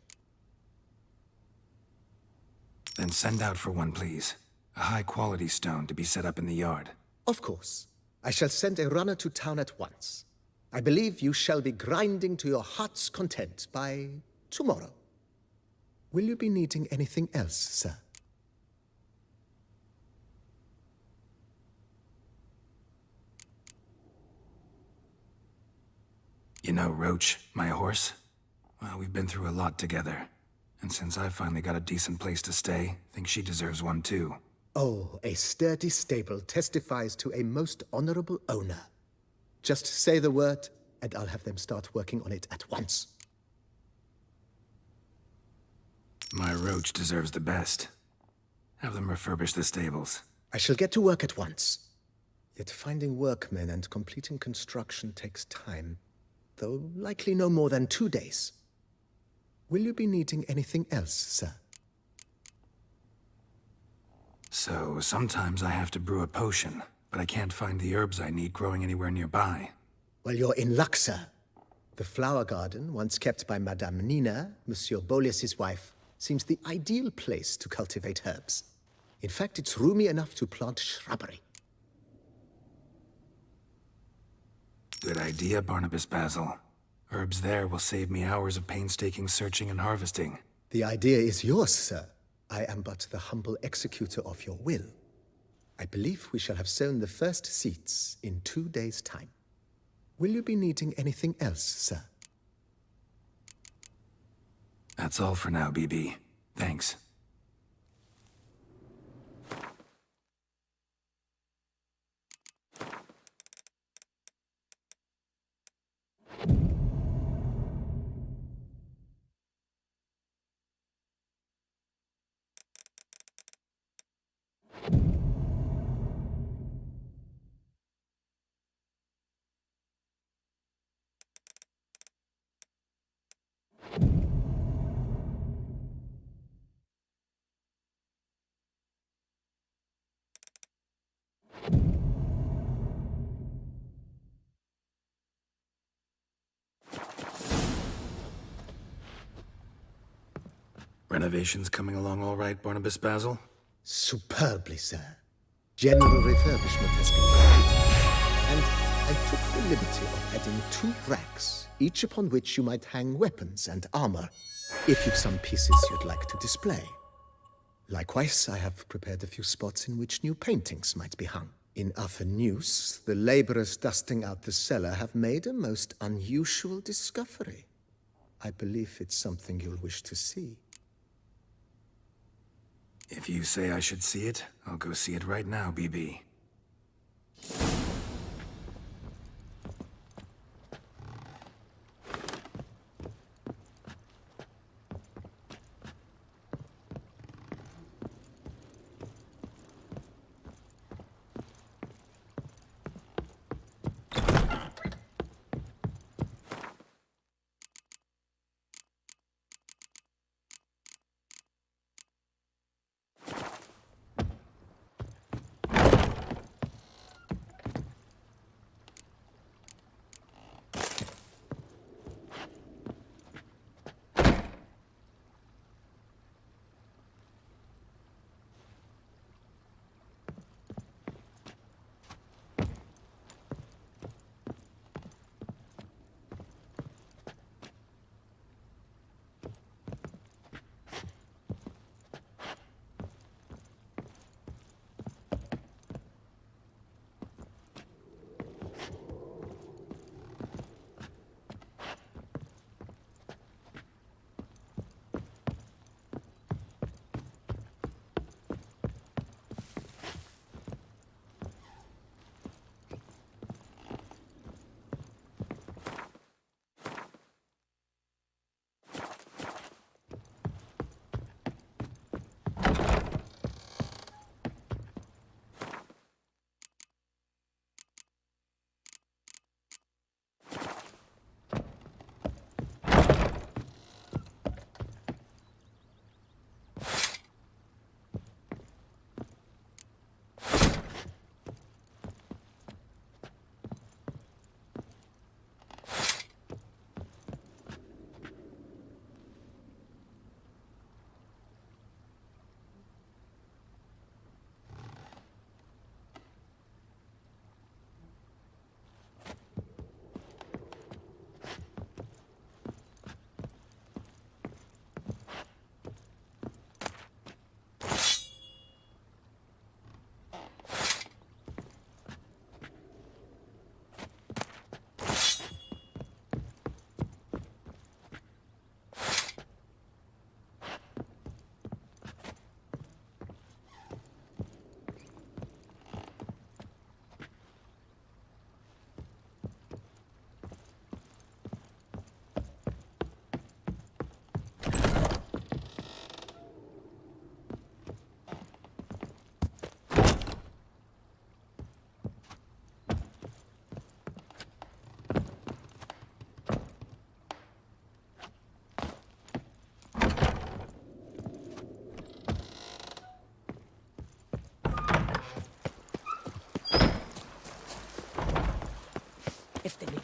Speaker 2: Then send out for one, please. A high-quality stone to be set up in the yard.
Speaker 5: Of course. I shall send a runner to town at once. I believe you shall be grinding to your heart's content by tomorrow. Will you be needing anything else, sir?
Speaker 2: You know Roach, my horse? Well, we've been through a lot together. And since I finally got a decent place to stay, I think she deserves one too.
Speaker 5: Oh, a sturdy stable testifies to a most honorable owner. Just say the word, and I'll have them start working on it at once.
Speaker 2: My Roach deserves the best. Have them refurbish the stables.
Speaker 5: I shall get to work at once. Yet finding workmen and completing construction takes time, though likely no more than 2 days. Will you be needing anything else, sir?
Speaker 2: So, sometimes I have to brew a potion, but I can't find the herbs I need growing anywhere nearby.
Speaker 5: Well, you're in luck, sir. The flower garden, once kept by Madame Nina, Monsieur Boleus's wife, seems the ideal place to cultivate herbs. In fact, it's roomy enough to plant shrubbery.
Speaker 2: Good idea, Barnabas Basil. Herbs there will save me hours of painstaking searching and harvesting.
Speaker 5: The idea is yours, sir. I am but the humble executor of your will. I believe we shall have sown the first seeds in 2 days' time. Will you be needing anything else, sir?
Speaker 2: That's all for now, BB. Thanks. Renovations coming along all right, Barnabas Basil?
Speaker 5: Superbly, sir. General refurbishment has been completed. And I took the liberty of adding 2 racks, each upon which you might hang weapons and armor, if you've some pieces you'd like to display. Likewise, I have prepared a few spots in which new paintings might be hung. In other news, the laborers dusting out the cellar have made a most unusual discovery. I believe it's something you'll wish to see.
Speaker 2: If you say I should see it, I'll go see it right now, BB.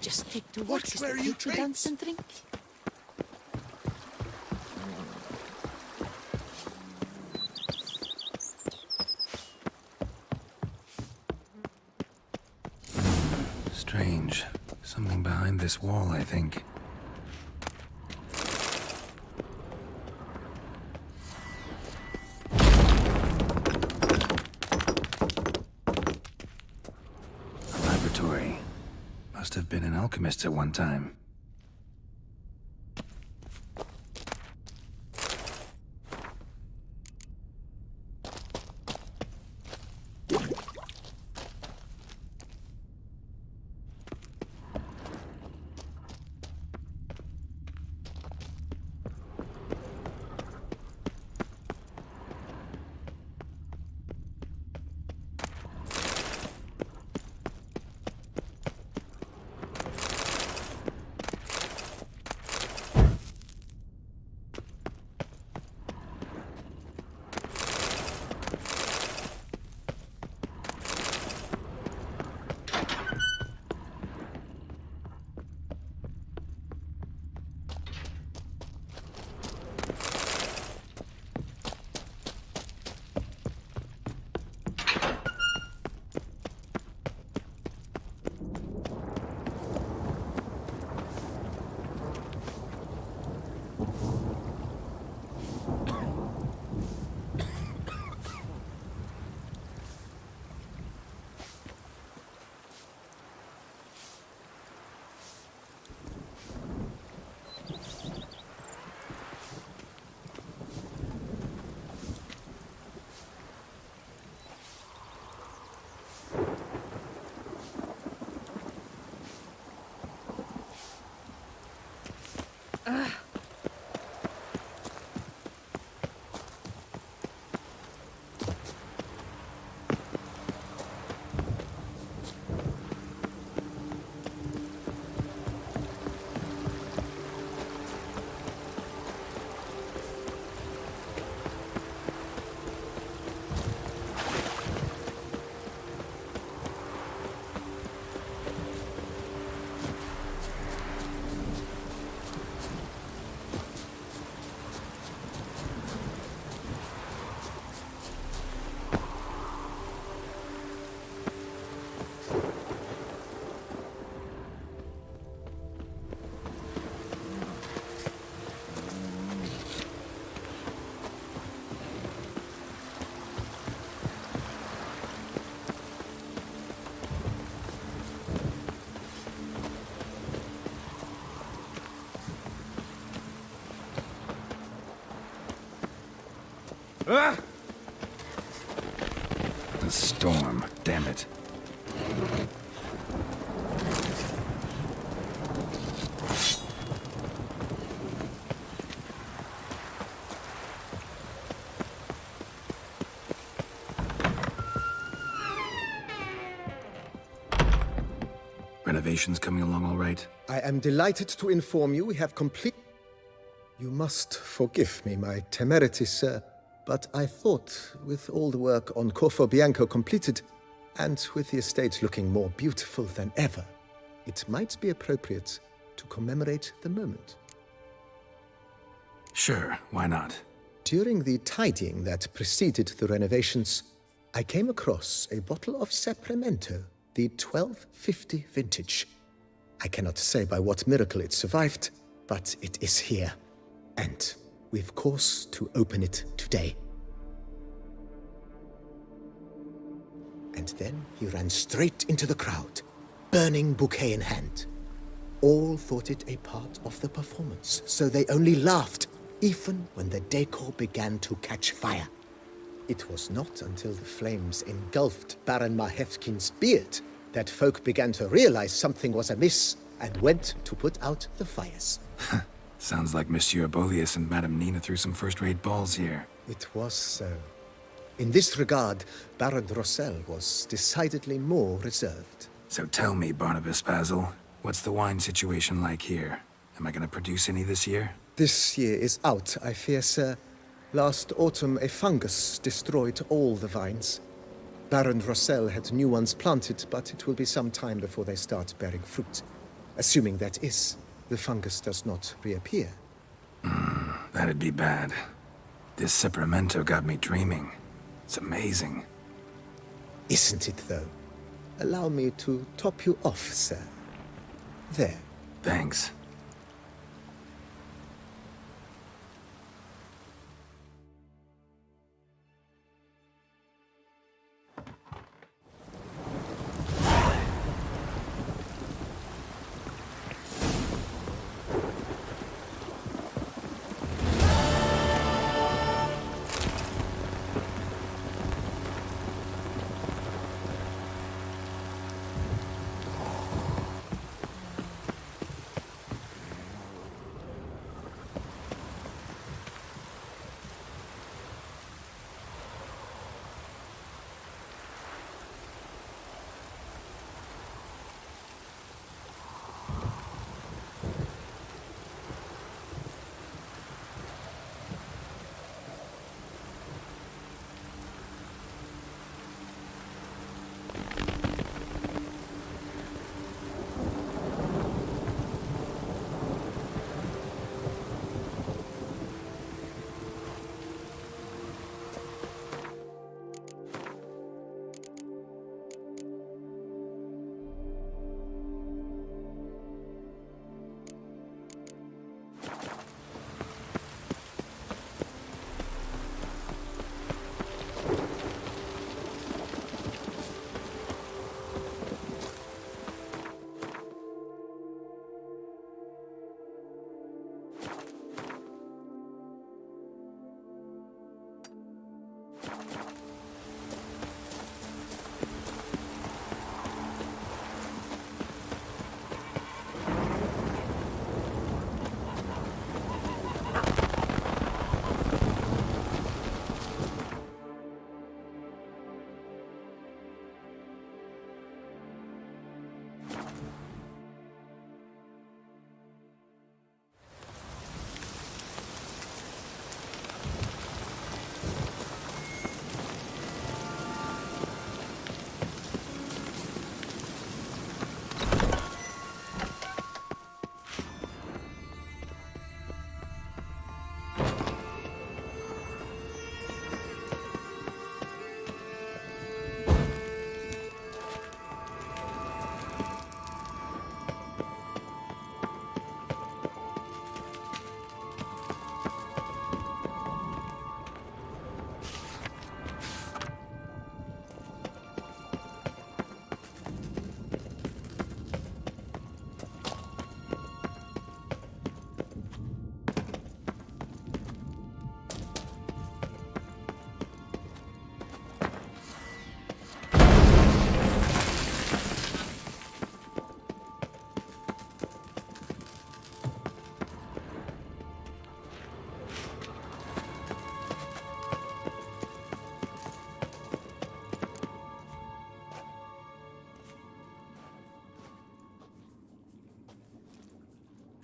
Speaker 4: just take to work as they take to dance and drink.
Speaker 2: Strange. Something behind this wall, I think. A laboratory. Must have been an alchemist at one time. A storm, damn it. Renovations coming along all right?
Speaker 5: I am delighted to inform you we have complete... You must forgive me my temerity, sir, but I thought, with all the work on Corfo Bianco completed, and with the estate looking more beautiful than ever, it might be appropriate to commemorate the moment.
Speaker 2: Sure, why not?
Speaker 5: During the tidying that preceded the renovations, I came across a bottle of Sapramento, the 1250 vintage. I cannot say by what miracle it survived, but it is here. And we've cause to open it today. And then he ran straight into the crowd, burning bouquet in hand. All thought it a part of the performance, so they only laughed, even when the decor began to catch fire. It was not until the flames engulfed Baron Mahevkin's beard that folk began to realize something was amiss and went to put out the fires.
Speaker 2: Sounds like Monsieur Bolius and Madame Nina threw some first-rate balls here.
Speaker 5: It was so. In this regard, Baron Rossel was decidedly more reserved.
Speaker 2: So tell me, Barnabas Basil, what's the wine situation like here? Am I gonna produce any this year?
Speaker 5: This year is out, I fear, sir. Last autumn, a fungus destroyed all the vines. Baron Rossel had new ones planted, but it will be some time before they start bearing fruit. Assuming that is, the fungus does not reappear.
Speaker 2: That'd be bad. This Sacramento got me dreaming. It's amazing.
Speaker 5: Isn't it, though? Allow me to top you off, sir. There.
Speaker 2: Thanks.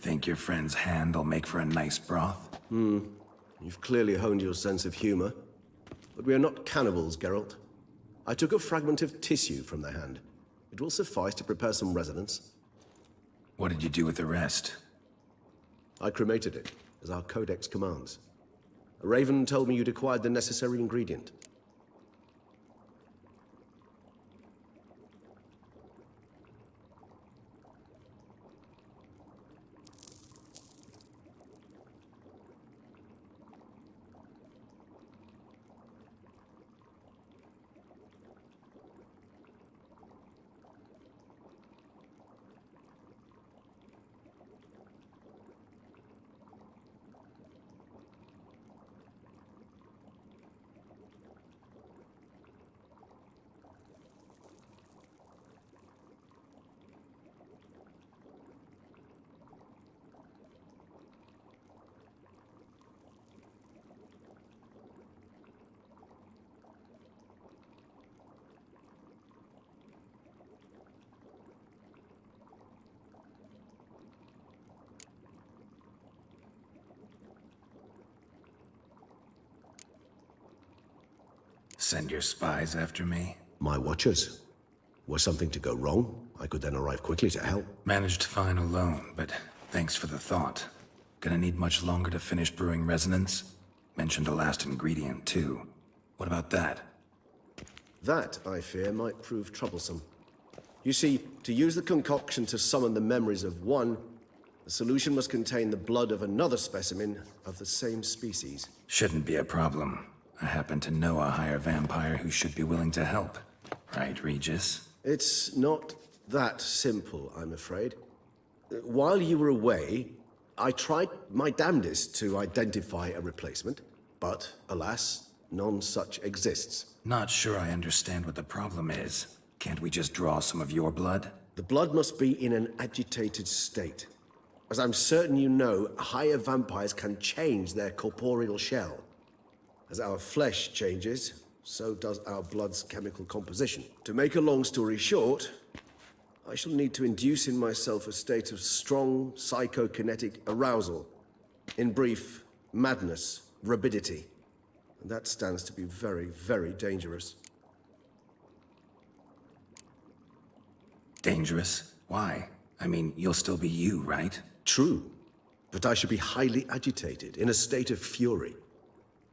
Speaker 2: Think your friend's hand will make for a nice broth?
Speaker 20: You've clearly honed your sense of humor. But we are not cannibals, Geralt. I took a fragment of tissue from the hand. It will suffice to prepare some resonance.
Speaker 2: What did you do with the rest?
Speaker 20: I cremated it, as our codex commands. A raven told me you'd acquired the necessary ingredient.
Speaker 2: Send your spies after me?
Speaker 20: My watchers. Were something to go wrong, I could then arrive quickly to help.
Speaker 2: Managed fine alone, but thanks for the thought. Gonna need much longer to finish brewing resonance? Mentioned a last ingredient, too. What about that?
Speaker 20: That, I fear, might prove troublesome. You see, to use the concoction to summon the memories of one, the solution must contain the blood of another specimen of the same species.
Speaker 2: Shouldn't be a problem. I happen to know a higher vampire who should be willing to help. Right, Regis?
Speaker 20: It's not that simple, I'm afraid. While you were away, I tried my damnedest to identify a replacement, but alas, none such exists.
Speaker 2: Not sure I understand what the problem is. Can't we just draw some of your blood?
Speaker 20: The blood must be in an agitated state. As I'm certain you know, higher vampires can change their corporeal shell. As our flesh changes, so does our blood's chemical composition. To make a long story short, I shall need to induce in myself a state of strong psychokinetic arousal. In brief, madness, rabidity. And that stands to be very, very dangerous.
Speaker 2: Dangerous? Why? I mean, you'll still be you, right?
Speaker 20: True. But I should be highly agitated, in a state of fury.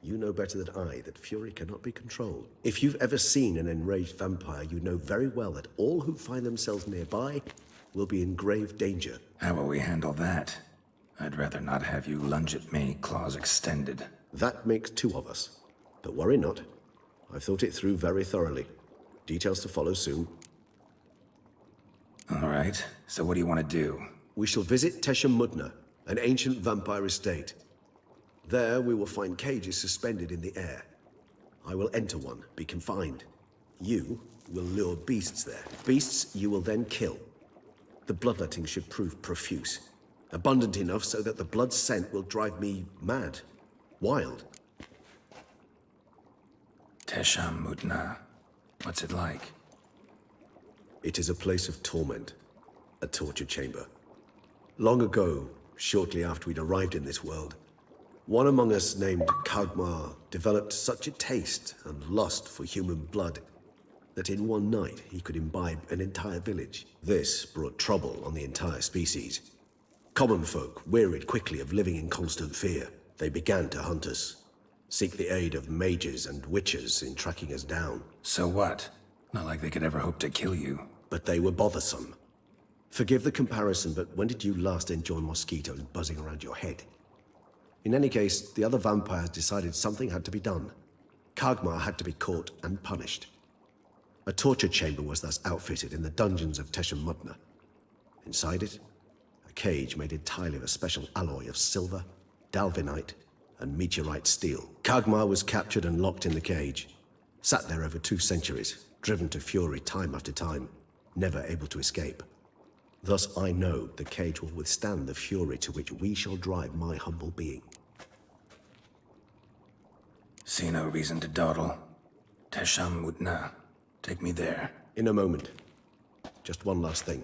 Speaker 20: You know better than I that fury cannot be controlled. If you've ever seen an enraged vampire, you know very well that all who find themselves nearby will be in grave danger.
Speaker 2: How will we handle that? I'd rather not have you lunge at me, claws extended.
Speaker 20: That makes two of us. But worry not. I've thought it through very thoroughly. Details to follow soon.
Speaker 2: All right, so what do you want to do?
Speaker 20: We shall visit Tesha Mudna, an ancient vampire estate. There we will find cages suspended in the air. I will enter one, be confined. You will lure beasts there. Beasts you will then kill. The bloodletting should prove profuse. Abundant enough so that the blood scent will drive me mad. Wild.
Speaker 2: Tesha Mudna. What's it like?
Speaker 20: It is a place of torment. A torture chamber. Long ago, shortly after we'd arrived in this world, one among us named Kagmar developed such a taste and lust for human blood that in one night he could imbibe an entire village. This brought trouble on the entire species. Common folk wearied quickly of living in constant fear. They began to hunt us, seek the aid of mages and witches in tracking us down.
Speaker 2: So what? Not like they could ever hope to kill you.
Speaker 20: But they were bothersome. Forgive the comparison, but when did you last enjoy mosquitoes buzzing around your head? In any case, the other vampires decided something had to be done. Kagmar had to be caught and punished. A torture chamber was thus outfitted in the dungeons of Tesha Mudna. Inside it, a cage made entirely of a special alloy of silver, dalvinite, and meteorite steel. Kagmar was captured and locked in the cage. Sat there over 2 centuries, driven to fury time after time, never able to escape. Thus I know the cage will withstand the fury to which we shall drive my humble being.
Speaker 2: See no reason to dawdle. Tesha Mudna. Take me there.
Speaker 20: In a moment. Just one last thing.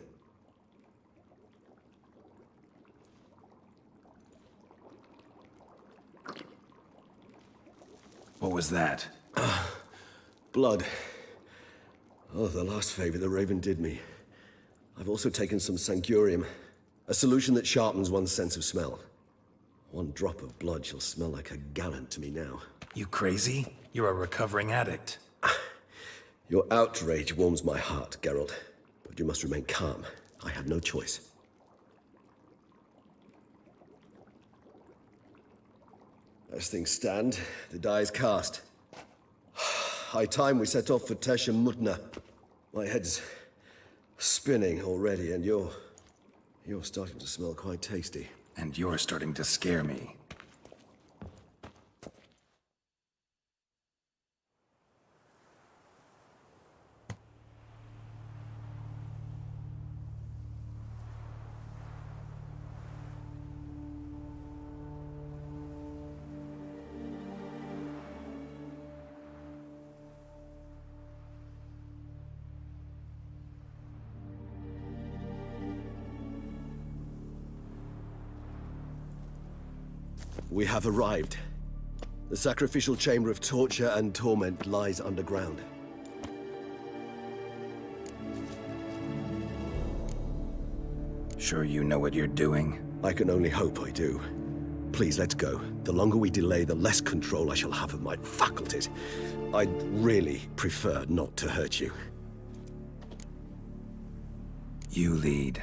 Speaker 2: What was that?
Speaker 20: Blood. Oh, the last favor the Raven did me. I've also taken some Sancurium, a solution that sharpens one's sense of smell. One drop of blood shall smell like a gallon to me now.
Speaker 2: You crazy? You're a recovering addict.
Speaker 20: Your outrage warms my heart, Geralt. But you must remain calm. I have no choice. As things stand, the die is cast. High time we set off for Tesha Mudna. My head's spinning already, and you're starting to smell quite tasty.
Speaker 2: And you're starting to scare me.
Speaker 20: We have arrived. The sacrificial chamber of torture and torment lies underground.
Speaker 2: Sure you know what you're doing?
Speaker 20: I can only hope I do. Please, let's go. The longer we delay, the less control I shall have of my faculties. I'd really prefer not to hurt you.
Speaker 2: You lead.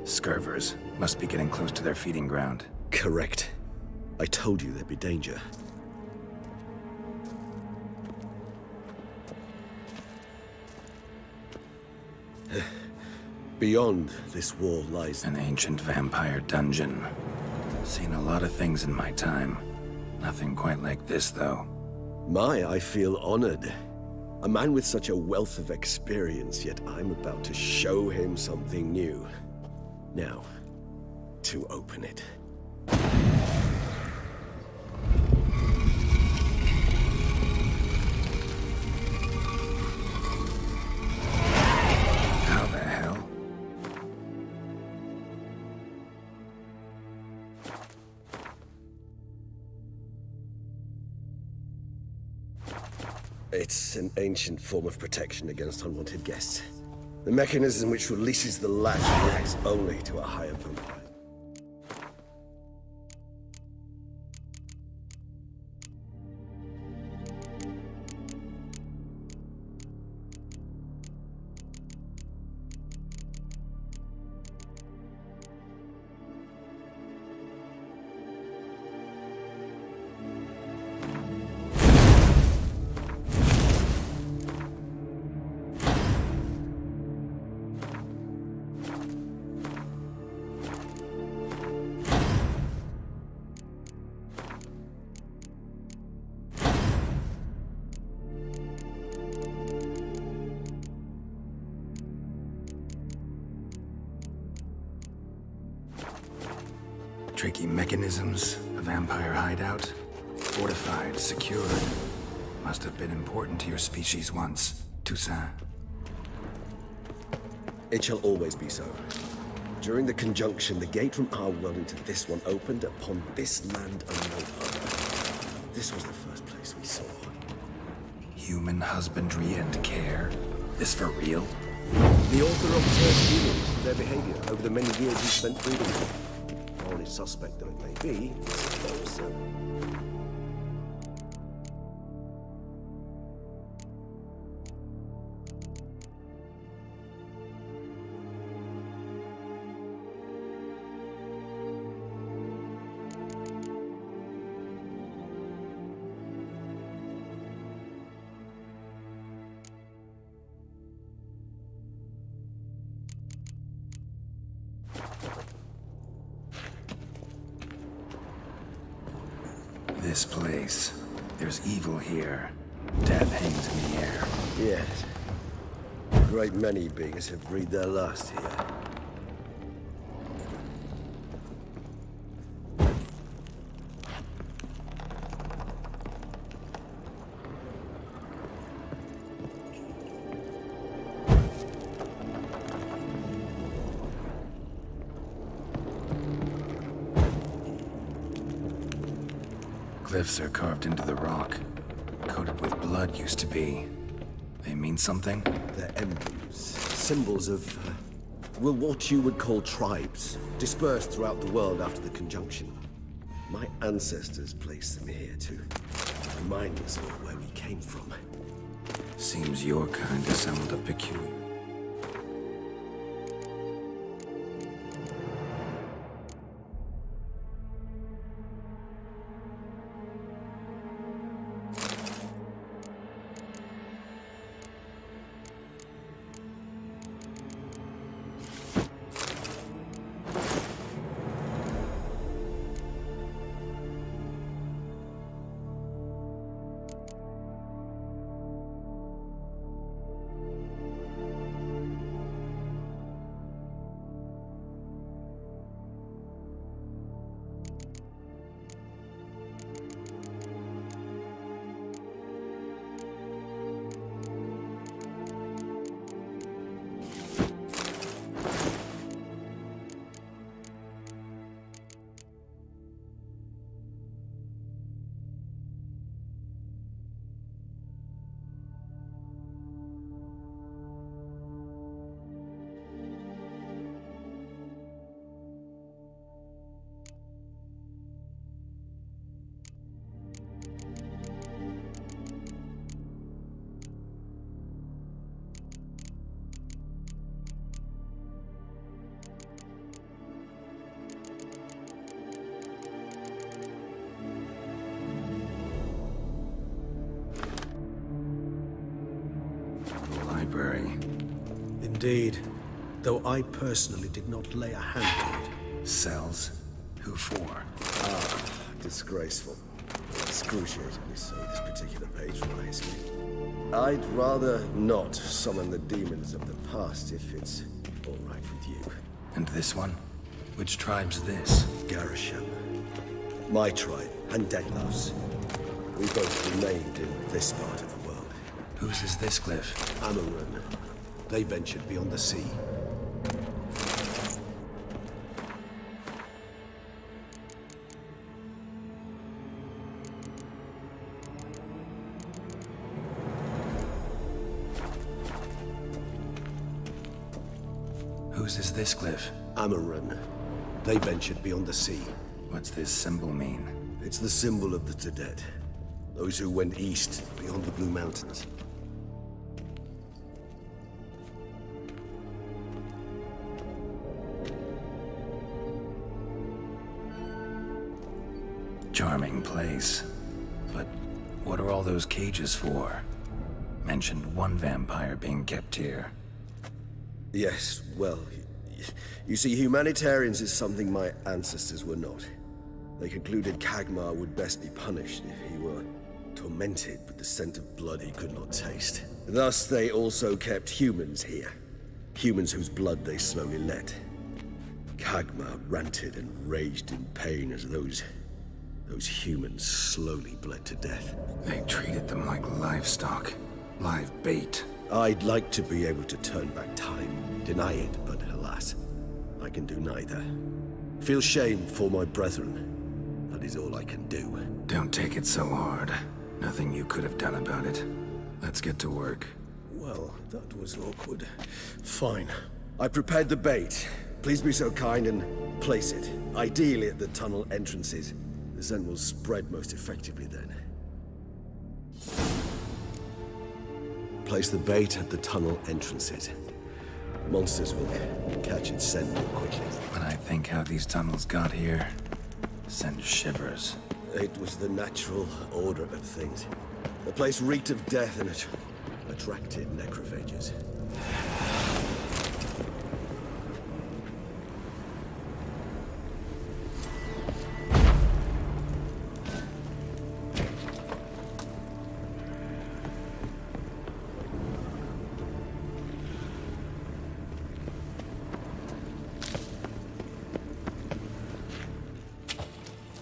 Speaker 2: Scurvers must be getting close to their feeding ground.
Speaker 20: Correct. I told you there'd be danger. Beyond this wall lies
Speaker 2: an ancient vampire dungeon. Seen a lot of things in my time. Nothing quite like this, though.
Speaker 20: I feel honored. A man with such a wealth of experience, yet I'm about to show him something new. Now, to open it.
Speaker 2: How the hell?
Speaker 20: It's an ancient form of protection against unwanted guests. The mechanism which releases the latch reacts only to a higher vampire.
Speaker 2: Tricky mechanisms, a vampire hideout. Fortified, secured. Must have been important to your species once, Toussaint.
Speaker 20: It shall always be so. During the conjunction, the gate from our world into this one opened upon this land and no other. This was the first place we saw.
Speaker 2: Human husbandry and care? This for real?
Speaker 20: The author observed humans, their behavior, over the many years he spent breeding them. Only suspect though it may be, it's very so.
Speaker 2: This place. There's evil here. Death hangs in the air.
Speaker 20: Yes. A great many beings have breathed their last here.
Speaker 2: Glyphs are carved into the rock. Coated with blood used to be. They mean something?
Speaker 20: They're emblems. Symbols of, well, what you would call tribes. Dispersed throughout the world after the conjunction. My ancestors placed them here to remind us of where we came from.
Speaker 2: Seems your kind assembled a peculiar...
Speaker 20: Indeed. Though I personally did not lay a hand on it.
Speaker 2: Cells? Who for?
Speaker 20: Ah, disgraceful. Excruciatingly so, this particular page from my history. I'd rather not summon the demons of the past if it's all right with you.
Speaker 2: And this one? Which tribe's this?
Speaker 20: Garisham. My tribe, and Deadlouse. We both remained in this part of the world.
Speaker 2: Whose is this cliff?
Speaker 20: Amarun. They ventured beyond the sea.
Speaker 2: Whose is this cliff?
Speaker 20: Amarun. They ventured beyond the sea.
Speaker 2: What's this symbol mean?
Speaker 20: It's the symbol of the Tedet. Those who went east, beyond the Blue Mountains.
Speaker 2: Charming place. But what are all those cages for? Mentioned one vampire being kept here.
Speaker 20: Yes, well, you see, humanitarians is something my ancestors were not. They concluded Kagmar would best be punished if he were tormented with the scent of blood he could not taste. Thus, they also kept humans here. Humans whose blood they slowly let. Kagmar ranted and raged in pain as those humans slowly bled to death.
Speaker 2: They treated them like livestock. Live bait.
Speaker 20: I'd like to be able to turn back time, deny it, but alas, I can do neither. Feel shame for my brethren. That is all I can do.
Speaker 2: Don't take it so hard. Nothing you could have done about it. Let's get to work.
Speaker 20: Well, that was awkward. Fine. I prepared the bait. Please be so kind and place it. Ideally at the tunnel entrances. The scent will spread most effectively then. Place the bait at the tunnel entrances. Monsters will catch its scent more quickly.
Speaker 2: When I think how these tunnels got here, sends shivers.
Speaker 20: It was the natural order of things. The place reeked of death and it attracted necrophages.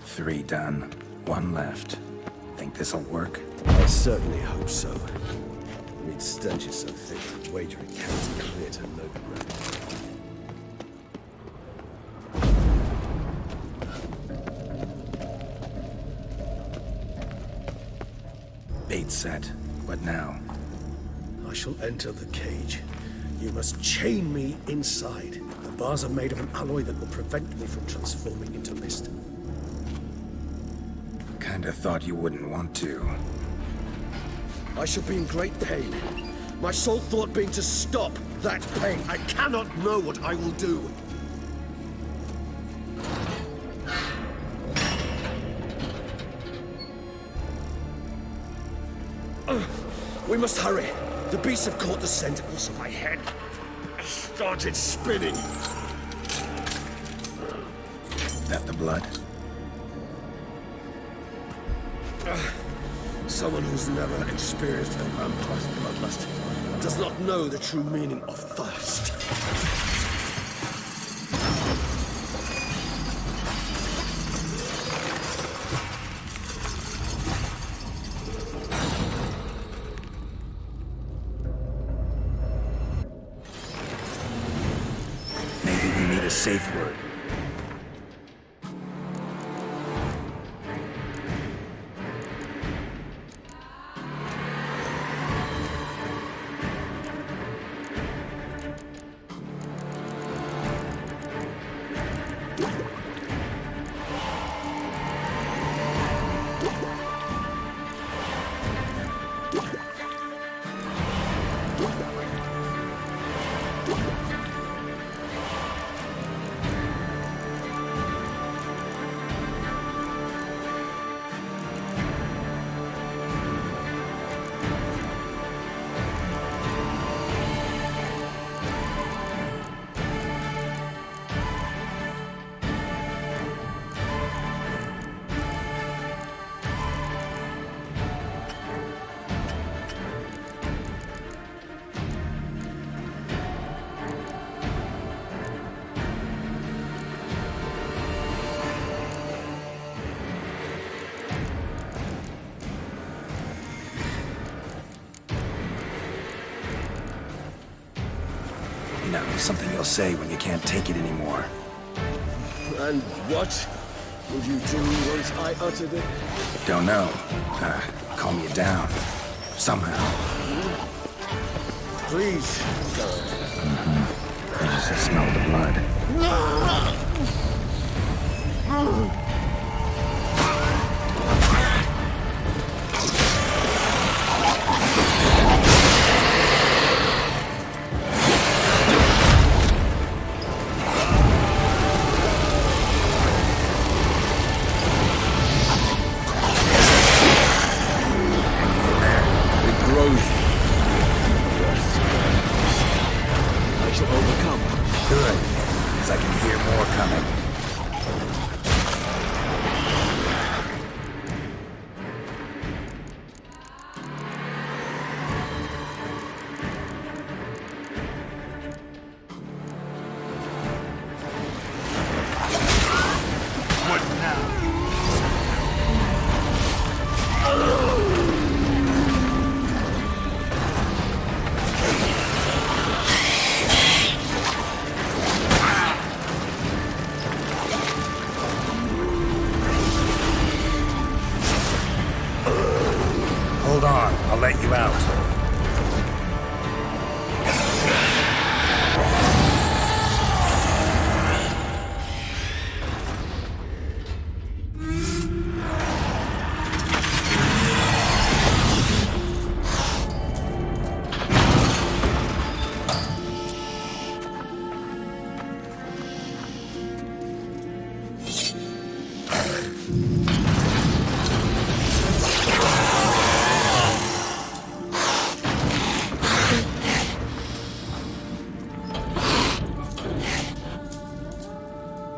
Speaker 2: Three done. One left. Think this'll work?
Speaker 20: I certainly hope so. I mean, stench is so thick, the wagering counts clear to no ground.
Speaker 2: Bait set. What now?
Speaker 20: I shall enter the cage. You must chain me inside. The bars are made of an alloy that will prevent me from transforming into mist.
Speaker 2: Kinda thought you wouldn't want to.
Speaker 20: I shall be in great pain. My sole thought being to stop that pain. I cannot know what I will do. We must hurry. The beasts have caught the scent, also my head. I started spinning.
Speaker 2: That the blood?
Speaker 20: Someone who's never experienced a vampire's bloodlust does not know the true meaning of thirst.
Speaker 2: Maybe we need a safe word. You know, something you'll say when you can't take it anymore.
Speaker 20: And what would you do once I uttered it?
Speaker 2: Don't know. Calm you down. Somehow.
Speaker 20: Please,
Speaker 2: I just smell the blood.
Speaker 20: I shall overcome.
Speaker 2: Good, because I can hear more coming.
Speaker 12: What now?
Speaker 2: Hold on, I'll let you out.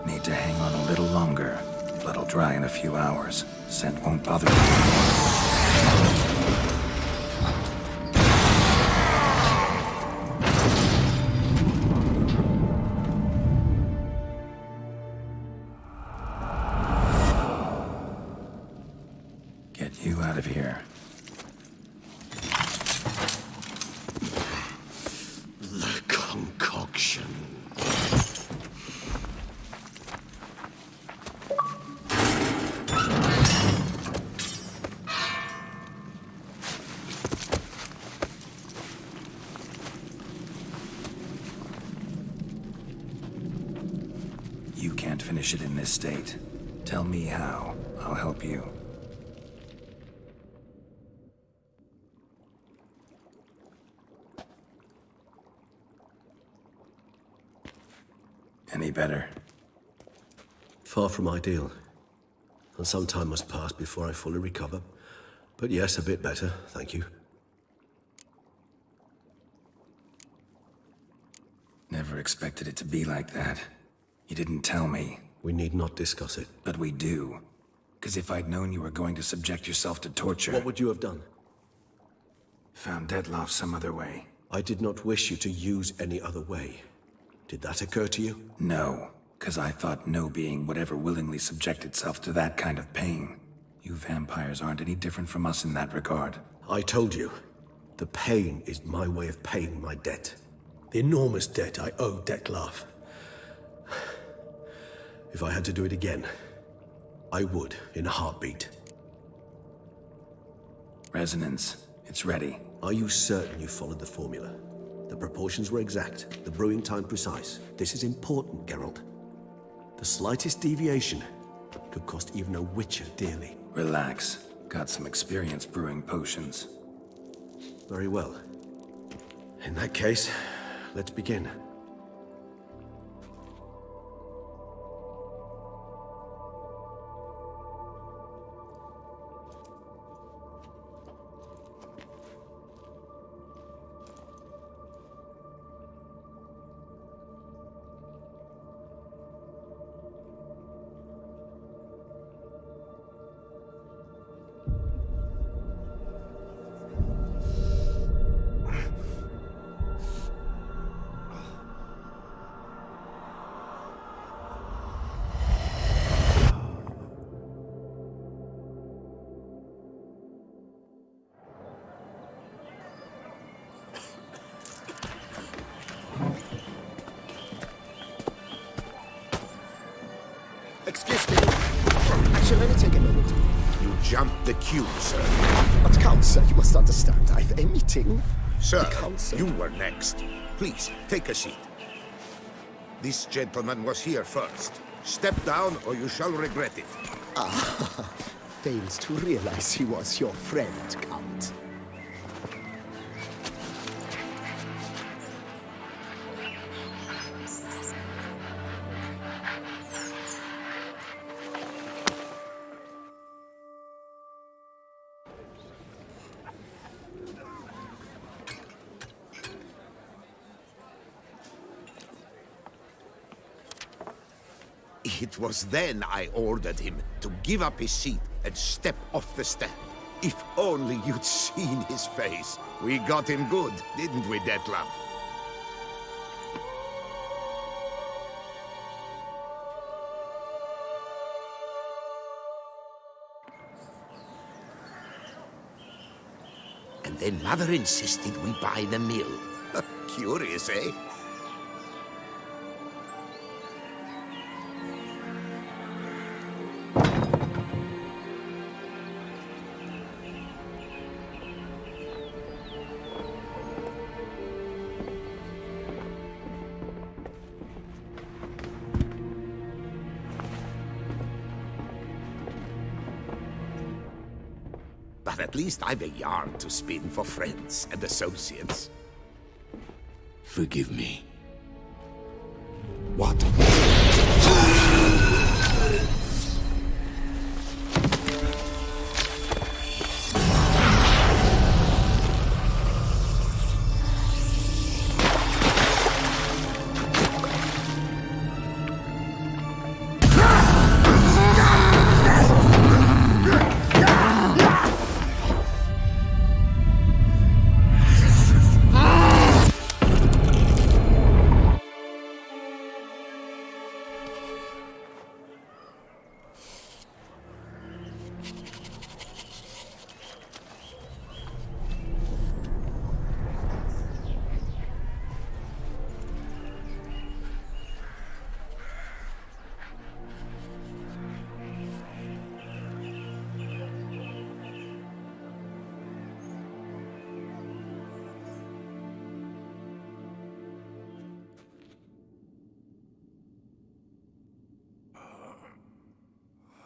Speaker 2: Need to hang on a little longer. Blood'll dry in a few hours. Scent won't bother me anymore. Get you out of here.
Speaker 20: The concoction.
Speaker 2: You can't finish it in this state. Tell me how. I'll help you. Any better?
Speaker 20: Far from ideal. And some time must pass before I fully recover. But yes, a bit better, thank you.
Speaker 2: Never expected it to be like that. You didn't tell me.
Speaker 20: We need not discuss it.
Speaker 2: But we do. Because if I'd known you were going to subject yourself to torture...
Speaker 20: What would you have done?
Speaker 2: Found Dettlaff some other way.
Speaker 20: I did not wish you to use any other way. Did that occur to you?
Speaker 2: No, because I thought no being would ever willingly subject itself to that kind of pain. You vampires aren't any different from us in that regard.
Speaker 20: I told you, the pain is my way of paying my debt. The enormous debt I owe Dettlaff. If I had to do it again, I would, in a heartbeat.
Speaker 2: Resonance. It's ready.
Speaker 20: Are you certain you followed the formula? The proportions were exact, the brewing time precise. This is important, Geralt. The slightest deviation could cost even a witcher dearly.
Speaker 2: Relax. Got some experience brewing potions.
Speaker 20: Very well. In that case, let's begin.
Speaker 5: Excuse me. Actually, let me take a moment.
Speaker 21: You jumped the queue, sir.
Speaker 5: But, Count, sir, you must understand. I've a meeting.
Speaker 21: Sir,
Speaker 5: Count, sir.
Speaker 21: you were next. Please, take a seat. This gentleman was here first. Step down or you shall regret it.
Speaker 5: Ah, fails to realize he was your friend, Count.
Speaker 21: It was then I ordered him to give up his seat and step off the stand. If only you'd seen his face. We got him good, didn't we, Detlef? And then Mother insisted we buy the mill. Curious, eh? But at least I've a yarn to spin for friends and associates.
Speaker 10: Forgive me.
Speaker 21: What?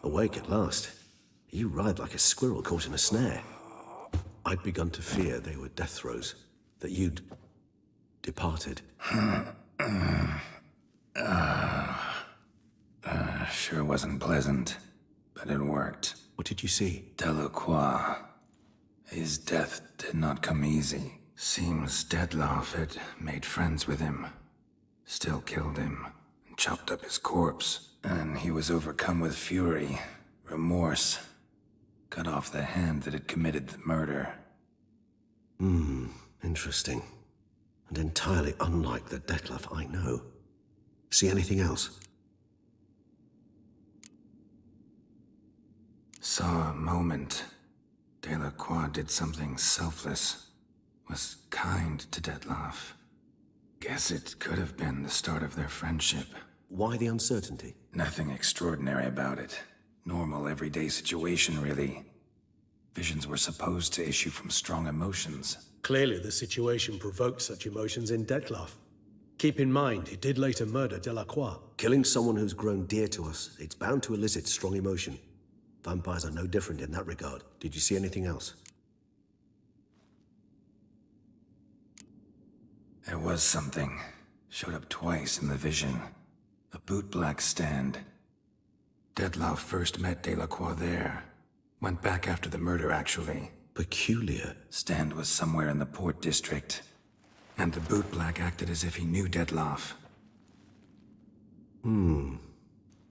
Speaker 20: Awake at last. You ride like a squirrel caught in a snare. I'd begun to fear they were death throes, that you'd departed.
Speaker 2: Sure wasn't pleasant, but it worked.
Speaker 20: What did you see?
Speaker 2: Delacroix. His death did not come easy. Seems Detlef had made friends with him. Still killed him, and chopped up his corpse. And he was overcome with fury, remorse. Cut off the hand that had committed the murder.
Speaker 20: Interesting. And entirely unlike the Detlef I know. See anything else?
Speaker 2: Saw a moment. Delacroix did something selfless. Was kind to Detlef. Guess it could have been the start of their friendship.
Speaker 20: Why the uncertainty?
Speaker 2: Nothing extraordinary about it. Normal, everyday situation, really. Visions were supposed to issue from strong emotions.
Speaker 22: Clearly, the situation provoked such emotions in Detlef. Keep in mind, he did later murder Delacroix.
Speaker 20: Killing someone who's grown dear to us, it's bound to elicit strong emotion. Vampires are no different in that regard. Did you see anything else?
Speaker 2: There was something. Showed up twice in the vision. A bootblack stand. Detlef first met Delacroix there. Went back after the murder, actually.
Speaker 20: Peculiar.
Speaker 2: Stand was somewhere in the port district. And the bootblack acted as if he knew Detlef.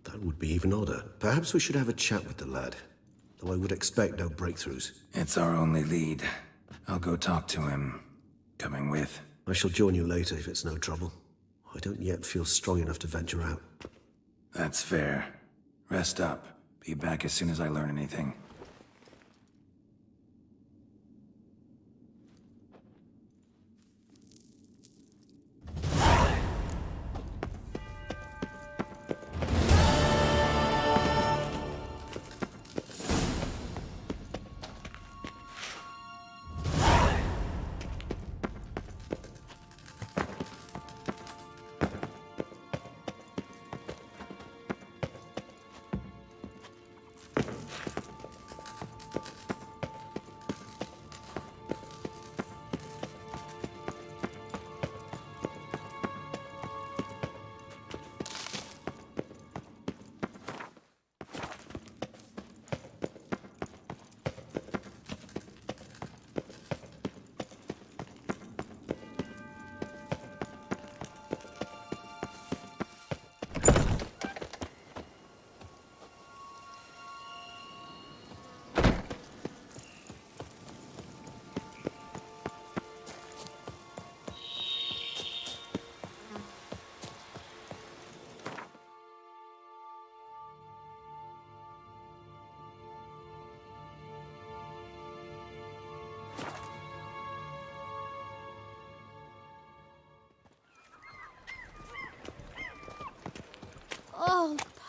Speaker 20: That would be even odder. Perhaps we should have a chat with the lad. Though I would expect no breakthroughs.
Speaker 2: It's our only lead. I'll go talk to him. Coming with?
Speaker 20: I shall join you later if it's no trouble. I don't yet feel strong enough to venture out.
Speaker 2: That's fair. Rest up. Be back as soon as I learn anything.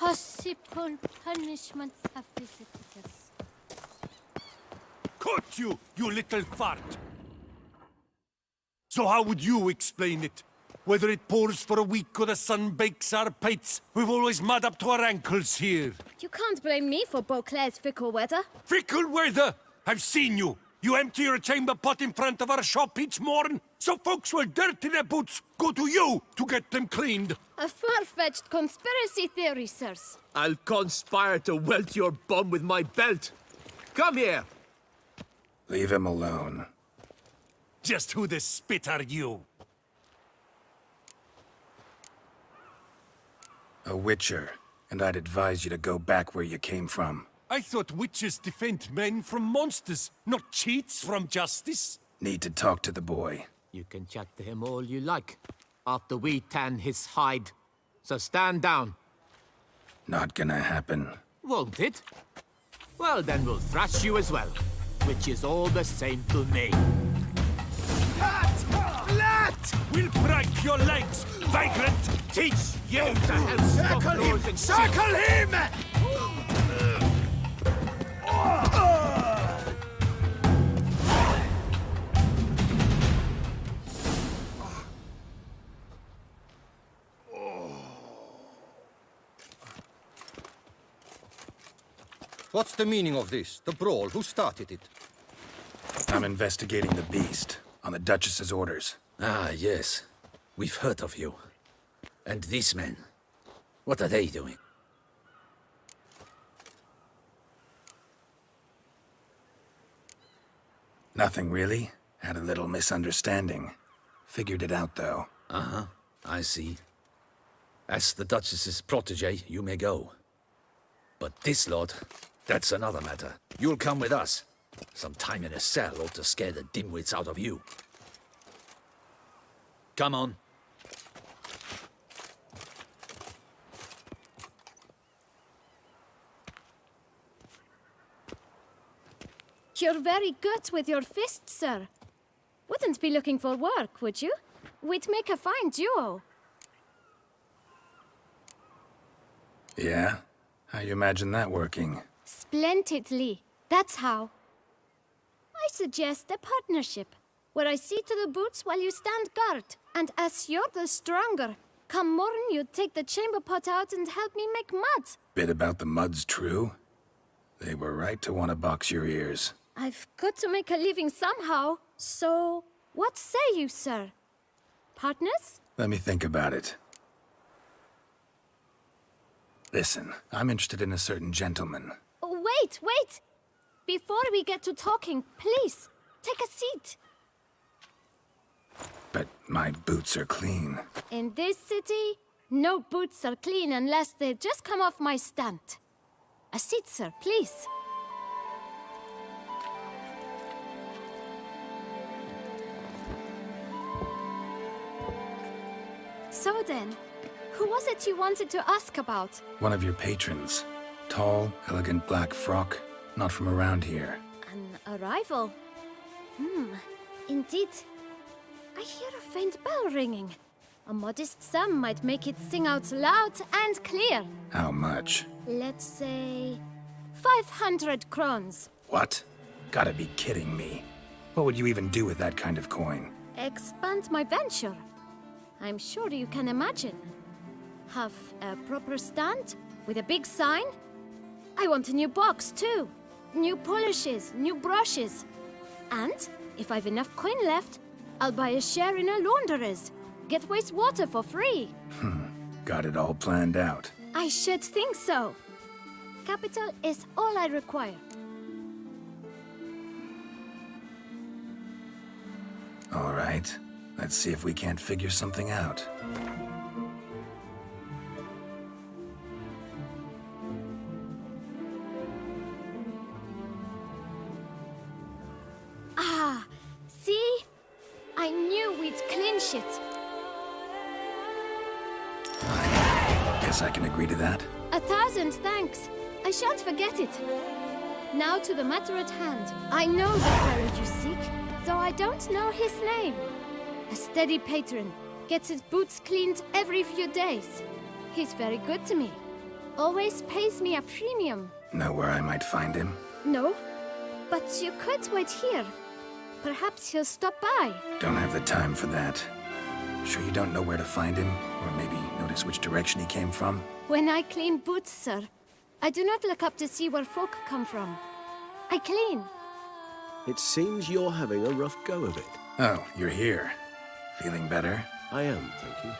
Speaker 8: Possible punishments have visited us.
Speaker 12: Caught you, you little fart! So how would you explain it? Whether it pours for a week or the sun bakes our pates, we've always mud up to our ankles here.
Speaker 8: You can't blame me for Beauclair's fickle weather.
Speaker 12: Fickle weather! I've seen you! You empty your chamber pot in front of our shop each morn, so folks will dirty their boots go to you to get them cleaned.
Speaker 8: A far-fetched conspiracy theory, sirs.
Speaker 10: I'll conspire to welt your bum with my belt. Come here.
Speaker 2: Leave him alone.
Speaker 12: Just who the spit are you?
Speaker 2: A witcher, and I'd advise you to go back where you came from.
Speaker 12: I thought witches defend men from monsters, not cheats from justice.
Speaker 2: Need to talk to the boy.
Speaker 10: You can chat to him all you like, after we tan his hide. So stand down.
Speaker 2: Not gonna happen.
Speaker 10: Won't it? Well, then we'll thrash you as well, which is all the same to me.
Speaker 12: Let! We'll break your legs, vagrant!
Speaker 10: Teach you to help stop those and
Speaker 12: Circle him!
Speaker 11: What's the meaning of this? The brawl? Who started it?
Speaker 2: I'm investigating the beast, on the Duchess's orders.
Speaker 9: Ah, yes. We've heard of you. And these men, what are they doing?
Speaker 2: Nothing really. Had a little misunderstanding. Figured it out, though.
Speaker 9: Uh-huh, I see. As the Duchess's protege, you may go. But this lot, that's another matter. You'll come with us. Some time in a cell ought to scare the dimwits out of you. Come on.
Speaker 8: You're very good with your fists, sir. Wouldn't be looking for work, would you? We'd make a fine duo.
Speaker 2: Yeah? How you imagine that working?
Speaker 8: Splendidly. That's how. I suggest a partnership, where I see to the boots while you stand guard. And as you're the stronger, come morn you take the chamber pot out and help me make mud.
Speaker 2: Bit about the mud's true? They were right to want to box your ears.
Speaker 8: I've got to make a living somehow, so what say you, sir? Partners?
Speaker 2: Let me think about it. Listen, I'm interested in a certain gentleman.
Speaker 8: Oh, wait! Before we get to talking, please, take a seat.
Speaker 2: But my boots are clean.
Speaker 8: In this city, no boots are clean unless they just come off my stand. A seat, sir, please. So then, who was it you wanted to ask about?
Speaker 2: One of your patrons. Tall, elegant black frock. Not from around here.
Speaker 8: An arrival? Indeed. I hear a faint bell ringing. A modest sum might make it sing out loud and clear.
Speaker 2: How much?
Speaker 8: Let's say 500 crowns.
Speaker 2: What? Gotta be kidding me. What would you even do with that kind of coin?
Speaker 8: Expand my venture. I'm sure you can imagine. Have a proper stand with a big sign. I want a new box too. New polishes, new brushes. And if I've enough coin left, I'll buy a share in a launderer's. Get wastewater for free.
Speaker 2: Got it all planned out.
Speaker 8: I should think so. Capital is all I require.
Speaker 2: All right. Let's see if we can't figure something out.
Speaker 8: Ah, see? I knew we'd clinch it.
Speaker 2: Guess I can agree to that.
Speaker 8: 1,000 thanks. I shan't forget it. Now to the matter at hand. I know the fellow you seek, though I don't know his name. A steady patron, gets his boots cleaned every few days. He's very good to me. always pays me a premium.
Speaker 2: Know where I might find him?
Speaker 8: No, but you could wait here. Perhaps he'll stop by.
Speaker 2: Don't have the time for that. Sure you don't know where to find him? Or maybe notice which direction he came from?
Speaker 8: When I clean boots, sir, I do not look up to see where folk come from. I clean.
Speaker 20: It seems you're having a rough go of it.
Speaker 2: Oh, you're here. Feeling better?
Speaker 20: I am, thank you.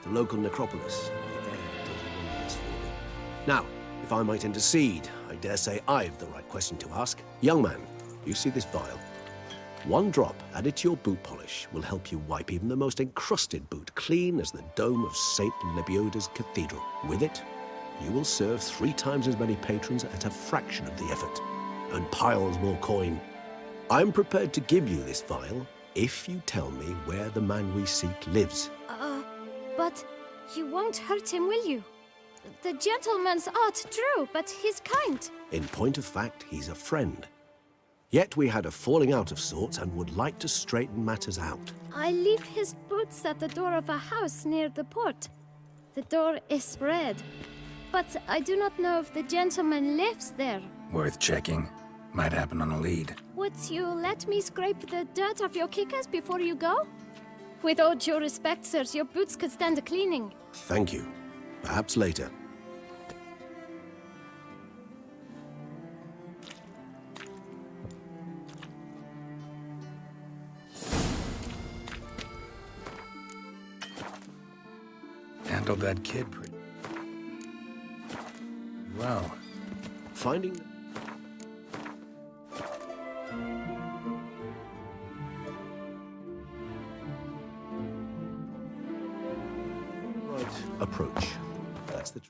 Speaker 20: The local necropolis. The air does wonders for me. Now, if I might intercede, I dare say I've the right question to ask. Young man, you see this vial? One drop added to your boot polish will help you wipe even the most encrusted boot clean as the dome of St. Lebioda's cathedral. With it, you will serve 3 times as many patrons at a fraction of the effort, and piles more coin. I'm prepared to give you this vial if you tell me where the man we seek lives.
Speaker 8: But you won't hurt him, will you? The gentleman's art true, but he's kind.
Speaker 20: In point of fact, he's a friend. Yet we had a falling out of sorts and would like to straighten matters out.
Speaker 8: I leave his boots at the door of a house near the port. The door is red, but I do not know if the gentleman lives there.
Speaker 2: Worth checking. Might happen on a lead.
Speaker 8: Would you let me scrape the dirt off your kickers before you go? With all due respect, sirs, your boots could stand a cleaning.
Speaker 20: Thank you. Perhaps later.
Speaker 2: Handled that kid pretty well.
Speaker 20: Finding... right approach. That's the...